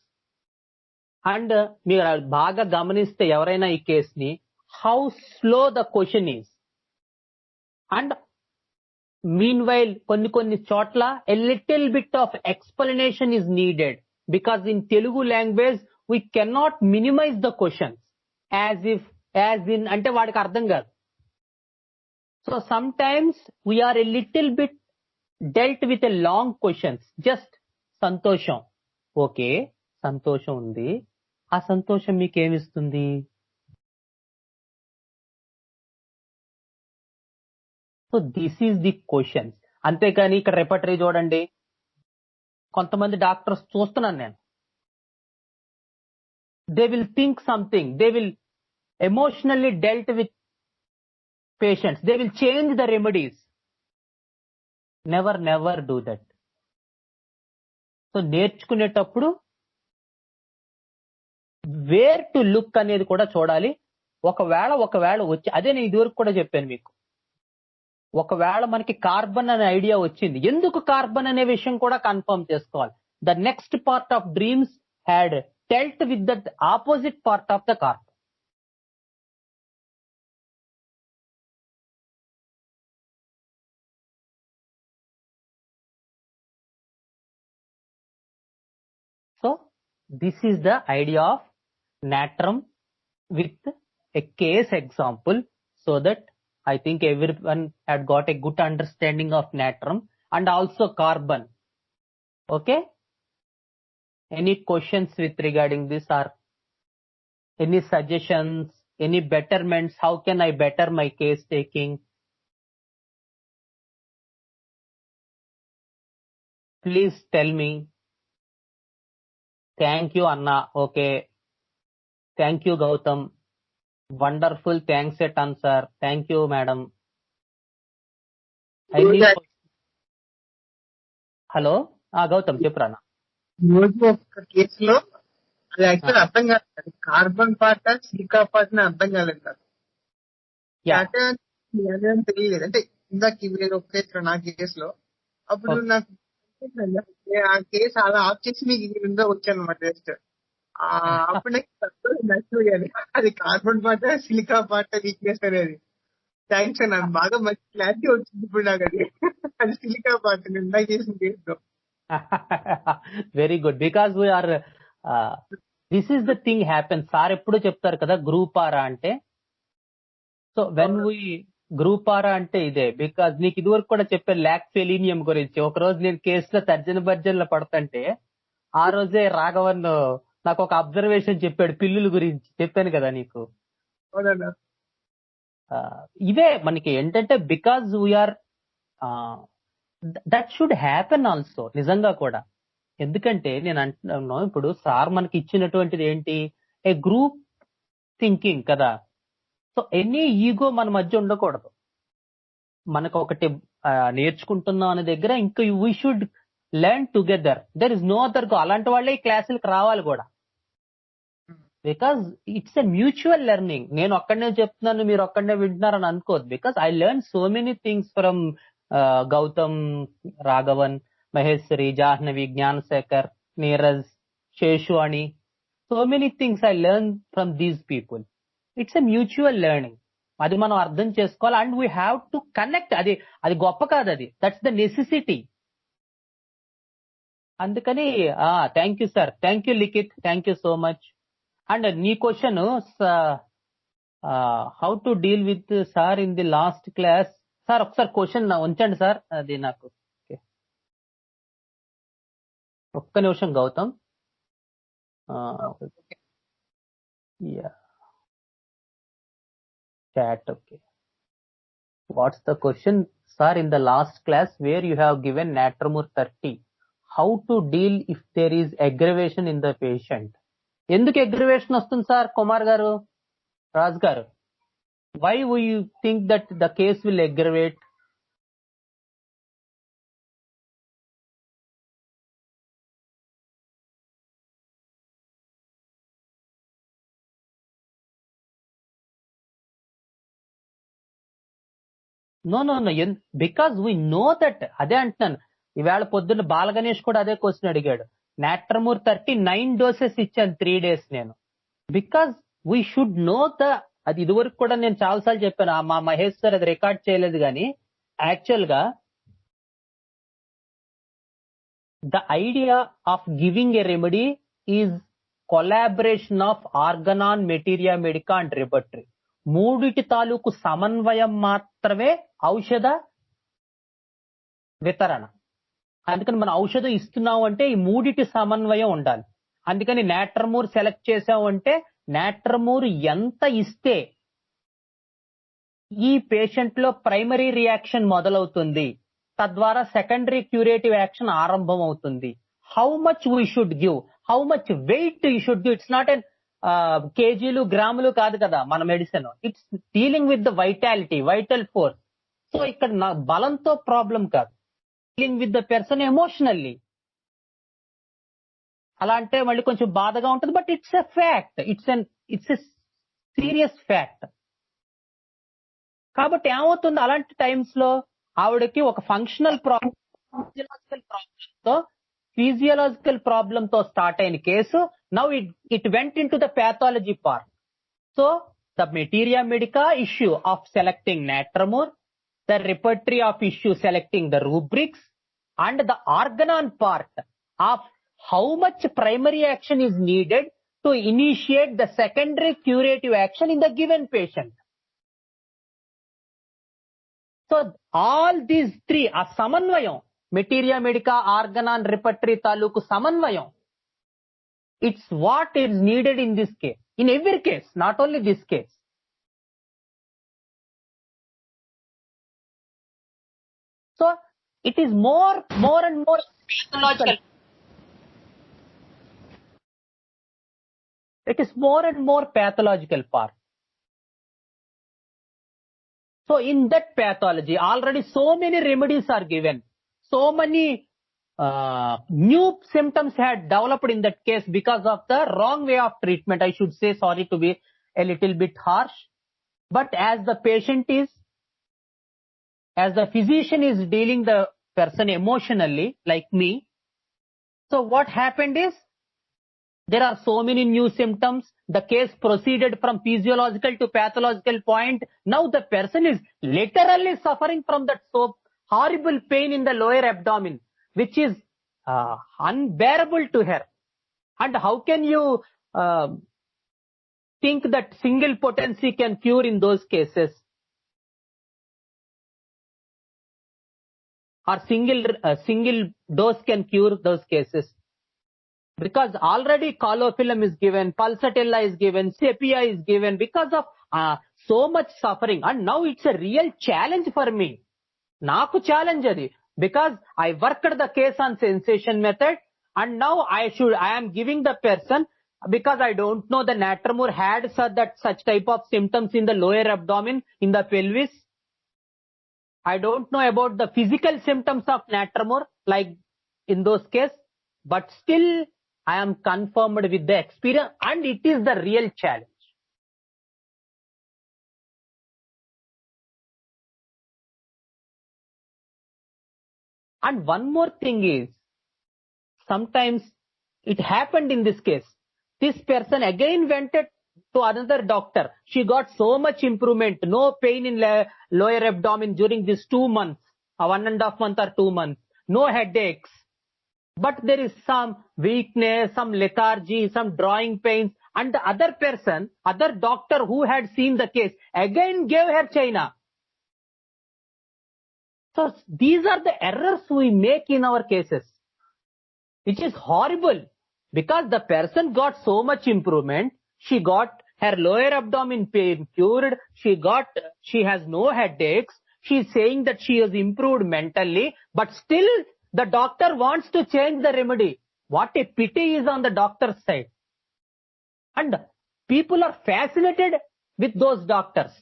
And మీరు బాగా గమనిస్తే ఎవరైనా ఈ కేసుని, how slow the question is. And meanwhile కొన్ని చోట్ల a little bit of explanation is needed, because in Telugu language we cannot minimize the questions as in అంటే వాడికి అర్థం కాదు. So sometimes we are a little bit dealt with a long questions. Just సంతోషం, okay సంతోషం ఉంది, ఆ సంతోషం మీకేమిస్తుంది? So this is the questions. అంతేకాని ఇక్కడ రెపటరీ చూడండి, కొంతమంది డాక్టర్స్ చూస్తున్నాను నేను, they will think something, they will emotionally dealt with patients, they will change the remedies. Never do that. So నేర్చుకునేటప్పుడు వేర్ టు లుక్ అనేది కూడా చూడాలి. ఒకవేళ వచ్చి, అదే నేను ఇదివరకు కూడా చెప్పాను మీకు, ఒకవేళ మనకి కార్బన్ అనే ఐడియా వచ్చింది, ఎందుకు కార్బన్ అనే విషయం కూడా కన్ఫర్మ్ చేసుకోవాలి. The next part of dreams had dealt with that opposite part of the carbon. So this is the idea of natrium with a case example, so that I think everyone had got a good understanding of natrium and also carbon. Okay? Any questions with regarding this, or any suggestions, any betterments? How can I better my case taking? Please tell me. Thank you, Anna. Okay. Thank you, Gautam. Wonderful. Thanks a ton, sir. Thank you, madam. Hello Gautam చెప్పురానా. రోజు ఒక కేసులో అది actual అర్థం కాలేదు, carbon part silica part అర్థం కాలేదు నాకు, తెలియలేదు. అంటే ఇందాక మీరు ఒక కేసు నా కేసులో, అప్పుడు నాకు ఆ కేసు అలా ఆఫ్ చేసి మీకు ఇందో వచ్చాను అనమాట జస్ట్. అప్పుడు నాకు నచ్చలేదు అది carbon part silica part weakness అనేది. థ్యాంక్స్ అన్న, బాగా మంచి క్లారిటీ వచ్చింది ఇప్పుడు నాకు. అది సిలికా పార్ట్ ఇందాక చేసిన కేసులో. Very good, because we are this is the thing happen. Sir ఎప్పుడు చెప్తారు కదా గ్రూప్ ఆరా అంటే. So when we group aura అంటే ఇదే, బికాజ్ నీకు ఇదివరకు కూడా చెప్పాను ల్యాక్ ఫెలీనియం గురించి. ఒక రోజు నేను కేసులో తర్జన భర్జనలో పడుతుంటే, ఆ రోజే రాఘవన్ నాకు ఒక అబ్జర్వేషన్ చెప్పాడు పిల్లుల గురించి, చెప్పాను కదా నీకు. ఇదే మనకి ఏంటంటే, because we are that should happen also, నిజంగా కూడా. ఎందుకంటే నేను అంటున్నాను, ఇప్పుడు సార్ మనకి ఇచ్చినటువంటిది ఏంటి, ఏ గ్రూప్ థింకింగ్ కదా. సో ఎనీ ఈగో మన మధ్య ఉండకూడదు. మనకు ఒకటి నేర్చుకుంటున్నాం అనే దగ్గర ఇంకా we should learn together. There is no other go. అలాంటి వాళ్ళే ఈ క్లాసులకు రావాలి కూడా, because it's a mutual learning. నేను ఒక్కడనే చెప్తున్నాను, మీరు ఒక్కడనే వింటున్నారని అనుకోదు. Because I learn so many things from Gautam, Raghavan, Maheshwari, Jahnavi, Gnanasekar, Neeraj, Sheshwani. So many things I learned from these people. It's a mutual learning. అది మనం అర్థం చేసుకోవాలి and we have to connect. అది గొప్ప కాదు, that's the necessity. అందుకని thank you sir, thank you Likhith, thank you so much. And నీ question how to deal with sir in the last class. Sir ఒకసారి క్వశ్చన్ ఉంచండి సార్, అది నాకు ఒక్క నిమిషం Gautam. Chat, okay. What's the question? Sir, in the last class where you have given Natramur 30, how to deal if there is aggravation in the patient? ఎందుకు aggravation వస్తుంది sir Kumar గారు, రాజ్ గారు? Why will you think that the case will aggravate? No no no, because we know that. అదే అంటున్నాను, ఈవేళ పొద్దున్న బాలగణేష్ కూడా అదే క్వశ్చన్ అడిగాడు. నాట్రమూర్ 39 doses ఇచ్చాను 3 days నేను. బికాస్ వీ షుడ్ నో అది ఇదివరకు కూడా నేను చాలాసార్లు చెప్పాను, మా మహేష్ సార్ అది రికార్డ్ చేయలేదు కానీ యాక్చువల్ గా the idea of giving a remedy is collaboration of organon, materia medica and repertory. మూడిటి తాలూకు సమన్వయం మాత్రమే ఔషధ వితరణ. అందుకని మనం ఔషధం ఇస్తున్నాం అంటే ఈ మూడిటి సమన్వయం ఉండాలి. అందుకని నాట్రమూర్ సెలెక్ట్ చేసాం అంటే నాట్రమూర్ ఎంత ఇస్తే ఈ పేషెంట్ లో ప్రైమరీ రియాక్షన్ మొదలవుతుంది, తద్వారా సెకండరీ క్యూరేటివ్ యాక్షన్ ఆరంభం అవుతుంది. How much we should give, how much weight you should give. It's not an కేజీలు గ్రాములు కాదు కదా మన medicine. It's dealing with the vitality, vital force. So ఇక్కడ బలంతో ప్రాబ్లం కాదు, dealing with the person emotionally. అలా అంటే మళ్ళీ కొంచెం బాధగా ఉంటుంది, but it's a fact, it's a serious fact. కాబట్టి ఏమవుతుంది అలాంటి టైమ్స్ లో ఆవిడకి ఒక ఫంక్షనల్ ప్రాబ్లం, ఫిజియలాజికల్ ప్రాబ్లం తో స్టార్ట్ అయిన case now it went in to the pathology part. So the materia medica issue of selecting Natramur, the repertory of issue selecting the rubrics, and the organon part of how much primary action is needed to initiate the secondary curative action in the given patient. So all these three, a samanvayam, materia medica, organon, repertory taluku samanvayam, it's what is needed in this case, in every case, not only this case. So it is more and more pathological. It is more and more pathological part. So in that pathology, already so many remedies are given. So many new symptoms had developed in that case because of the wrong way of treatment. I should say, sorry to be a little bit harsh. But as the patient is, as the physician is dealing the person emotionally, like me, so what happened is, there are so many new symptoms. The case proceeded from physiological to pathological point. Now the person is literally suffering from that so horrible pain in the lower abdomen, which is unbearable to her. And how can you think that single potency can cure in those cases? Or single dose can cure those cases? Because already Calophyllum is given, Pulsatilla is given, Sepia is given because of so much suffering. And now it's a real challenge for me. Naku challenge adi. Because I worked the case on sensation method, and now I am giving the person, because I don't know the Natramur had such type of symptoms in the lower abdomen, in the pelvis. I don't know about the physical symptoms of Natramur, like in those cases, but still I am confirmed with the experience, and it is the real challenge. And one more thing is, sometimes it happened in this case. This person again went to another doctor. She got so much improvement, no pain in lower abdomen during these 2 months, 1.5 months or 2 months, no headaches. But there is some weakness, some lethargy, some drawing pains. And the other person, other doctor who had seen the case, again gave her China. So these are the errors we make in our cases, which is horrible, because the person got so much improvement. She got her lower abdomen pain cured. She has no headaches. She's saying that she has improved mentally, but still the doctor wants to change the remedy. What a pity is on the doctor's side. And people are fascinated with those doctors.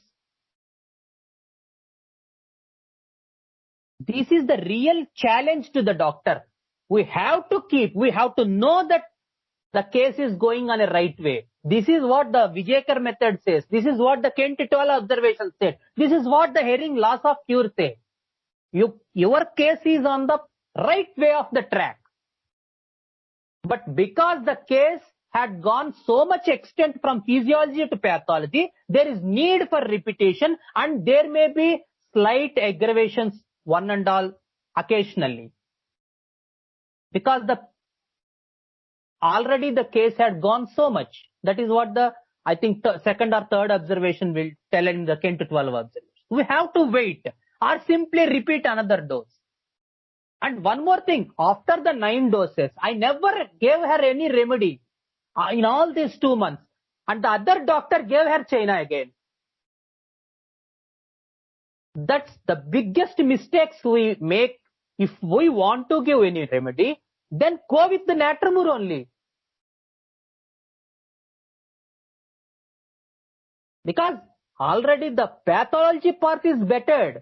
This is the real challenge to the doctor. We have to know that the case is going on a right way. This is what the Vijayakar method says. This is what the Kent-Tola observation said. This is what the Herring laws of cure say. Your case is on the right way of the track. But because the case had gone so much extent from physiology to pathology, there is need for repetition, and there may be slight aggravations, one and all, occasionally. Because already the case had gone so much. That is what I think second or third observation will tell in the 10 to 12 observation. We have to wait or simply repeat another dose. And one more thing, after the 9 doses, I never gave her any remedy in all these 2 months. And the other doctor gave her China again. That's the biggest mistakes we make. If we want to give any remedy, then go with the Natramur only. Because already the pathology part is bettered.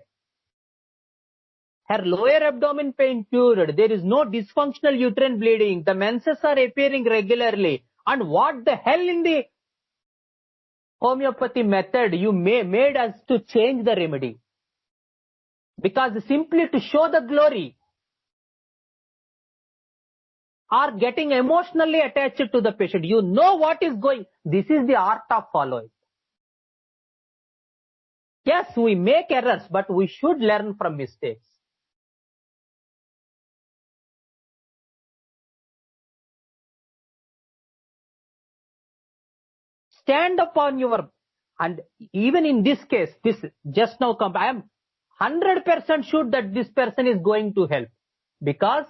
Her lower abdomen pain cured. There is no dysfunctional uterine bleeding. The menses are appearing regularly. And what the hell in the homeopathy method you made us to change the remedy? Because simply to show the glory, or getting emotionally attached to the patient. You know what is going. This is the art of following. Yes, we make errors, but we should learn from mistakes. Stand upon your, and even in this case, this just now come, I am 100% sure that this person is going to help, because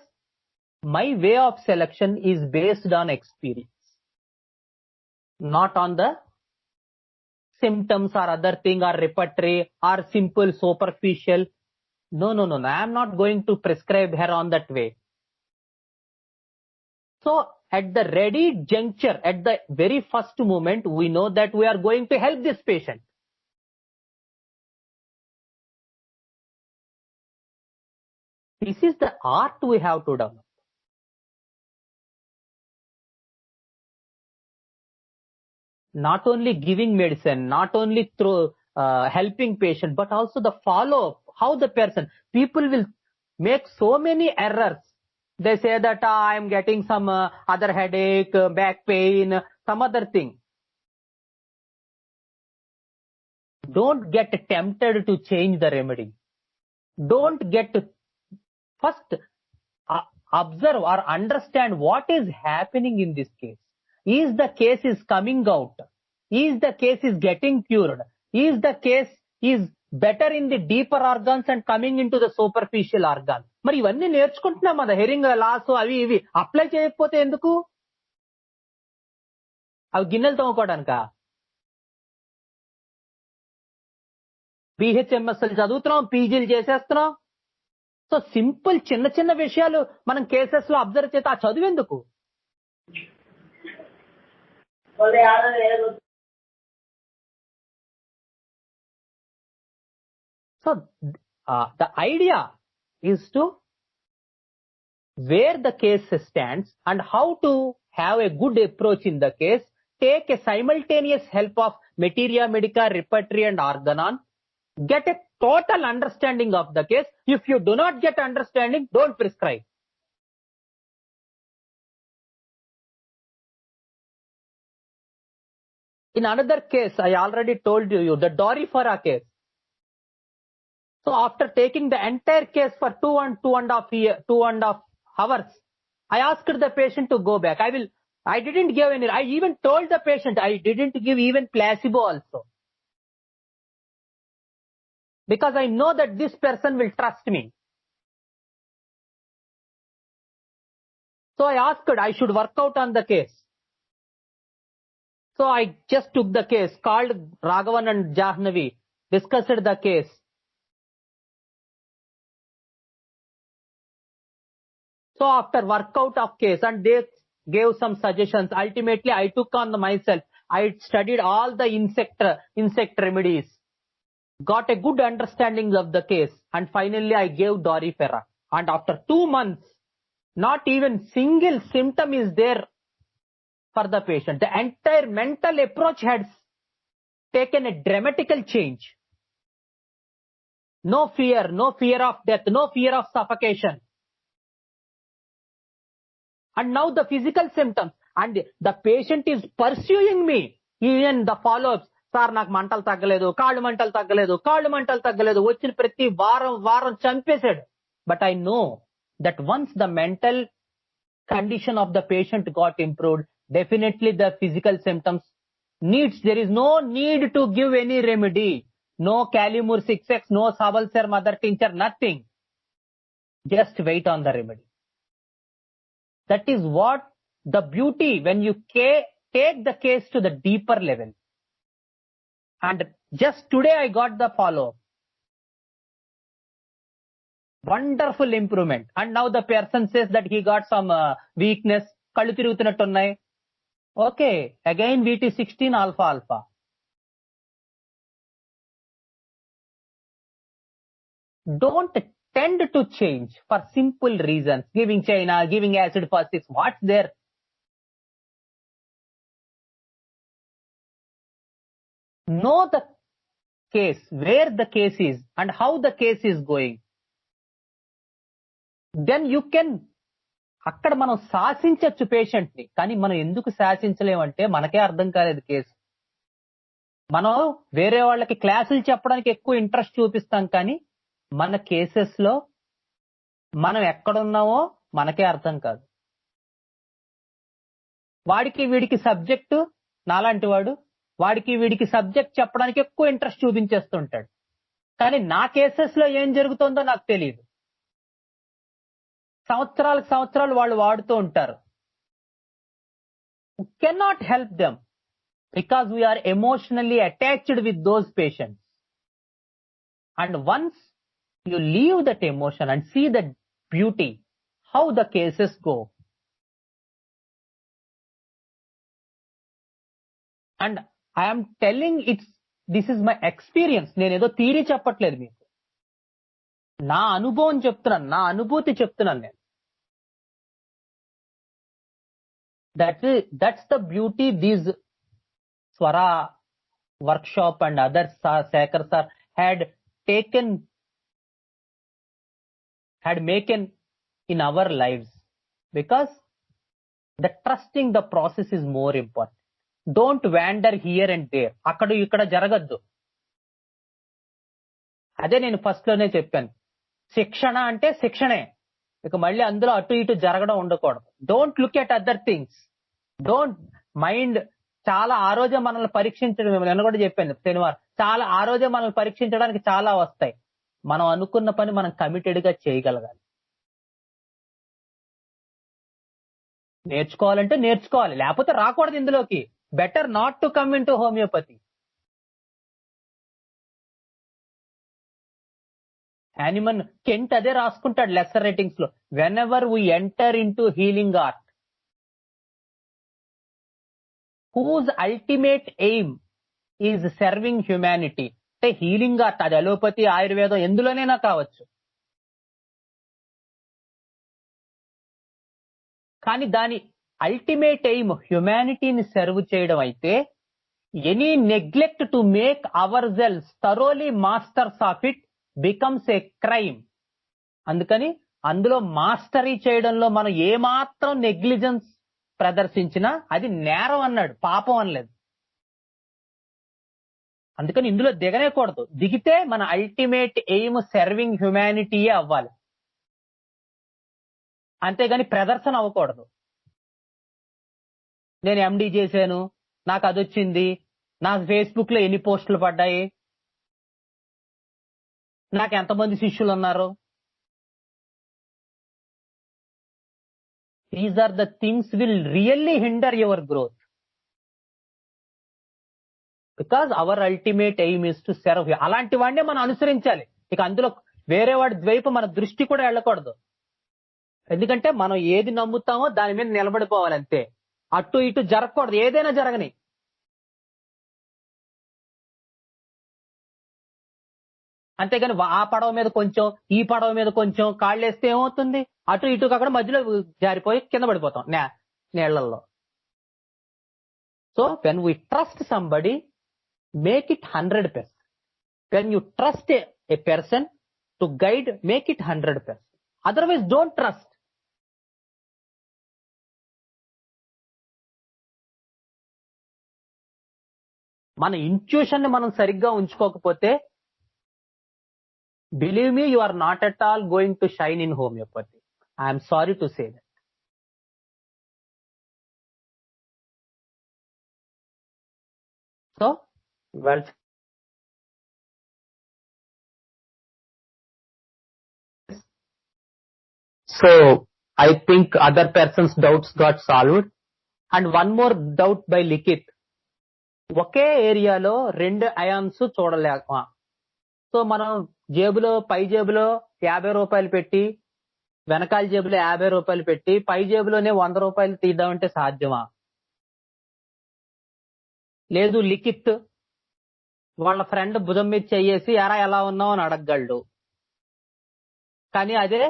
my way of selection is based on experience, not on the symptoms or other thing or repertory or simple superficial. No. I am not going to prescribe her on that way. So at the ready juncture, at the very first moment, we know that we are going to help this patient. This is the art we have to develop. Not only giving medicine, not only through helping patient, but also the follow-up, how the person, people will make so many errors. They say that I am getting some other headache, back pain, some other thing. Don't get tempted to change the remedy. Don't get first observe or understand what is happening in this case. Is the case is coming out? Is the case is getting cured? Is the case is better in the deeper organs and coming into the superficial organ? మరి ఇవన్నీ నేర్చుకుంటున్నాం కదా, herring loss అవి ఇవి apply చేయకపోతే ఎందుకు? అవి గిన్నెలు తోముకోవడానిక? BHMSలు చదువుతున్నాం, పీజీలు చేసేస్తున్నాం. సో సింపుల్ చిన్న చిన్న విషయాలు మనం కేసెస్ లో అబ్జర్వ్ చేస్తే ఆ చదువు ఎందుకు? So the idea is to where the case stands and how to have a good approach in the case, take a simultaneous help of materia medica, repertory and organon, get a total understanding of the case. If you do not get understanding, don't prescribe. In another case, I already told you the Dorifera case. So after taking the entire case for 2.5 hours, I asked the patient to go back. I didn't give any, I even told the patient I didn't give even placebo also. Because I know that this person will trust me. So I asked, I should work out on the case. So I just took the case, called Raghavan and Jahnavi, discussed the case. So after workout of case, and they gave some suggestions, ultimately I took on myself. I studied all the insect remedies, got a good understanding of the case, and finally I gave Dorifera. And after 2 months, not even single symptom is there for the patient. The entire mental approach had taken a dramatical change. No fear of death, no fear of suffocation. And now the physical symptoms, and the patient is pursuing me. Even the follow-ups, sir నాకు మంటలు తగ్గలేదు, కాళ్ళు మంటలు తగ్గలేదు, వచ్చిన ప్రతి వారం చంపేశాడు. But I know that once the mental condition of the patient got improved, definitely the physical symptoms there is no need to give any remedy. No Calimur 6X, no Sabalser mother tincture, nothing. Just wait on the remedy. That is what the beauty when you take the case to the deeper level. And just today I got the follow-up. Wonderful improvement. And now the person says that he got some weakness. Kallu tirugutunnattunnai. Okay, again VT16 alpha. Don't tend to change for simple reasons. Giving China, giving acid for 6. What's there? Know the case, where the case is and how the case is going. Then you can, అక్కడ మనం శాసించచ్చు patient ని. కానీ మనం ఎందుకు శాసించలేమంటే మనకే అర్థం కాలేదు case. మనం వేరే వాళ్ళకి క్లాసులు చెప్పడానికి ఎక్కువ ఇంట్రెస్ట్ చూపిస్తాం, కానీ మన కేసెస్ లో మనం ఎక్కడున్నామో మనకే అర్థం కాదు. వాడికి వీడికి సబ్జెక్టు, నాలాంటి వాడికి వీడికి సబ్జెక్ట్ చెప్పడానికి ఎక్కువ ఇంట్రెస్ట్ చూపించేస్తుంటాడు, కానీ నా కేసెస్ లో ఏం జరుగుతుందో నాకు తెలియదు. సంవత్సరాలు వాళ్ళు వాడుతూ ఉంటారు. Cannot help them because we are emotionally attached with those patients. And once you leave that emotion and see the beauty, how the cases go. And I am telling this is my experience. నేనేదో theory చెప్పట్లేదు మీకు, నా అనుభవం చెప్తున్నాను, నా అనుభూతి చెప్తున్నాను నేను. That's the beauty these Swara workshop and others, Sekhar sir had making in our lives, because the trusting the process is more important. Don't wander here and there. అక్కడ ఇక్కడ జరగద్దు. అదే నేను ఫస్ట్ లోనే చెప్పాను, శిక్షణ అంటే శిక్షణే, ఇక మళ్ళీ అందులో అటు ఇటు జరగడం ఉండకూడదు. Don't look at other things. Don't mind. చాలా ఆ రోజే మనల్ని పరీక్షించడం, నేను కూడా చెప్పాను శనివారం, చాలా ఆ రోజే మనల్ని పరీక్షించడానికి చాలా వస్తాయి. మనం అనుకున్న పని మనం కమిటెడ్ గా చేయగలగాలి. నేర్చుకోవాలంటే నేర్చుకోవాలి, లేకపోతే రాకూడదు ఇందులోకి. Better not to come in to homeopathy. Hahnemann Kent అదే రాసుకుంటాడు లెసర్ రేటింగ్స్ లో, whenever we enter in to healing art whose ultimate aim is serving humanity. అంటే హీలింగ్ ఆర్ట్, అది అలోపతి, ఆయుర్వేదం, ఎందులోనైనా కావచ్చు, కానీ దాని అల్టిమేట్ ఎయిమ్ హ్యుమానిటీని సర్వ్ చేయడం అయితే, any neglect to make our cells thoroughly masters of it becomes a crime. అందుకని అందులో మాస్టరీ చేయడంలో మనం ఏమాత్రం నెగ్లిజెన్స్ ప్రదర్శించినా అది నేరం అన్నాడు, పాపం అనలేదు. అందుకని ఇందులో దిగనేకూడదు. దిగితే మన అల్టిమేట్ ఎయిమ్ సర్వింగ్ హ్యుమానిటీయే అవ్వాలి, అంతేగాని ప్రదర్శన అవ్వకూడదు. నేను ఎండి చేశాను, నాకు అది వచ్చింది, నాకు ఫేస్బుక్ లో ఎన్ని పోస్టులు పడ్డాయి, నాకు ఎంతమంది శిష్యులు ఉన్నారు. These are the things will really hinder your growth, because our ultimate aim is to serve. అలాంటి వాడినే మనం అనుసరించాలి. ఇక అందులో వేరే వాడి ద్వైపు మన దృష్టి కూడా వెళ్ళకూడదు. ఎందుకంటే మనం ఏది నమ్ముతామో దాని మీద నిలబడిపోవాలి అంతే. అటు ఇటు జరగకూడదు, ఏదైనా జరగని. అంతేగాని ఆ పడవ మీద కొంచెం ఈ పడవ మీద కొంచెం కాళ్ళేస్తే ఏమవుతుంది, అటు ఇటు అక్కడ మధ్యలో జారిపోయి కింద పడిపోతాం నీళ్లలో. So when we trust somebody, make it 100%. When you trust a person to guide, make it 100%. Otherwise, don't trust. మన ఇంట్యూషన్ ని మనం సరిగ్గా ఉంచుకోకపోతే, believe me, you are not at all going to shine in homeopathy. I am sorry to say that. So, well, so I think other person's doubts got solved. And one more doubt by Likit. ఒకే ఏరియాలో 2 ions చూడలేక, so మనం జేబులో పై జేబులో 50 రూపాయలు పెట్టి, వెనకాల జేబులో 50 రూపాయలు పెట్టి, పై జేబులోనే 100 రూపాయలు తీద్దామంటే సాధ్యమా? లేదు, లిఖిత్ వాళ్ళ ఫ్రెండ్ భుజం మీద చెయ్యేసి ఎరా ఎలా ఉన్నావు అని అడగగలడు. కానీ అదే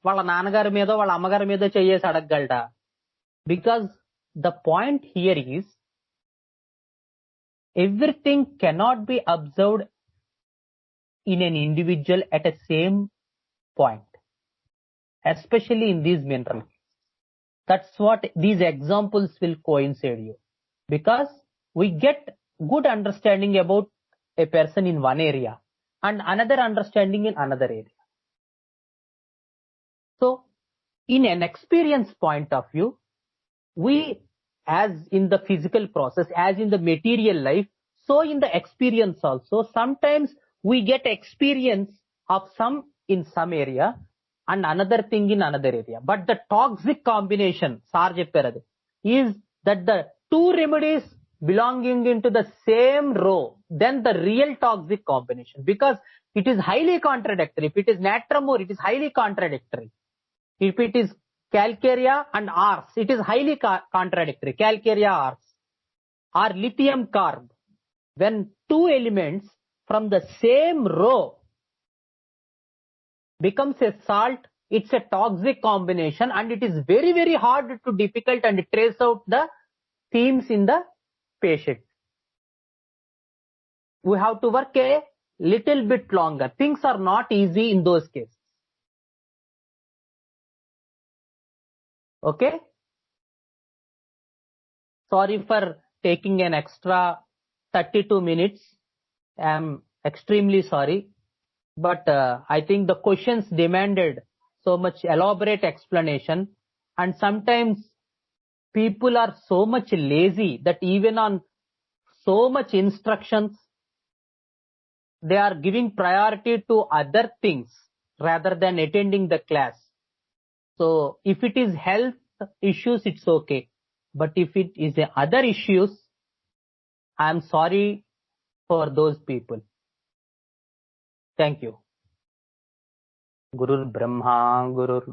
వాళ్ళ నాన్నగారి మీద వాళ్ళ అమ్మగారి మీద చెయ్యేసి అడగగలడా? Because the point here is everything cannot be observed in an individual at a same point, especially in these minerals. That's what these examples will coincide you, because we get good understanding about a person in one area and another understanding in another area. So in an experience point of view, we, as in the physical process, as in the material life, so in the experience also, sometimes we get experience of some in some area and another thing in another area. But the toxic combination, Sar chepparadi, is that the two remedies belonging into the same row, then the real toxic combination, because it is highly contradictory. If it is natramur, it is highly contradictory. If it is calcarea and ars, it is highly contradictory. Calcarea ars or lithium carb. When two elements from the same row becomes a salt, it's a toxic combination, and it is very, very hard to difficult and trace out the themes in the patient. We have to work a little bit longer. Things are not easy in those cases. Okay? Sorry for taking an extra 32 minutes. I am extremely sorry. But I think the questions demanded so much elaborate explanation. And sometimes people are so much lazy that even on so much instructions, they are giving priority to other things rather than attending the class. So if it is health issues, it's okay. But if it is other issues, I am sorry for those people. Thank you. Gurur Brahma, Gurur